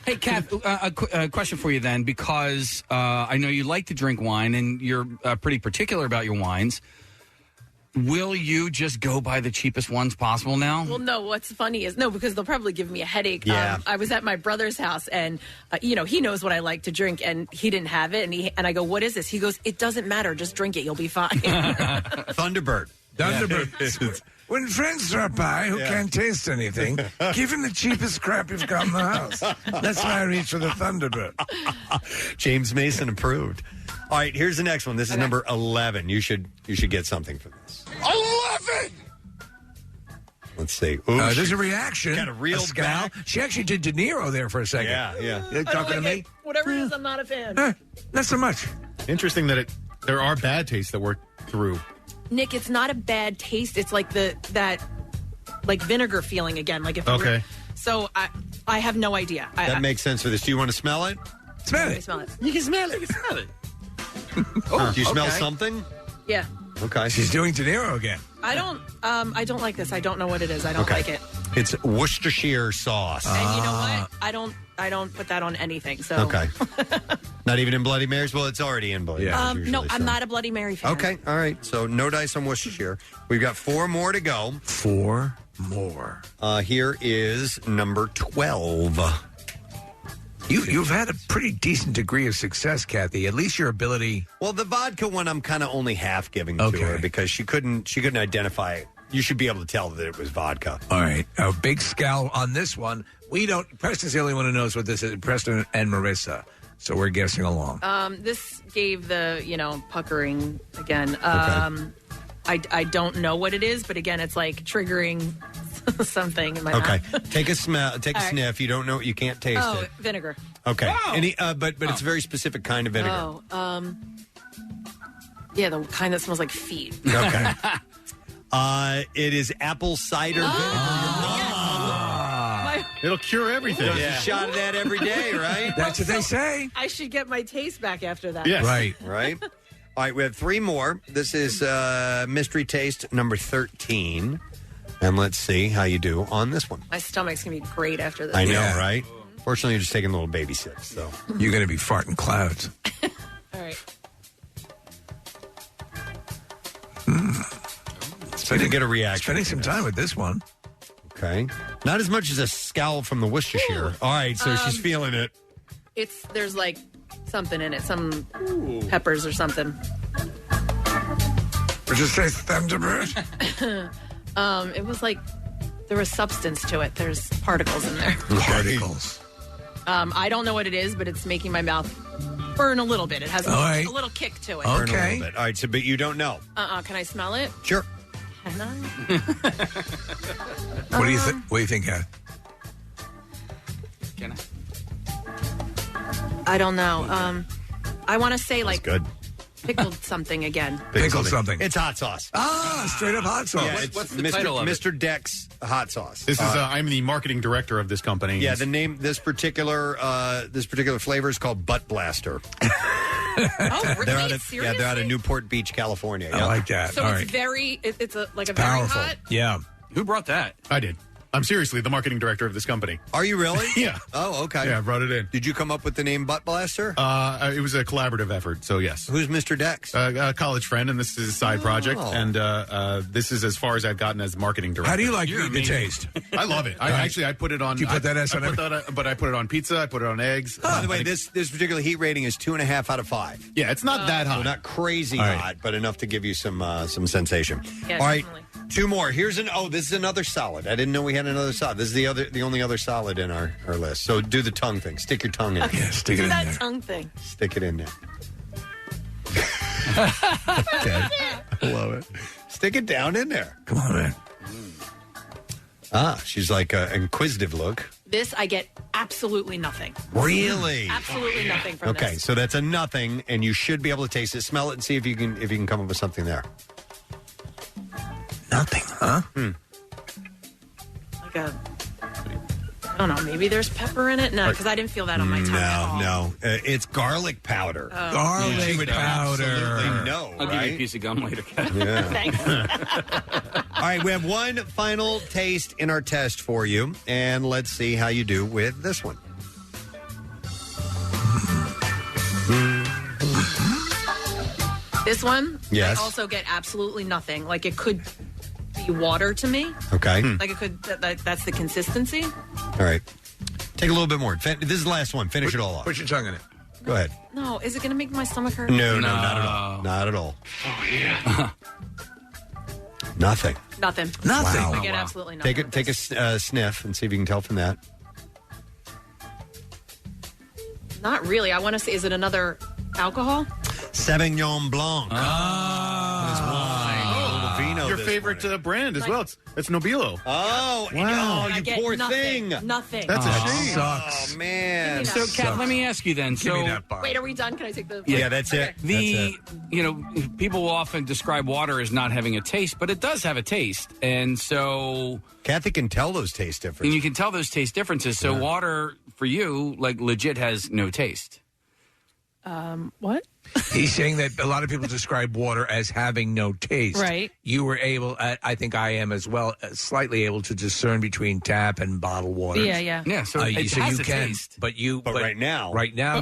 Speaker 10: Hey, Kath, a question for you then, because I know you like to drink wine, and you're pretty particular about your wines. Will you just go buy the cheapest ones possible now?
Speaker 5: Well, no, what's funny is, because they'll probably give me a headache.
Speaker 3: Yeah.
Speaker 5: I was at my brother's house, and, he knows what I like to drink, and he didn't have it. And I go, what is this? He goes, it doesn't matter. Just drink it. You'll be fine.
Speaker 3: Thunderbird.
Speaker 2: When friends drop by who can't taste anything, give him the cheapest crap you've got in the house. That's why I reach for the Thunderbird.
Speaker 3: James Mason approved. All right, here's the next one. This is number 11. You should get something for this.
Speaker 2: 11.
Speaker 3: Let's see.
Speaker 2: There's a reaction.
Speaker 3: Got a real
Speaker 2: scowl. She actually did De Niro there for a second.
Speaker 3: Yeah.
Speaker 2: You're talking to me?
Speaker 5: Whatever it is, I'm not a fan.
Speaker 2: Not so much.
Speaker 4: Interesting that there are bad tastes that work through.
Speaker 5: Nick, it's not a bad taste. It's like that vinegar feeling again. Like if so I have no idea.
Speaker 3: That makes sense for this. Do you want to smell it?
Speaker 2: Smell
Speaker 5: it. Smell it.
Speaker 2: You can smell it.
Speaker 3: Do you smell something?
Speaker 5: Yeah.
Speaker 3: Okay.
Speaker 2: She's doing De Niro again.
Speaker 5: I don't like this. I don't know what it is. I don't like it.
Speaker 3: It's Worcestershire sauce.
Speaker 5: And you know what? I don't put that on anything. So
Speaker 3: Okay. Not even in Bloody Marys? Well, it's already in Bloody Marys. Usually,
Speaker 5: no, I'm not a Bloody Mary fan.
Speaker 3: Okay, all right. So no dice on Worcestershire. We've got 4 more to go.
Speaker 2: 4 more.
Speaker 3: Here is number 12.
Speaker 2: You've had a pretty decent degree of success, Kathy. At least your ability.
Speaker 3: Well, the vodka one I'm kind of only half giving to her because she couldn't identify it. You should be able to tell that it was vodka.
Speaker 2: All right. A big scowl on this one. Preston's the only one who knows what this is. Preston and Marissa. So we're guessing along.
Speaker 5: This gave the, puckering again. I don't know what it is, but again, it's like triggering something in my mouth.
Speaker 3: Take a smell. Take a sniff. You don't know. You can't taste it.
Speaker 5: Vinegar.
Speaker 3: Okay. But it's a very specific kind of vinegar.
Speaker 5: The kind that smells like feet.
Speaker 3: Okay. It is apple cider vinegar.
Speaker 4: It'll cure everything.
Speaker 3: A shot of that every day, right?
Speaker 2: That's what they say.
Speaker 5: I should get my taste back after that.
Speaker 4: Yes.
Speaker 3: Right. All right, we have 3 more. This is mystery taste number 13. And let's see how you do on this one.
Speaker 5: My stomach's going to be great after this.
Speaker 3: I know, right? Fortunately, you're just taking little baby sips, so.
Speaker 2: You're going to be farting clouds.
Speaker 5: All right.
Speaker 3: To get a reaction.
Speaker 2: Spending some time with this one.
Speaker 3: Okay. Not as much as a scowl from the Worcestershire. All right, so she's feeling it.
Speaker 5: There's like something in it, some peppers or something.
Speaker 2: Would you say Thunderbird?
Speaker 5: It was like there was substance to it. There's particles in there.
Speaker 2: Particles.
Speaker 5: I don't know what it is, but it's making my mouth burn a little bit. It has a little kick to it.
Speaker 3: Burn a little bit. All right, so but you don't know.
Speaker 5: Can I smell it?
Speaker 3: Sure.
Speaker 5: Can I?
Speaker 2: What do you think? What do you think, Kat?
Speaker 10: Can
Speaker 5: I don't know. I want to say like
Speaker 3: good.
Speaker 5: Pickled something again.
Speaker 2: Pickled something.
Speaker 3: It's hot sauce.
Speaker 2: Straight up hot sauce.
Speaker 3: Yeah,
Speaker 10: what's the title of it?
Speaker 3: Mr. Deck's hot sauce.
Speaker 4: This is I'm the marketing director of this company.
Speaker 3: Yeah, the name this particular flavor is called Butt Blaster.
Speaker 5: Oh, really? Seriously?
Speaker 3: They're out of Newport Beach, California.
Speaker 2: I like that.
Speaker 5: So
Speaker 2: All
Speaker 5: it's
Speaker 2: right.
Speaker 5: very, it's a very
Speaker 2: Powerful.
Speaker 5: hot.
Speaker 2: Yeah.
Speaker 10: Who brought that?
Speaker 4: I did. I'm seriously the marketing director of this company.
Speaker 3: Are you really?
Speaker 4: Yeah.
Speaker 3: Oh, okay.
Speaker 4: Yeah, I brought it in.
Speaker 3: Did you come up with the name Butt Blaster?
Speaker 4: It was a collaborative effort, so yes.
Speaker 3: Who's Mr. Dex?
Speaker 4: A college friend, and this is a side project. And this is as far as I've gotten as marketing director.
Speaker 2: How do you like the taste?
Speaker 4: I love it. I put it on.
Speaker 2: You put that S on
Speaker 4: but I put it on pizza. I put it on eggs.
Speaker 3: By the way, this particular heat rating is 2.5 out of 5.
Speaker 4: Yeah, it's not that hot.
Speaker 3: So not crazy hot, but enough to give you some sensation.
Speaker 5: Yeah,
Speaker 3: all right,
Speaker 5: definitely.
Speaker 3: 2 more. This is another solid. I didn't know we had another solid. This is the only other solid in our list. So do the tongue thing. Stick your tongue in.
Speaker 2: Yeah, stick it
Speaker 5: Do
Speaker 2: in
Speaker 5: that
Speaker 2: there.
Speaker 5: tongue thing.
Speaker 3: Stick it in there. Okay. Love it. Stick it down in there.
Speaker 2: Come on, man.
Speaker 3: She's like an inquisitive look.
Speaker 5: This, I get absolutely nothing.
Speaker 3: Really?
Speaker 5: Absolutely nothing from
Speaker 3: Okay,
Speaker 5: this.
Speaker 3: so that's a nothing, and you should be able to taste it, smell it, and see if you can come up with something there.
Speaker 2: Nothing, huh?
Speaker 5: Like I don't know, maybe there's pepper in it? No, because I didn't feel that on my tongue at all.
Speaker 3: No. It's garlic powder.
Speaker 2: Garlic powder.
Speaker 3: Absolutely no,
Speaker 10: I'll give you a
Speaker 3: right?
Speaker 10: piece of gum later, Kat.
Speaker 3: Yeah.
Speaker 5: Thanks.
Speaker 3: All right, we have one final taste in our test for you, and let's see how you do with this one.
Speaker 5: This one,
Speaker 3: Yes.
Speaker 5: I also get absolutely nothing. Like it could be water to me.
Speaker 3: Okay.
Speaker 5: Like it could, that's the consistency.
Speaker 3: All right. Take a little bit more. This is the last one. Finish it all off.
Speaker 2: Put your tongue in it.
Speaker 3: Go ahead.
Speaker 5: No, is it going to make my stomach hurt?
Speaker 3: No, not at all. Not at all.
Speaker 10: Oh, yeah.
Speaker 3: Nothing.
Speaker 5: Nothing.
Speaker 2: Nothing.
Speaker 5: I get absolutely nothing.
Speaker 3: Take a sniff and see if you can tell from that.
Speaker 5: Not really. I want to say, is it another alcohol?
Speaker 3: Sauvignon Blanc.
Speaker 4: Your favorite brand as well. It's Nobilo.
Speaker 3: Oh,
Speaker 4: wow.
Speaker 3: You poor thing.
Speaker 5: Nothing.
Speaker 4: That's a shame.
Speaker 3: Sucks. Oh, man.
Speaker 10: So, Kat, let me ask you then.
Speaker 5: Wait, are we done? Can I take the...
Speaker 3: Yeah, that's it.
Speaker 10: People will often describe water as not having a taste, but it does have a taste. And so...
Speaker 3: Kathy can tell those taste differences.
Speaker 10: And you can tell those taste differences. So water, for you, legit has no taste.
Speaker 5: What?
Speaker 2: He's saying that a lot of people describe water as having no taste.
Speaker 5: Right.
Speaker 2: You were able, I think I am as well, slightly able to discern between tap and bottled water.
Speaker 5: Yeah.
Speaker 10: Yeah, so it
Speaker 2: so
Speaker 10: has
Speaker 2: you
Speaker 10: a
Speaker 2: can,
Speaker 10: taste.
Speaker 2: But
Speaker 3: right now.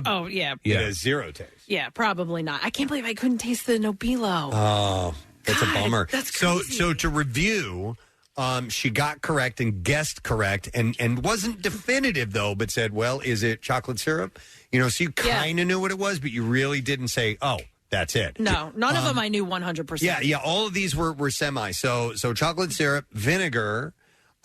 Speaker 5: Oh, yeah.
Speaker 3: It has zero taste.
Speaker 5: Yeah, probably not. I can't believe I couldn't taste the Nobilo.
Speaker 3: Oh, that's a bummer.
Speaker 5: That's crazy.
Speaker 3: So to review, she got correct and guessed correct and wasn't definitive, though, but said, well, is it chocolate syrup? So you kind of knew what it was, but you really didn't say, oh, that's it.
Speaker 5: No, none of them I knew 100%.
Speaker 3: Yeah, all of these were semi. So chocolate syrup, vinegar,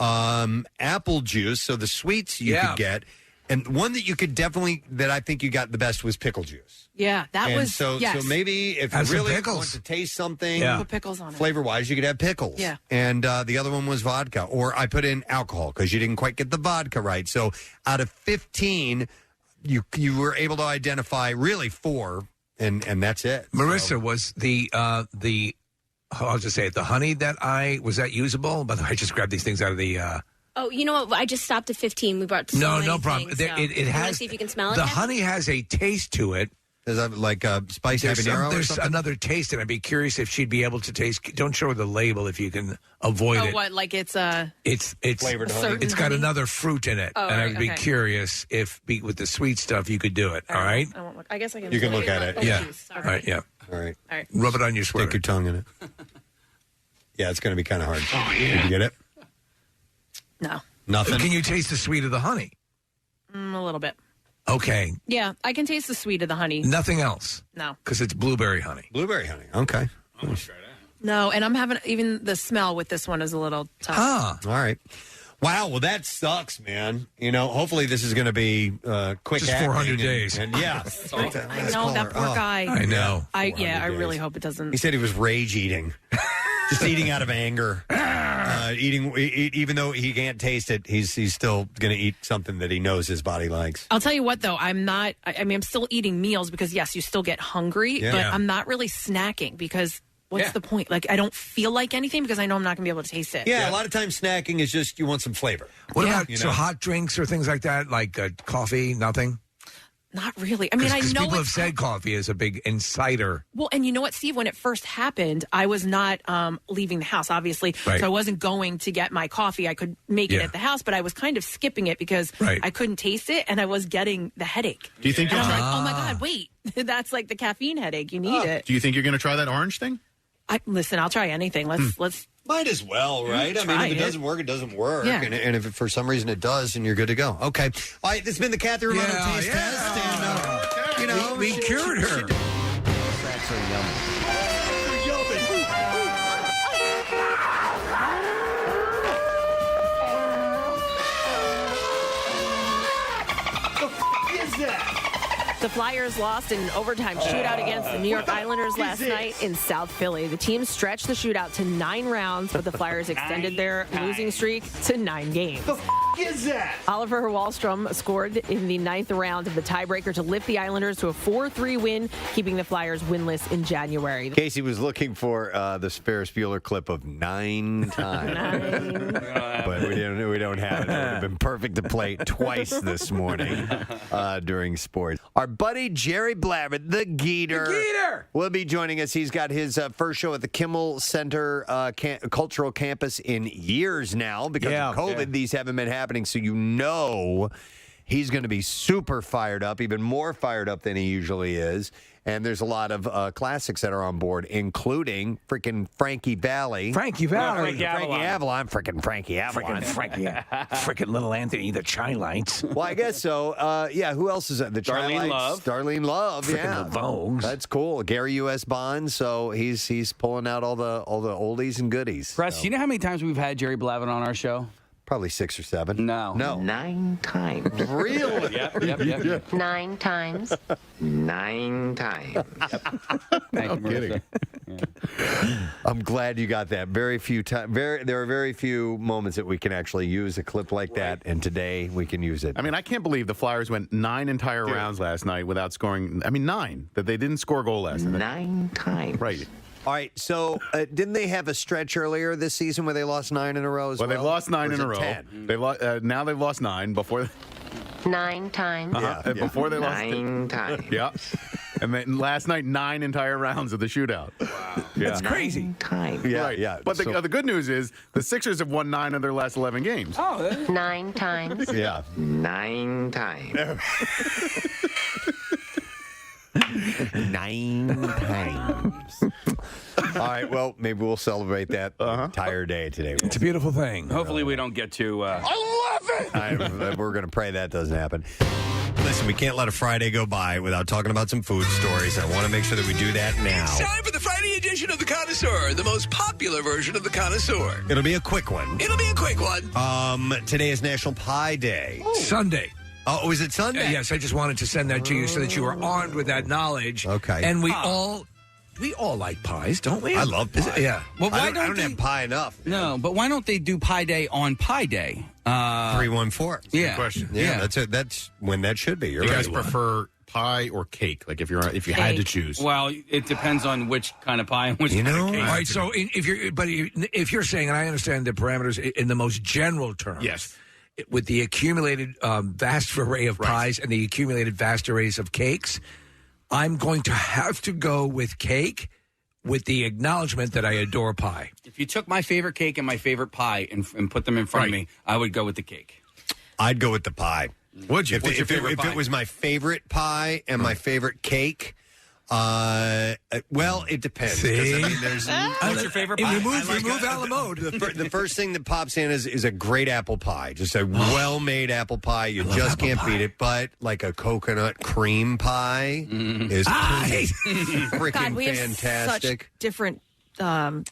Speaker 3: apple juice, so the sweets you could get. And one that you could definitely, that I think you got the best was pickle juice.
Speaker 5: Yeah, that
Speaker 3: And
Speaker 5: was,
Speaker 3: so maybe if
Speaker 2: Have
Speaker 3: you
Speaker 2: some
Speaker 3: really
Speaker 2: pickles.
Speaker 3: want to taste something
Speaker 5: put pickles on it.
Speaker 3: flavor-wise, you could have pickles.
Speaker 5: Yeah.
Speaker 3: And the other one was vodka. Or I put in alcohol because you didn't quite get the vodka right. So out of 15, you were able to identify really 4, and that's it.
Speaker 2: Marissa, was the I'll just say it, the honey was that usable? By the way, I just grabbed these things out of the...
Speaker 7: Oh, you know what? I just stopped at 15. We brought so
Speaker 2: No,
Speaker 7: many
Speaker 2: no problem.
Speaker 7: things, so.
Speaker 2: It
Speaker 7: You wanna
Speaker 2: has...
Speaker 7: see if you can smell it?
Speaker 2: The
Speaker 7: Kathy?
Speaker 2: honey has a taste to it.
Speaker 3: Is that like spice
Speaker 2: There's
Speaker 3: habanero or
Speaker 2: there's
Speaker 3: something?
Speaker 2: another taste, and I'd be curious if she'd be able to taste... Don't show her the label if you can avoid it.
Speaker 5: What, like it's
Speaker 2: It's
Speaker 3: flavored honey.
Speaker 5: certain
Speaker 2: It's got
Speaker 5: honey?
Speaker 2: another fruit in it,
Speaker 5: Oh,
Speaker 2: and
Speaker 5: right,
Speaker 2: I'd be
Speaker 5: okay.
Speaker 2: curious if with the sweet stuff you could do it. All right.
Speaker 5: I won't look. I guess I can.
Speaker 3: You can look at it.
Speaker 2: Yeah.
Speaker 5: Geez.
Speaker 2: All right. Yeah.
Speaker 3: All right.
Speaker 5: All right.
Speaker 2: Rub it on your sweater.
Speaker 3: Stick your tongue in it. Yeah, it's going to be kind of hard.
Speaker 2: Oh, yeah.
Speaker 3: Did you get it?
Speaker 5: No.
Speaker 3: Nothing?
Speaker 2: Can you taste the sweet of the honey?
Speaker 5: A little bit.
Speaker 2: Okay.
Speaker 5: Yeah, I can taste the sweet of the honey.
Speaker 2: Nothing else.
Speaker 5: No.
Speaker 2: Because it's blueberry honey.
Speaker 3: Blueberry honey. Okay.
Speaker 5: No, and I'm having even the smell with this one is a little tough.
Speaker 3: All right. Wow. Well, that sucks, man. Hopefully this is going to be quick.
Speaker 2: Just
Speaker 3: acting
Speaker 2: 400 days.
Speaker 3: And yeah.
Speaker 5: I know that poor guy.
Speaker 2: I know.
Speaker 5: I
Speaker 3: 400
Speaker 5: really
Speaker 3: days.
Speaker 5: hope it doesn't.
Speaker 3: He said he was rage eating. Just eating out of anger. Even though he can't taste it, he's still going to eat something that he knows his body likes.
Speaker 5: I'll tell you what, though, I'm not. I mean, I'm still eating meals because yes, you still get hungry,
Speaker 3: Yeah.
Speaker 5: but
Speaker 3: Yeah.
Speaker 5: I'm not really snacking because what's the point? Like, I don't feel like anything because I know I'm not going to be able to taste it.
Speaker 3: Yeah, a lot of times snacking is just you want some flavor.
Speaker 2: What about
Speaker 3: You know?
Speaker 2: hot drinks or things like that, like coffee? Nothing.
Speaker 5: Not really. I mean, I know
Speaker 2: people have
Speaker 5: it's
Speaker 2: said coffee is a big inciter.
Speaker 5: well, and you know what, Steve? When it first happened, I was not leaving the house, obviously,
Speaker 2: Right.
Speaker 5: so I wasn't going to get my coffee. I could make it
Speaker 2: Yeah.
Speaker 5: at the house, but I was kind of skipping it because
Speaker 2: Right.
Speaker 5: I couldn't taste it, and I was getting the headache.
Speaker 4: Do you think
Speaker 5: And
Speaker 4: you'll
Speaker 5: I'm
Speaker 4: try?
Speaker 5: like, oh my god, wait, that's like the caffeine headache. You need it.
Speaker 4: Do you think you're going to try that orange thing?
Speaker 5: Listen, I'll try anything. Let's.
Speaker 3: Might as well, right? I mean,
Speaker 5: Try
Speaker 3: if it
Speaker 5: it.
Speaker 3: doesn't work, it doesn't work.
Speaker 5: Yeah.
Speaker 3: And if for some reason it does, then you're good to go. Okay. All right, this has been the Kathy Romano Taste Test. And,
Speaker 2: we cured her.
Speaker 3: That's so yummy.
Speaker 5: The Flyers lost in an overtime shootout against the New York Islanders last night in South Philly. The team stretched the shootout to 9 rounds, but the Flyers extended their losing streak to 9 games. Oliver Wahlstrom scored in the 9th round of the tiebreaker to lift the Islanders to a 4-3 win, keeping the Flyers winless in January.
Speaker 3: Casey was looking for the Ferris Bueller clip of 9 times. But we don't have it. It would have been perfect to play it twice this morning during sports. Our buddy Jerry Blabbert, the Geeter, will be joining us. He's got his first show at the Kimmel Center Cultural Campus in years now. Because of COVID, these haven't been happening. So he's going to be super fired up, even more fired up than he usually is. And there's a lot of classics that are on board, including freaking Frankie Valli.
Speaker 9: Frankie Valli.
Speaker 3: Frankie Avalon. Freaking Frankie Avalon.
Speaker 9: Freaking little Anthony, the Chi-Lights.
Speaker 3: Well, I guess so. Who else is that? The
Speaker 9: Darlene
Speaker 3: Chi-Lights?
Speaker 9: Love.
Speaker 3: Darlene Love,
Speaker 9: Frickin' the Vogues.
Speaker 3: That's cool. Gary U.S. Bond, so he's pulling out all the oldies and goodies.
Speaker 10: Press, you know how many times we've had Jerry Blavat on our show?
Speaker 3: Probably 6 or 7.
Speaker 1: No.
Speaker 16: 9 times.
Speaker 3: Really?
Speaker 1: Yep.
Speaker 16: 9 times. 9 times.
Speaker 1: Thank you,
Speaker 3: kidding. I'm glad you got that. Very few times. There are very few moments that we can actually use a clip like that, and today we can use it.
Speaker 4: I mean, I can't believe the Flyers went 9 entire rounds last night without scoring. I mean, 9. That they didn't score a goal last night.
Speaker 16: 9 times.
Speaker 4: Right.
Speaker 3: All right, so didn't they have a stretch earlier this season where they lost 9 in a row as well?
Speaker 4: Well, they've lost 9 in a row.
Speaker 3: 10?
Speaker 4: Now they've lost 9 before.
Speaker 16: 9 times.
Speaker 4: Before they lost
Speaker 16: 9 times.
Speaker 4: Yeah. And then last night, 9 entire rounds of the shootout. Wow. Yeah.
Speaker 9: That's crazy.
Speaker 16: 9 times.
Speaker 3: Yeah.
Speaker 4: But the good news is the Sixers have won 9 of their last 11 games.
Speaker 9: Oh,
Speaker 16: 9 times.
Speaker 3: Yeah.
Speaker 16: 9 times.
Speaker 3: 9 times. All right, well, maybe we'll celebrate that the entire day today.
Speaker 9: It's a beautiful thing.
Speaker 10: Hopefully we don't get to...
Speaker 3: I love it! We're going to pray that doesn't happen. Listen, we can't let a Friday go by without talking about some food stories. I want to make sure that we do that now.
Speaker 2: It's time for the Friday edition of The Connoisseur, the most popular version of The Connoisseur.
Speaker 3: It'll be a quick one. Today is National Pie Day.
Speaker 2: Sunday.
Speaker 3: Oh, is it Sunday?
Speaker 2: Yes, I just wanted to send that to you so that you were armed with that knowledge.
Speaker 3: Okay.
Speaker 2: And we all like pies, don't we?
Speaker 3: I love pie.
Speaker 2: Yeah.
Speaker 10: Well, why
Speaker 3: I don't have pie enough.
Speaker 10: No, but why don't they do Pie Day on Pie Day?
Speaker 3: 314.
Speaker 10: Yeah.
Speaker 4: Good question.
Speaker 3: Yeah, that's it. That's when that should be. You're
Speaker 4: Do you
Speaker 3: right.
Speaker 4: guys prefer pie or cake? Like if you had to choose.
Speaker 10: Well, it depends on which kind of pie and which kind of cake.
Speaker 2: All right, so if you're saying, and I understand the parameters in the most general terms.
Speaker 4: Yes.
Speaker 2: With the accumulated vast array of pies and the accumulated vast arrays of cakes, I'm going to have to go with cake with the acknowledgement that I adore pie.
Speaker 10: If you took my favorite cake and my favorite pie and put them in front of me, I would go with the cake.
Speaker 3: I'd go with the pie.
Speaker 4: Would you?
Speaker 3: If it was my favorite pie and my favorite cake, well, it depends.
Speaker 2: See?
Speaker 3: I mean, there's
Speaker 10: What's your favorite pie?
Speaker 2: Remove a la mode.
Speaker 3: The first thing that pops in is a great apple pie. Just a well-made apple pie. You just can't beat it. But like a coconut cream pie is freaking
Speaker 5: God, we have
Speaker 3: fantastic.
Speaker 5: such different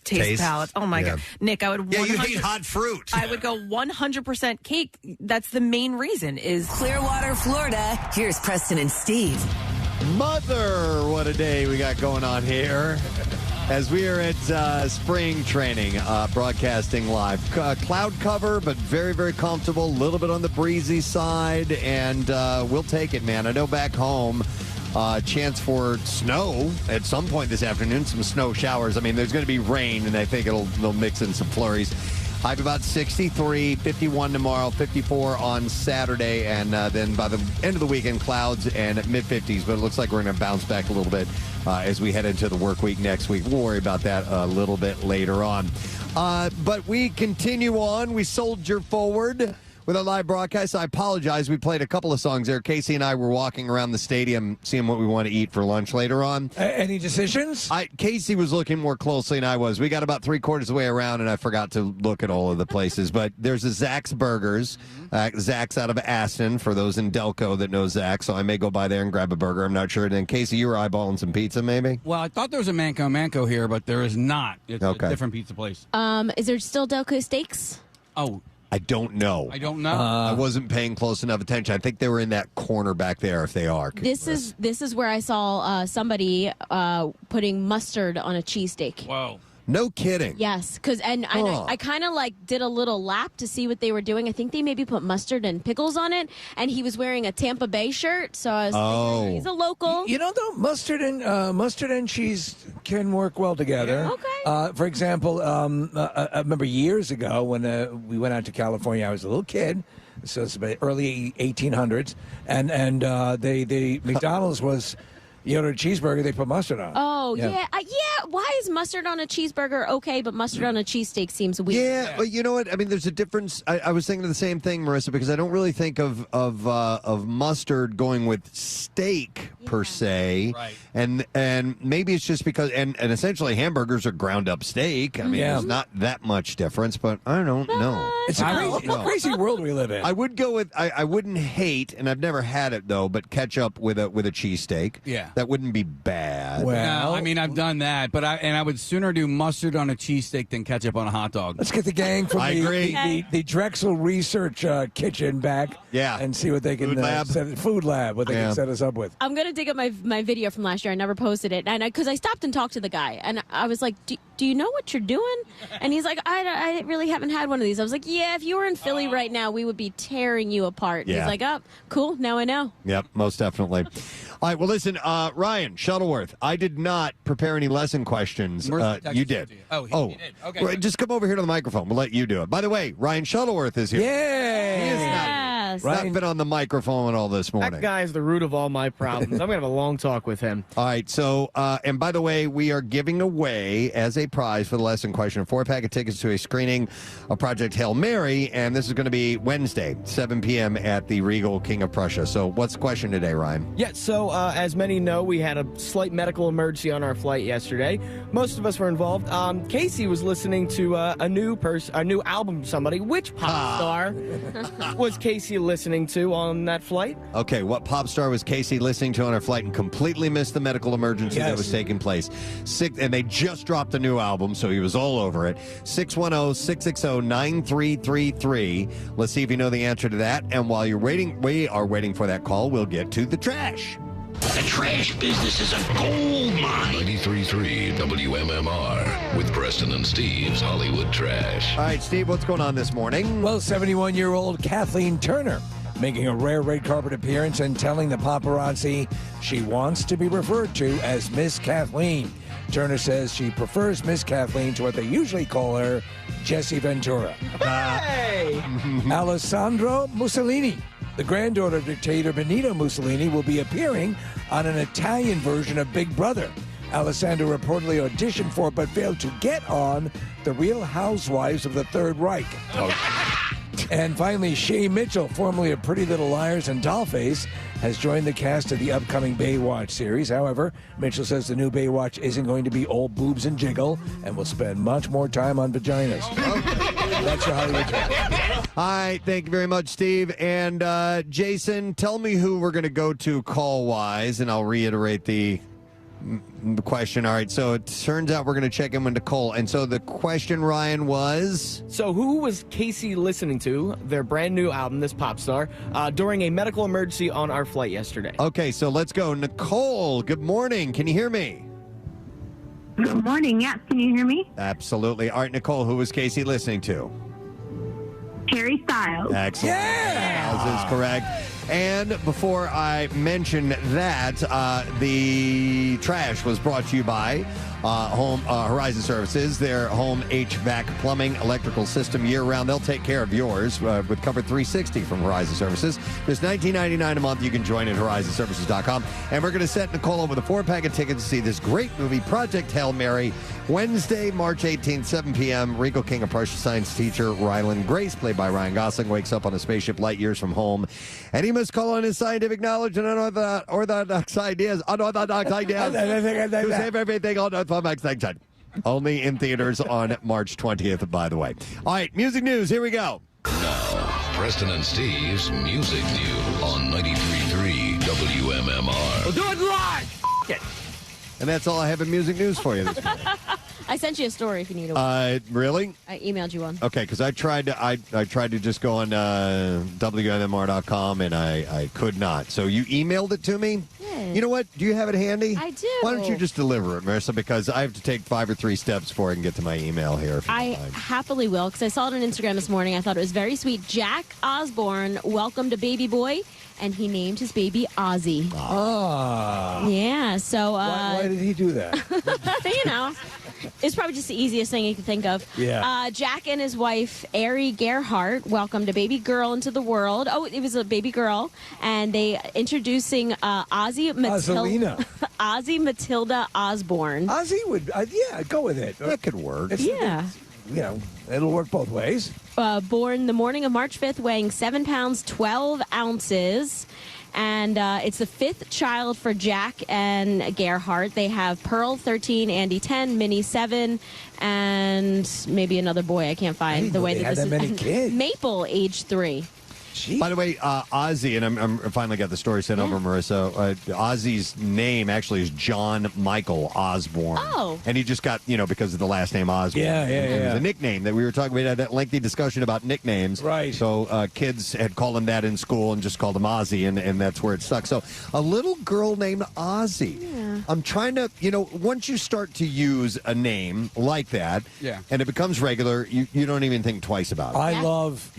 Speaker 5: taste palettes. Oh my God, Nick, I would.
Speaker 3: Yeah, you hate hot fruit.
Speaker 5: I would go 100% cake. That's the main reason. Is
Speaker 6: Clearwater, Florida. Here's Preston and Steve.
Speaker 3: Mother, what a day we got going on here. As we are at spring training, broadcasting live. Cloud cover, but very, very comfortable. A little bit on the breezy side, and we'll take it, man. I know back home, chance for snow at some point this afternoon, some snow showers. I mean, there's going to be rain, and I think they'll mix in some flurries. High of about 63, 51 tomorrow, 54 on Saturday, and then by the end of the weekend, clouds and mid-50s. But it looks like we're going to bounce back a little bit as we head into the work week next week. We'll worry about that a little bit later on. But we continue on. We soldier forward with our live broadcast. I apologize. We played a couple of songs there. Casey and I were walking around the stadium seeing what we want to eat for lunch later on.
Speaker 9: Any decisions?
Speaker 3: Casey was looking more closely than I was. We got about 3/4 of the way around, and I forgot to look at all of the places. But there's a Zach's Burgers. Zach's out of Aston, for those in Delco that know Zach. So I may go by there and grab a burger. I'm not sure. And then, Casey, you were eyeballing some pizza, maybe?
Speaker 1: Well, I thought there was a Manco here, but there is not. It's a different pizza place.
Speaker 7: Is there still Delco Steaks?
Speaker 1: Oh,
Speaker 3: I don't know.
Speaker 1: I don't know.
Speaker 3: I wasn't paying close enough attention. I think they were in that corner back there, if they are.
Speaker 7: This is where I saw somebody putting mustard on a cheesesteak.
Speaker 1: Whoa.
Speaker 3: No kidding.
Speaker 7: Yes, because I kind of like did a little lap to see what they were doing. I think they maybe put mustard and pickles on it, and he was wearing a Tampa Bay shirt, so I was thinking he's a local.
Speaker 9: You know, though, mustard and cheese can work well together.
Speaker 7: Okay.
Speaker 9: For example, I remember years ago when we went out to California. I was a little kid, so it's about early 1800s, and the McDonald's was. You order a cheeseburger, they put mustard on.
Speaker 7: Oh, yeah. Why is mustard on a cheeseburger okay, but mustard on a cheesesteak seems weird?
Speaker 3: Yeah, but you know what? I mean, there's a difference. I was thinking of the same thing, Marissa, because I don't really think of mustard going with steak per se.
Speaker 1: Right.
Speaker 3: And maybe it's just because, and essentially hamburgers are ground up steak. I mean, there's not that much difference, but I don't know.
Speaker 9: It's a crazy world we live in.
Speaker 3: I would go with, I wouldn't hate, and I've never had it though, but ketchup with a cheesesteak.
Speaker 1: Yeah.
Speaker 3: That wouldn't be bad.
Speaker 1: Well, I mean, I've done that, but I would sooner do mustard on a cheesesteak than ketchup on a hot dog.
Speaker 9: Let's get the gang from the Drexel Research Kitchen back.
Speaker 3: Yeah.
Speaker 9: And see what they can Food Lab, what they can set us up with.
Speaker 7: I'm going to dig up my video from last year. I never posted it. And because I stopped and talked to the guy. And I was like, do you know what you're doing? And he's like, I really haven't had one of these. I was like, yeah, if you were in Philly right now, we would be tearing you apart.
Speaker 3: Yeah.
Speaker 7: He's like, oh, cool. Now I know.
Speaker 3: Yep, most definitely. All right, well, listen, Ryan Shuttleworth, I did not prepare any lesson questions. You did.
Speaker 10: He did. Okay.
Speaker 3: Well, just come over here to the microphone. We'll let you do it. By the way, Ryan Shuttleworth is here.
Speaker 9: Yeah.
Speaker 3: He is not been on the microphone all this morning.
Speaker 17: That guy is the root of all my problems. I'm going to have a long talk with him.
Speaker 3: All right, so, and by the way, we are giving away, as a prize for the lesson question, a 4-pack of tickets to a screening of Project Hail Mary, and this is going to be Wednesday, 7 p.m. at the Regal King of Prussia. So what's the question today, Ryan?
Speaker 17: Yeah, so as many know, we had a slight medical emergency on our flight yesterday. Most of us were involved. Casey was listening to a new album from somebody. Which pop star was Casey listening to on that flight?
Speaker 3: Okay, what pop star was Casey listening to on her flight and completely missed the medical emergency that was taking place? And they just dropped a new album, so he was all over it. 610-660-9333. Let's see if you know the answer to that. And while we are waiting for that call, we'll get to the trash.
Speaker 15: The trash business is a gold mine. 93.3 WMMR with Preston and Steve's Hollywood Trash.
Speaker 3: All right, Steve, what's going on this morning?
Speaker 9: Well, 71-year-old Kathleen Turner making a rare red carpet appearance and telling the paparazzi she wants to be referred to as Miss Kathleen. Turner says she prefers Miss Kathleen to what they usually call her, Jesse Ventura.
Speaker 17: Hey!
Speaker 9: Alessandro Mussolini, the granddaughter of dictator Benito Mussolini, will be appearing on an Italian version of Big Brother. Alessandro reportedly auditioned for but failed to get on The Real Housewives of the Third Reich. And finally, Shay Mitchell, formerly of Pretty Little Liars and Dollface, has joined the cast of the upcoming Baywatch series. However, Mitchell says the new Baywatch isn't going to be all boobs and jiggle and will spend much more time on vaginas. That's your Hollywood Trash.
Speaker 3: All right, thank you very much, Steve. And Jason, tell me who we're going to go to call-wise, and I'll reiterate the question. All right, so it turns out we're going to check in with Nicole. And so the question, Ryan, was?
Speaker 17: So who was Casey listening to, their brand new album, this pop star, during a medical emergency on our flight yesterday?
Speaker 3: Okay, so let's go. Nicole, good morning. Can you hear me?
Speaker 18: Good morning. Yes, can you hear me?
Speaker 3: Absolutely. All right, Nicole, who was Casey listening to?
Speaker 18: Harry Styles.
Speaker 3: Excellent.
Speaker 9: Yeah!
Speaker 3: Styles is correct. And before I mention that, the trash was brought to you by Horizon Services. Their home HVAC plumbing electrical system year-round. They'll take care of yours with Cover 360 from Horizon Services. Just $19.99 a month. You can join at horizonservices.com. And we're going to set Nicole up with a 4-pack of tickets to see this great movie, Project Hail Mary, Wednesday, March 18th, 7 p.m. Regal King of Prussia science teacher Ryland Grace, played by Ryan Gosling, wakes up on a spaceship light years from home. And he must call on his scientific knowledge and unorthodox ideas to save everything on from extinction. Only in theaters on March 20th, by the way. All right, music news. Here we go.
Speaker 15: Now, Preston and Steve's Music News on 93.3 WMMR.
Speaker 17: We'll do it live. It.
Speaker 3: And that's all I have in music news for you this morning.
Speaker 7: I sent you a story if you need one.
Speaker 3: Really?
Speaker 7: I emailed you one.
Speaker 3: Okay, because I tried to just go on WMMR.com and I could not. So you emailed it to me?
Speaker 7: Yeah.
Speaker 3: You know what? Do you have it handy?
Speaker 7: I do.
Speaker 3: Why don't you just deliver it, Marissa? Because I have to take 5 or 3 steps before I can get to my email here.
Speaker 7: I happily will, because I saw it on Instagram this morning. I thought it was very sweet. Jack Osborne welcomed a baby boy, and he named his baby Ozzy.
Speaker 9: Ah.
Speaker 7: Yeah, so...
Speaker 9: why did he do that?
Speaker 7: You know, it's probably just the easiest thing you could think of.
Speaker 9: Yeah.
Speaker 7: Jack and his wife, Ari Gerhardt, welcomed a baby girl into the world. Oh, it was a baby girl. And they introducing Ozzy Matilda Osborne.
Speaker 9: Ozzy would, I'd go with it.
Speaker 3: That could work.
Speaker 7: Yeah.
Speaker 9: You know, it'll work both ways.
Speaker 7: Born the morning of March 5th, weighing 7 pounds, 12 ounces. And it's the 5th child for Jack and Gerhardt. They have Pearl, 13, Andy, 10, Minnie, 7, and maybe another boy I can't find.
Speaker 9: They had that many kids.
Speaker 7: Maple, age 3.
Speaker 3: By the way, Ozzy, and I finally got the story sent over, Marissa. Ozzy's name actually is John Michael Osborne.
Speaker 7: Oh.
Speaker 3: And he just got, because of the last name Osborne.
Speaker 9: Yeah.
Speaker 3: It was a nickname that we were talking about. We had that lengthy discussion about nicknames.
Speaker 9: Right.
Speaker 3: So kids had called him that in school and just called him Ozzy, and that's where it stuck. So a little girl named Ozzy.
Speaker 7: Yeah.
Speaker 3: I'm trying to, once you start to use a name like that, and it becomes regular, you don't even think twice about it.
Speaker 9: I love,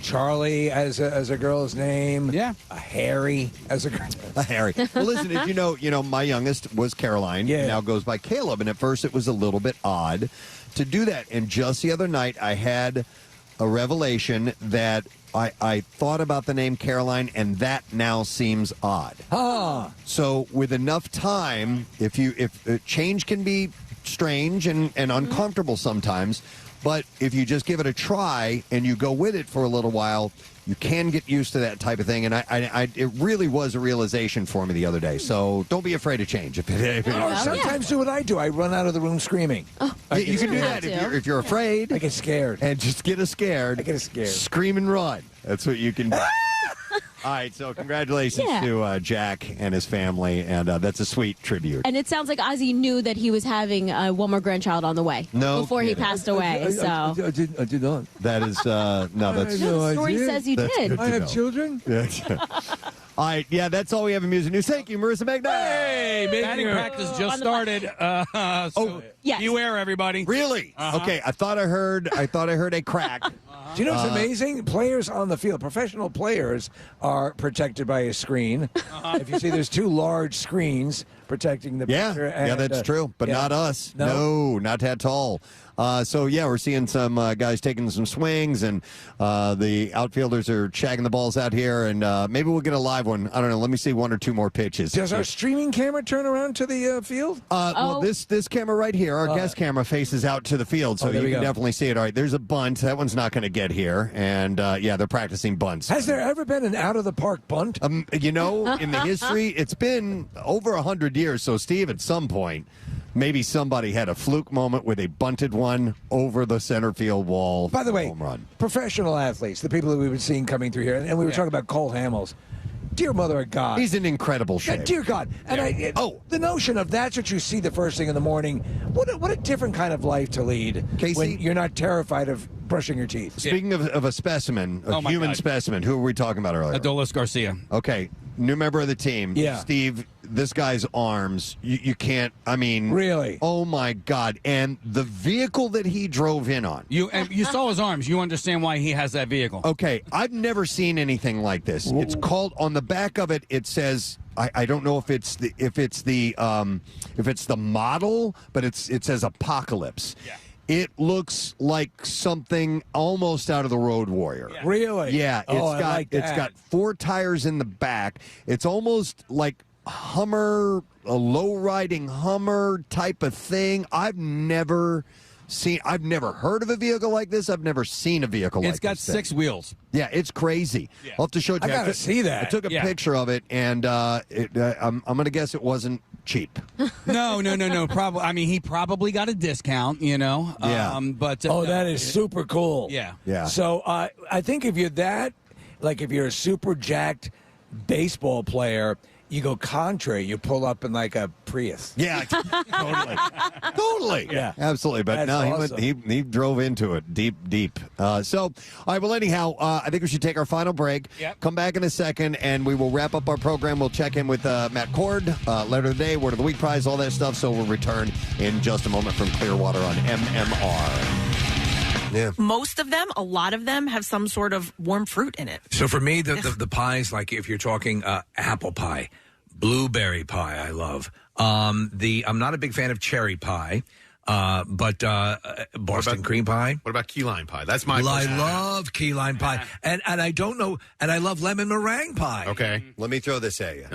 Speaker 9: Charlie as a girl's name.
Speaker 1: Yeah.
Speaker 9: Harry as a girl.
Speaker 3: Harry. Well, listen, as you know, my youngest was Caroline.
Speaker 9: Yeah.
Speaker 3: Now goes by Caleb. And at first it was a little bit odd to do that. And just the other night I had a revelation that I thought about the name Caroline, and that now seems odd. So with enough time, if change can be strange and uncomfortable sometimes, but if you just give it a try and you go with it for a little while, you can get used to that type of thing. And it really was a realization for me the other day. So don't be afraid of change.
Speaker 9: Sometimes do what I do. I run out of the room screaming.
Speaker 3: You can do that if you're afraid.
Speaker 9: I get scared.
Speaker 3: And just get scared.
Speaker 9: I get scared.
Speaker 3: Scream and run. That's what you can do. All right, so congratulations to Jack and his family, and that's a sweet tribute.
Speaker 7: And it sounds like Ozzy knew that he was having one more grandchild on the way before he passed away.
Speaker 9: I did not.
Speaker 3: That is, no, that's...
Speaker 7: The story says you did.
Speaker 9: I have children?
Speaker 3: All right, that's all we have in music news. Thank you, Marissa McKnight.
Speaker 1: Hey, batting practice just started. Beware, everybody.
Speaker 3: Really? Okay, I thought I heard a crack.
Speaker 9: Do you know what's amazing? Players on the field, professional players, are protected by a screen. If you see, there's two large screens protecting the pitcher.
Speaker 3: Yeah, that's true, but not us. No, not at all. We're seeing some guys taking some swings, and the outfielders are shagging the balls out here, and maybe we'll get a live one. I don't know. Let me see one or two more pitches.
Speaker 9: Does our streaming camera turn around to the field?
Speaker 3: Well, this camera right here, our guest camera, faces out to the field, so you can definitely see it. All right, there's a bunt. That one's not going to get here, and they're practicing bunts.
Speaker 9: Has there ever been an out-of-the-park bunt?
Speaker 3: In the history, it's been over 100 years, so Steve, at some point, maybe somebody had a fluke moment where they bunted one over the center field wall.
Speaker 9: By the way,
Speaker 3: home run.
Speaker 9: Professional athletes, the people that we've been seeing coming through here, and we were talking about Cole Hamels. Dear mother of God.
Speaker 3: He's in incredible shape.
Speaker 9: Dear God. And the notion of that's what you see the first thing in the morning, what a different kind of life to lead,
Speaker 3: Casey,
Speaker 9: when you're not terrified of brushing your teeth.
Speaker 3: Speaking of a specimen, a human specimen, who were we talking about earlier?
Speaker 1: Adolis Garcia.
Speaker 3: Okay, new member of the team.
Speaker 9: Yeah.
Speaker 3: Steve, this guy's arms, you can't,
Speaker 9: Really?
Speaker 3: Oh, my God. And the vehicle that he drove in on.
Speaker 1: You saw his arms. You understand why he has that vehicle.
Speaker 3: Okay, I've never seen anything like this. It's called, on the back of it, it says, I don't know if it's the model, but it says Apocalypse. Yeah. It looks like something almost out of the Road Warrior.
Speaker 9: Yeah. Really?
Speaker 3: Yeah. It's got 4 tires in the back. It's almost like Hummer, a low-riding Hummer type of thing. I've never heard of a vehicle like this. I've never seen a vehicle like this.
Speaker 1: It's got 6 wheels.
Speaker 3: Yeah, it's crazy. Yeah. I'll have to show it to you.
Speaker 9: I got to see that.
Speaker 3: I took a picture of it, and I'm going to guess it wasn't cheap.
Speaker 1: No. Probably. He probably got a discount,
Speaker 3: Yeah.
Speaker 9: That is super cool.
Speaker 1: Yeah.
Speaker 9: So I think if you're if you're a super jacked baseball player, you go contrary. You pull up in like a Prius.
Speaker 3: Yeah, totally.
Speaker 9: Yeah,
Speaker 3: absolutely. But
Speaker 9: that's awesome.
Speaker 3: he drove into it deep. All right. Well, anyhow, I think we should take our final break.
Speaker 1: Yep.
Speaker 3: Come back in a second, and we will wrap up our program. We'll check in with Matt Cord, letter of the day, word of the week prize, all that stuff. So we'll return in just a moment from Clearwater on MMR. Yeah.
Speaker 5: A lot of them have some sort of warm fruit in it.
Speaker 2: So for me, the pies, like if you're talking apple pie, blueberry pie, I love. I'm not a big fan of cherry pie, but Boston cream pie.
Speaker 4: What about key lime pie? That's my.
Speaker 2: I love key lime pie, and I don't know, and I love lemon meringue pie.
Speaker 4: Okay,
Speaker 3: let me throw this at you.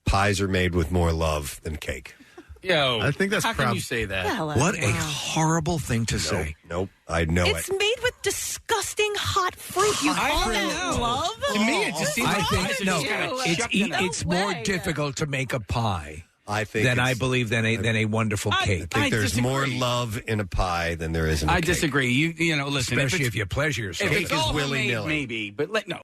Speaker 19: Pies are made with more love than cake.
Speaker 10: Yo,
Speaker 4: I think that's
Speaker 10: how can you say that?
Speaker 2: What a horrible thing to say.
Speaker 19: Nope, I know
Speaker 5: it's made with disgusting hot fruit. You call that love?
Speaker 10: To me, it just seems
Speaker 2: I
Speaker 10: like
Speaker 2: think
Speaker 10: pies are
Speaker 2: no.
Speaker 10: just kinda
Speaker 2: It's more difficult to make a pie.
Speaker 19: I think
Speaker 2: than I believe than a wonderful cake.
Speaker 19: I think there's
Speaker 10: disagree.
Speaker 19: more love in a pie than there is in a cake.
Speaker 10: I disagree. You know, listen,
Speaker 2: especially if you pleasure yourself.
Speaker 10: If
Speaker 19: cake
Speaker 10: it's
Speaker 19: is
Speaker 10: all homemade,
Speaker 19: willy-nilly.
Speaker 10: maybe, but no.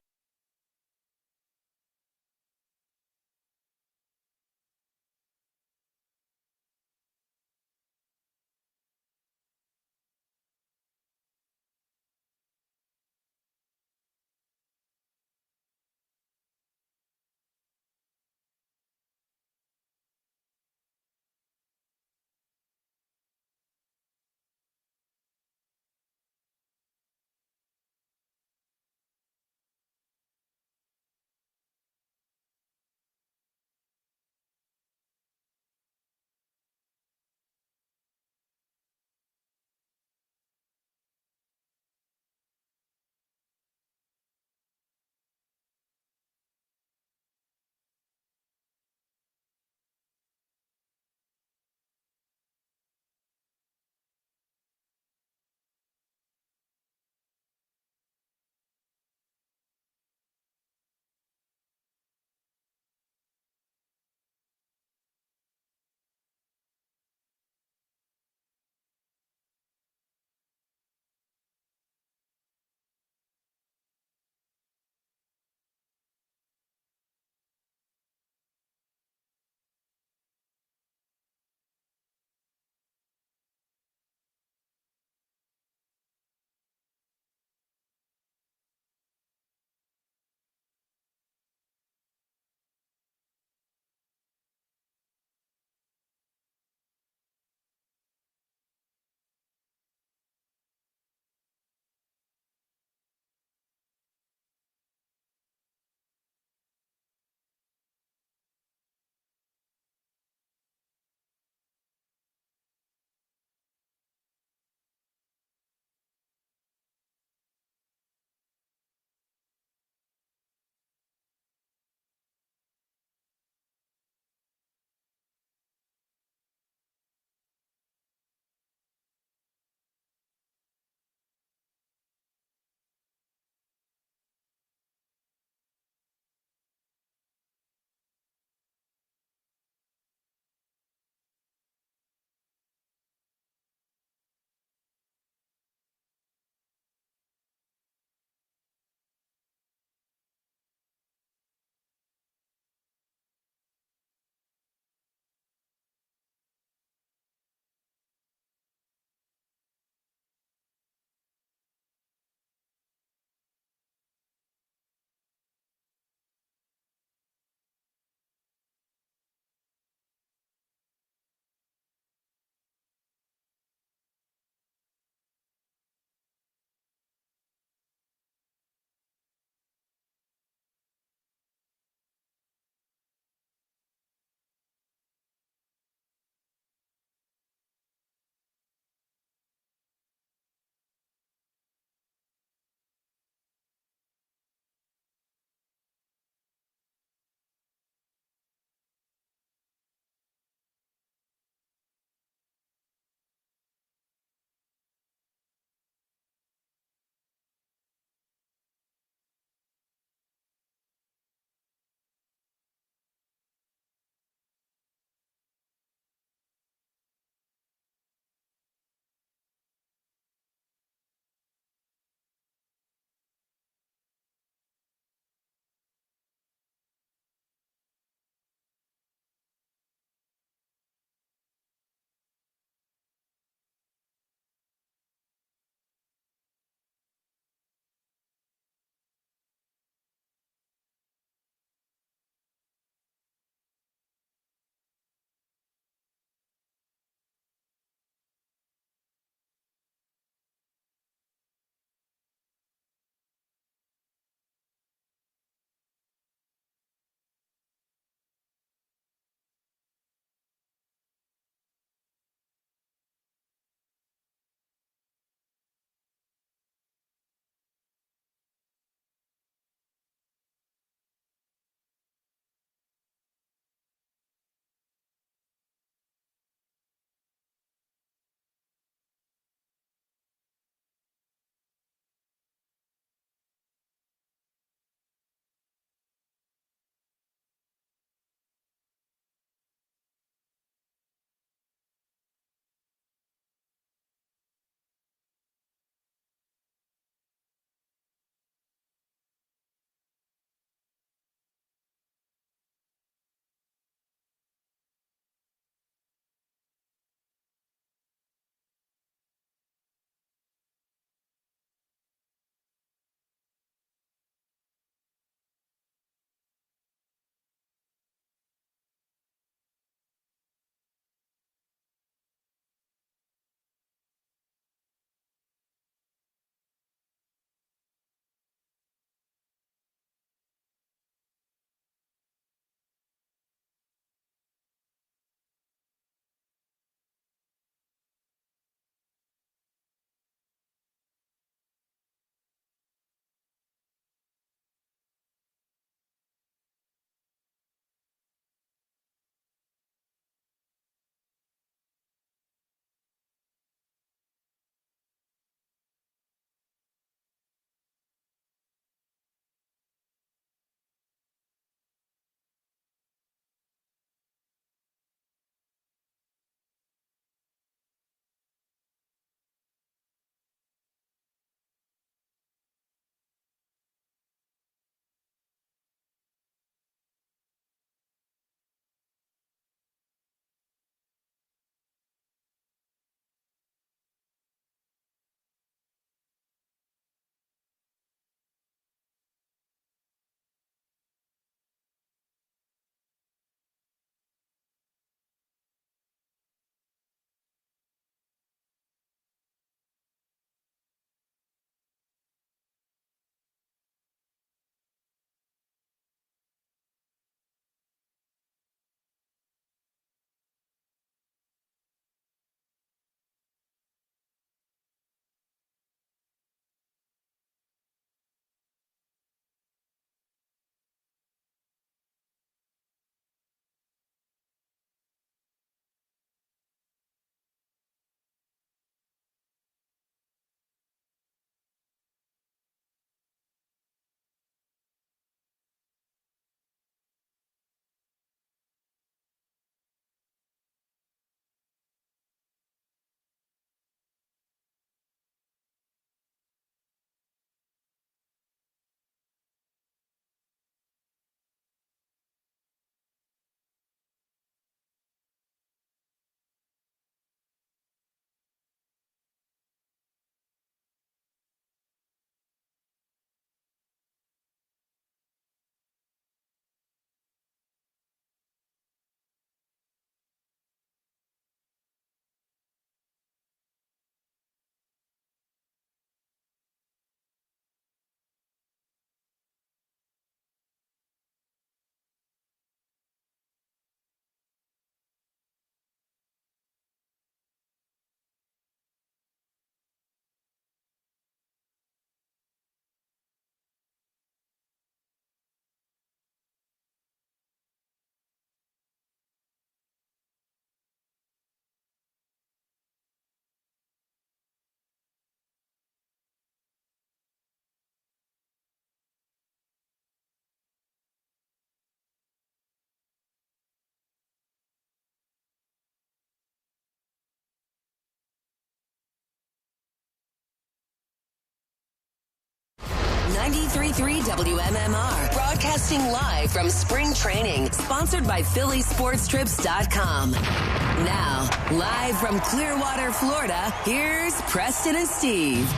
Speaker 6: 93.3 WMMR. Broadcasting live from spring training. Sponsored by PhilliesSportsTrips.com. Now, live from Clearwater, Florida, here's Preston and Steve.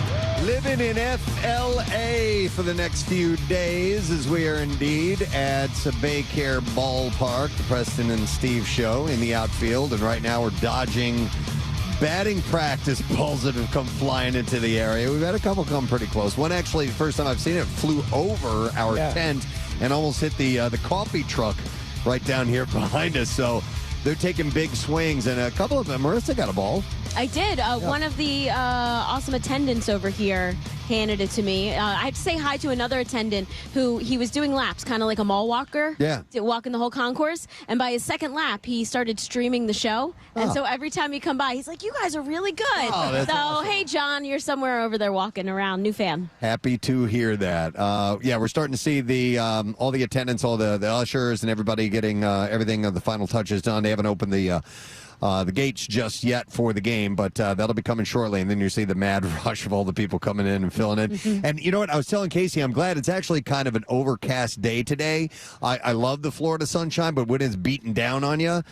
Speaker 3: Living in FLA for the next few days as we are indeed at Baycare Ballpark, the Preston and Steve show in the outfield. And right now we're dodging batting practice balls that have come flying into the area. We've had a couple come pretty close. One actually, the first time I've seen it, flew over our tent and almost hit the coffee truck right down here behind us. So they're taking big swings, and a couple of them, Marissa got a ball.
Speaker 7: I did. One of the awesome attendants over here handed it to me. I had to say hi to another attendant who he was doing laps, kind of like a mall walker.
Speaker 3: Yeah.
Speaker 7: Walking the whole concourse. And by his second lap, he started streaming the show. And so every time you come by, he's like, you guys are really good.
Speaker 3: Oh, that's awesome.
Speaker 7: Hey, John, you're somewhere over there walking around. New fan.
Speaker 3: Happy to hear that. We're starting to see the all the attendants, all the ushers, and everybody getting everything of the final touches done. They haven't opened the gates just yet for the game, but that'll be coming shortly. And then you see the mad rush of all the people coming in and filling in.
Speaker 7: Mm-hmm.
Speaker 3: And you know what? I was telling Casey, I'm glad it's actually kind of an overcast day today. I love the Florida sunshine, but when it's beating down on you,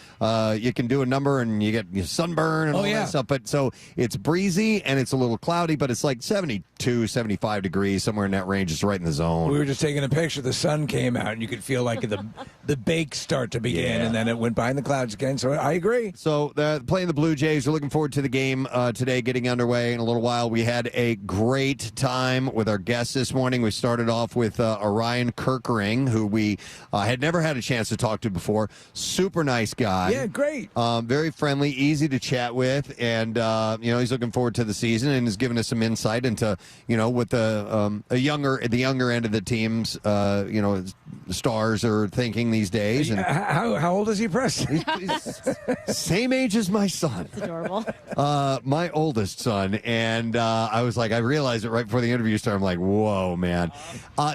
Speaker 3: you can do a number and you get sunburn and all that stuff. But so it's breezy and it's a little cloudy, but it's like 72, 75 degrees, somewhere in that range. It's right in the zone.
Speaker 9: We were just taking a picture. The sun came out, and you could feel like the bake start to begin, and then it went behind the clouds again. So I agree.
Speaker 3: So playing the Blue Jays, we're looking forward to the game today getting underway in a little while. We had a great time with our guests this morning. We started off with Orion Kirkering, who we had never had a chance to talk to before. Super nice guy.
Speaker 9: Yeah, great.
Speaker 3: Very friendly, easy to chat with, and he's looking forward to the season and has given us some insight into what the younger end of the team's stars are thinking these days. And
Speaker 9: how old is he, Preston?
Speaker 3: He's same age as my son.
Speaker 7: It's adorable.
Speaker 3: My oldest son. And I realized it right before the interview started. I'm like, whoa, man.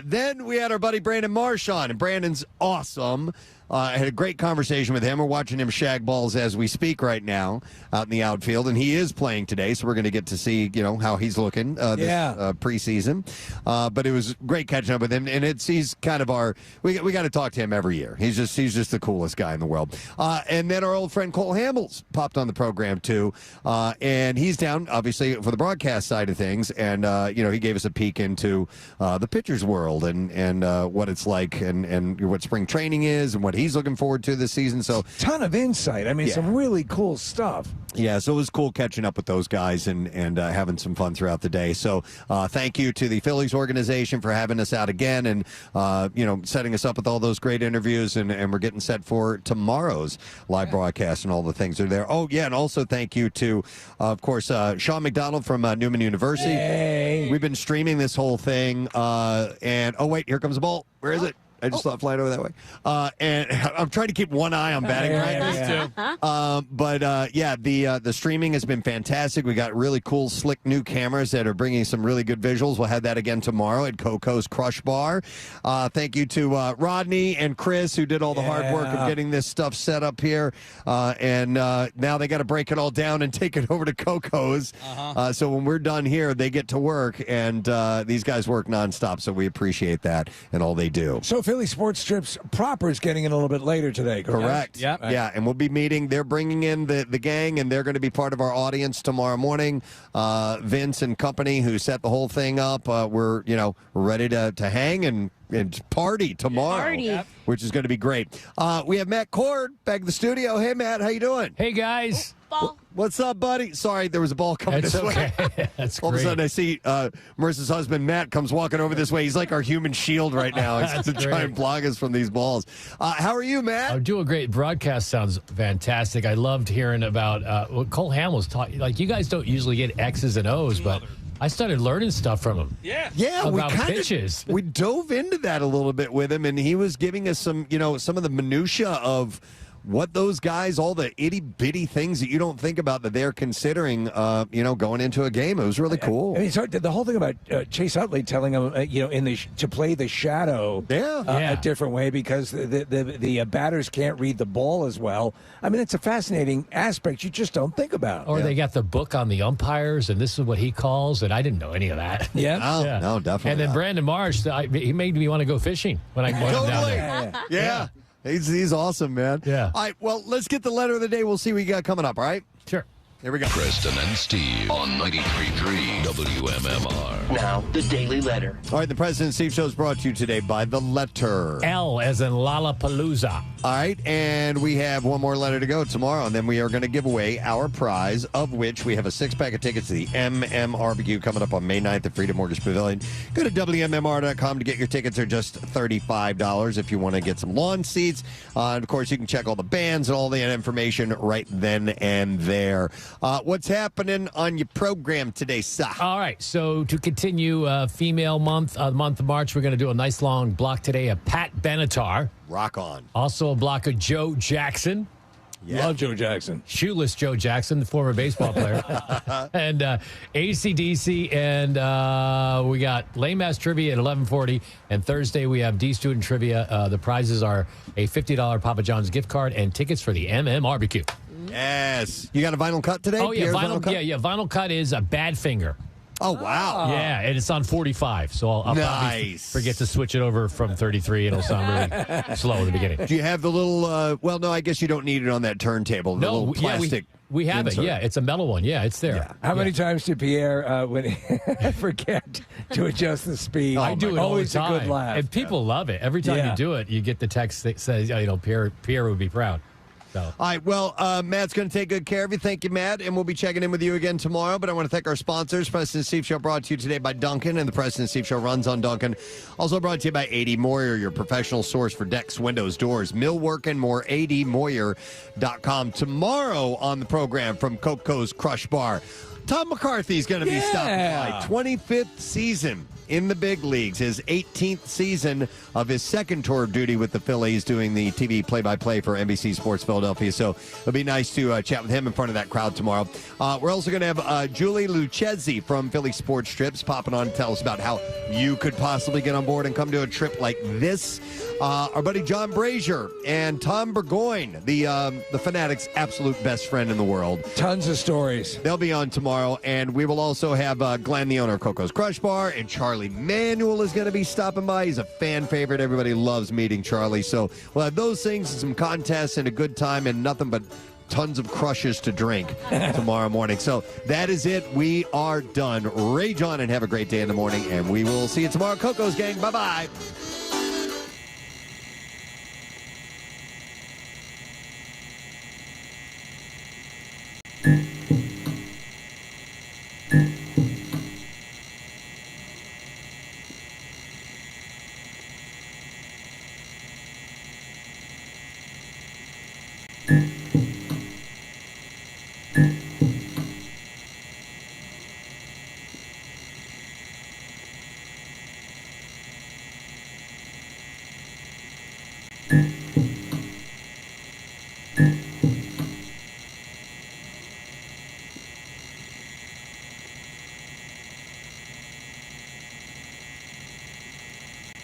Speaker 3: Then we had our buddy Brandon Marsh on, and Brandon's awesome. I had a great conversation with him. We're watching him shag balls as we speak right now out in the outfield, and he is playing today, so we're going to get to see, how he's looking this preseason. But it was great catching up with him, and he's kind of we got to talk to him every year. He's just the coolest guy in the world. And then our old friend Cole Hamels popped on the program too, and he's down obviously for the broadcast side of things, and he gave us a peek into the pitcher's world and what it's like and what spring training is and what he's looking forward to this season. So
Speaker 9: ton of insight. I mean, some really cool stuff.
Speaker 3: Yeah, so it was cool catching up with those guys and having some fun throughout the day. So thank you to the Phillies organization for having us out again and setting us up with all those great interviews, and we're getting set for tomorrow's live broadcast and all the things are there. Oh yeah, and also thank you to of course Sean McDonald from Neumann University.
Speaker 9: Hey.
Speaker 3: We've been streaming this whole thing and oh wait, here comes the ball. Where is it? I just thought flying over that way. And I'm trying to keep one eye on batting the streaming has been fantastic. We got really cool, slick new cameras that are bringing some really good visuals. We'll have that again tomorrow at Coco's Crush Bar. Thank you to Rodney and Chris who did all the hard work of getting this stuff set up here. And now they got to break it all down and take it over to Coco's. So when we're done here, they get to work, and these guys work nonstop. So we appreciate that and all they do.
Speaker 9: So Philly Sports Trips proper is getting in a little bit later today.
Speaker 3: Correct.
Speaker 9: Yes? Yep.
Speaker 3: Yeah, and we'll be meeting. They're bringing in the gang, and they're going to be part of our audience tomorrow morning. Vince and company who set the whole thing up. We're ready to hang and party tomorrow, which is going to be great. We have Matt Cord back in the studio. Hey, Matt, how you doing?
Speaker 20: Hey, guys.
Speaker 3: What's up, buddy? Sorry, there was a ball coming this way.
Speaker 20: That's
Speaker 3: All of a
Speaker 20: great.
Speaker 3: sudden, I see Marissa's husband, Matt, comes walking over this way. He's like our human shield right now. He's to try and block us from these balls. How are you, Matt?
Speaker 20: I'm doing great. Broadcast sounds fantastic. I loved hearing about what Cole Hamels taught. Like, you guys don't usually get X's and O's, but I started learning stuff from him.
Speaker 3: Yeah,
Speaker 20: about
Speaker 3: we
Speaker 20: pitches.
Speaker 3: We dove into that a little bit with him, and he was giving us some of the minutia of what those guys, all the itty-bitty things that you don't think about that they're considering, going into a game. It was really cool.
Speaker 9: I mean, so the whole thing about Chase Utley telling him, to play the shadow a different way because the batters can't read the ball as well. I mean, it's a fascinating aspect you just don't think about.
Speaker 20: Or they got the book on the umpires, and this is what he calls, and I didn't know any of that.
Speaker 9: Yeah?
Speaker 3: No, definitely
Speaker 20: And then
Speaker 3: not.
Speaker 20: Brandon Marsh, he made me want to go fishing when I went down there.
Speaker 3: Yeah. He's awesome, man.
Speaker 20: Yeah.
Speaker 3: All right, well, let's get the letter of the day. We'll see what you got coming up, all right?
Speaker 20: Sure.
Speaker 3: Here we go.
Speaker 15: Preston and Steve on 93.3 WMMR.
Speaker 21: Now, the Daily Letter.
Speaker 3: All right, the President and Steve Show is brought to you today by The Letter.
Speaker 20: L as in Lollapalooza.
Speaker 3: All right, and we have one more letter to go tomorrow, and then we are going to give away our prize, of which we have a 6-pack of tickets to the MMRBQ coming up on May 9th at Freedom Mortgage Pavilion. Go to WMMR.com to get your tickets. They're just $35 if you want to get some lawn seats. And of course, you can check all the bands and all the information right then and there. What's happening on your program today, sir?
Speaker 20: All right, so to continue Female Month, the month of March, we're going to do a nice long block today of Pat Benatar.
Speaker 3: Rock on.
Speaker 20: Also a block of Joe Jackson.
Speaker 3: Yeah.
Speaker 9: Love Joe Jackson.
Speaker 20: Shoeless Joe Jackson, the former baseball player. And AC/DC, and we got Lame Ass Trivia at 11:40. And Thursday we have D-Student Trivia. The prizes are a $50 Papa John's gift card and tickets for the MMRBQ.
Speaker 3: Yes. You got a vinyl cut today?
Speaker 20: Oh, yeah,
Speaker 3: Pierre's
Speaker 20: vinyl cut? Yeah, vinyl cut is a Badfinger.
Speaker 3: Oh, wow.
Speaker 20: Yeah, and it's on 45, so I'll probably forget to switch it over from 33. It'll sound really slow in the beginning.
Speaker 3: Do you have the little, well, no, I guess you don't need it on that turntable. The little plastic.
Speaker 20: We have
Speaker 3: insert.
Speaker 20: it. Yeah, it's a metal one. Yeah, it's there.
Speaker 3: Yeah.
Speaker 9: How many times did Pierre when he forget to adjust the speed?
Speaker 20: I do it
Speaker 9: always
Speaker 20: all the time.
Speaker 9: a good laugh.
Speaker 20: And people love it. Every time you do it, you get the text that says, Pierre would be proud. So.
Speaker 3: All right, well, Matt's going to take good care of you. Thank you, Matt, and we'll be checking in with you again tomorrow. But I want to thank our sponsors. Preston and Steve Show brought to you today by Duncan, and the Preston and Steve Show runs on Duncan. Also brought to you by A.D. Moyer, your professional source for decks, windows, doors, millwork, and more. ADMoyer.com. Tomorrow on the program from Coco's Crush Bar, Tom McCarthy's going to be stopping by. 25th season in the big leagues, his 18th season of his second tour of duty with the Phillies, doing the TV play-by-play for NBC Sports Philadelphia. So it'll be nice to chat with him in front of that crowd tomorrow. We're also going to have Julie Lucchesi from Philly Sports Trips popping on to tell us about how you could possibly get on board and come to a trip like this. Our buddy John Brazier and Tom Burgoyne, the Fanatics' absolute best friend in the world.
Speaker 9: Tons of stories.
Speaker 3: They'll be on tomorrow, and we will also have Glenn, the owner of Coco's Crush Bar, and Charlie Manuel is going to be stopping by. He's a fan favorite. Everybody loves meeting Charlie. So we'll have those things and some contests and a good time and nothing but tons of crushes to drink tomorrow morning. So that is it. We are done. Rage on and have a great day in the morning, and we will see you tomorrow. Coco's gang. Bye-bye.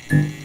Speaker 15: Mm-hmm.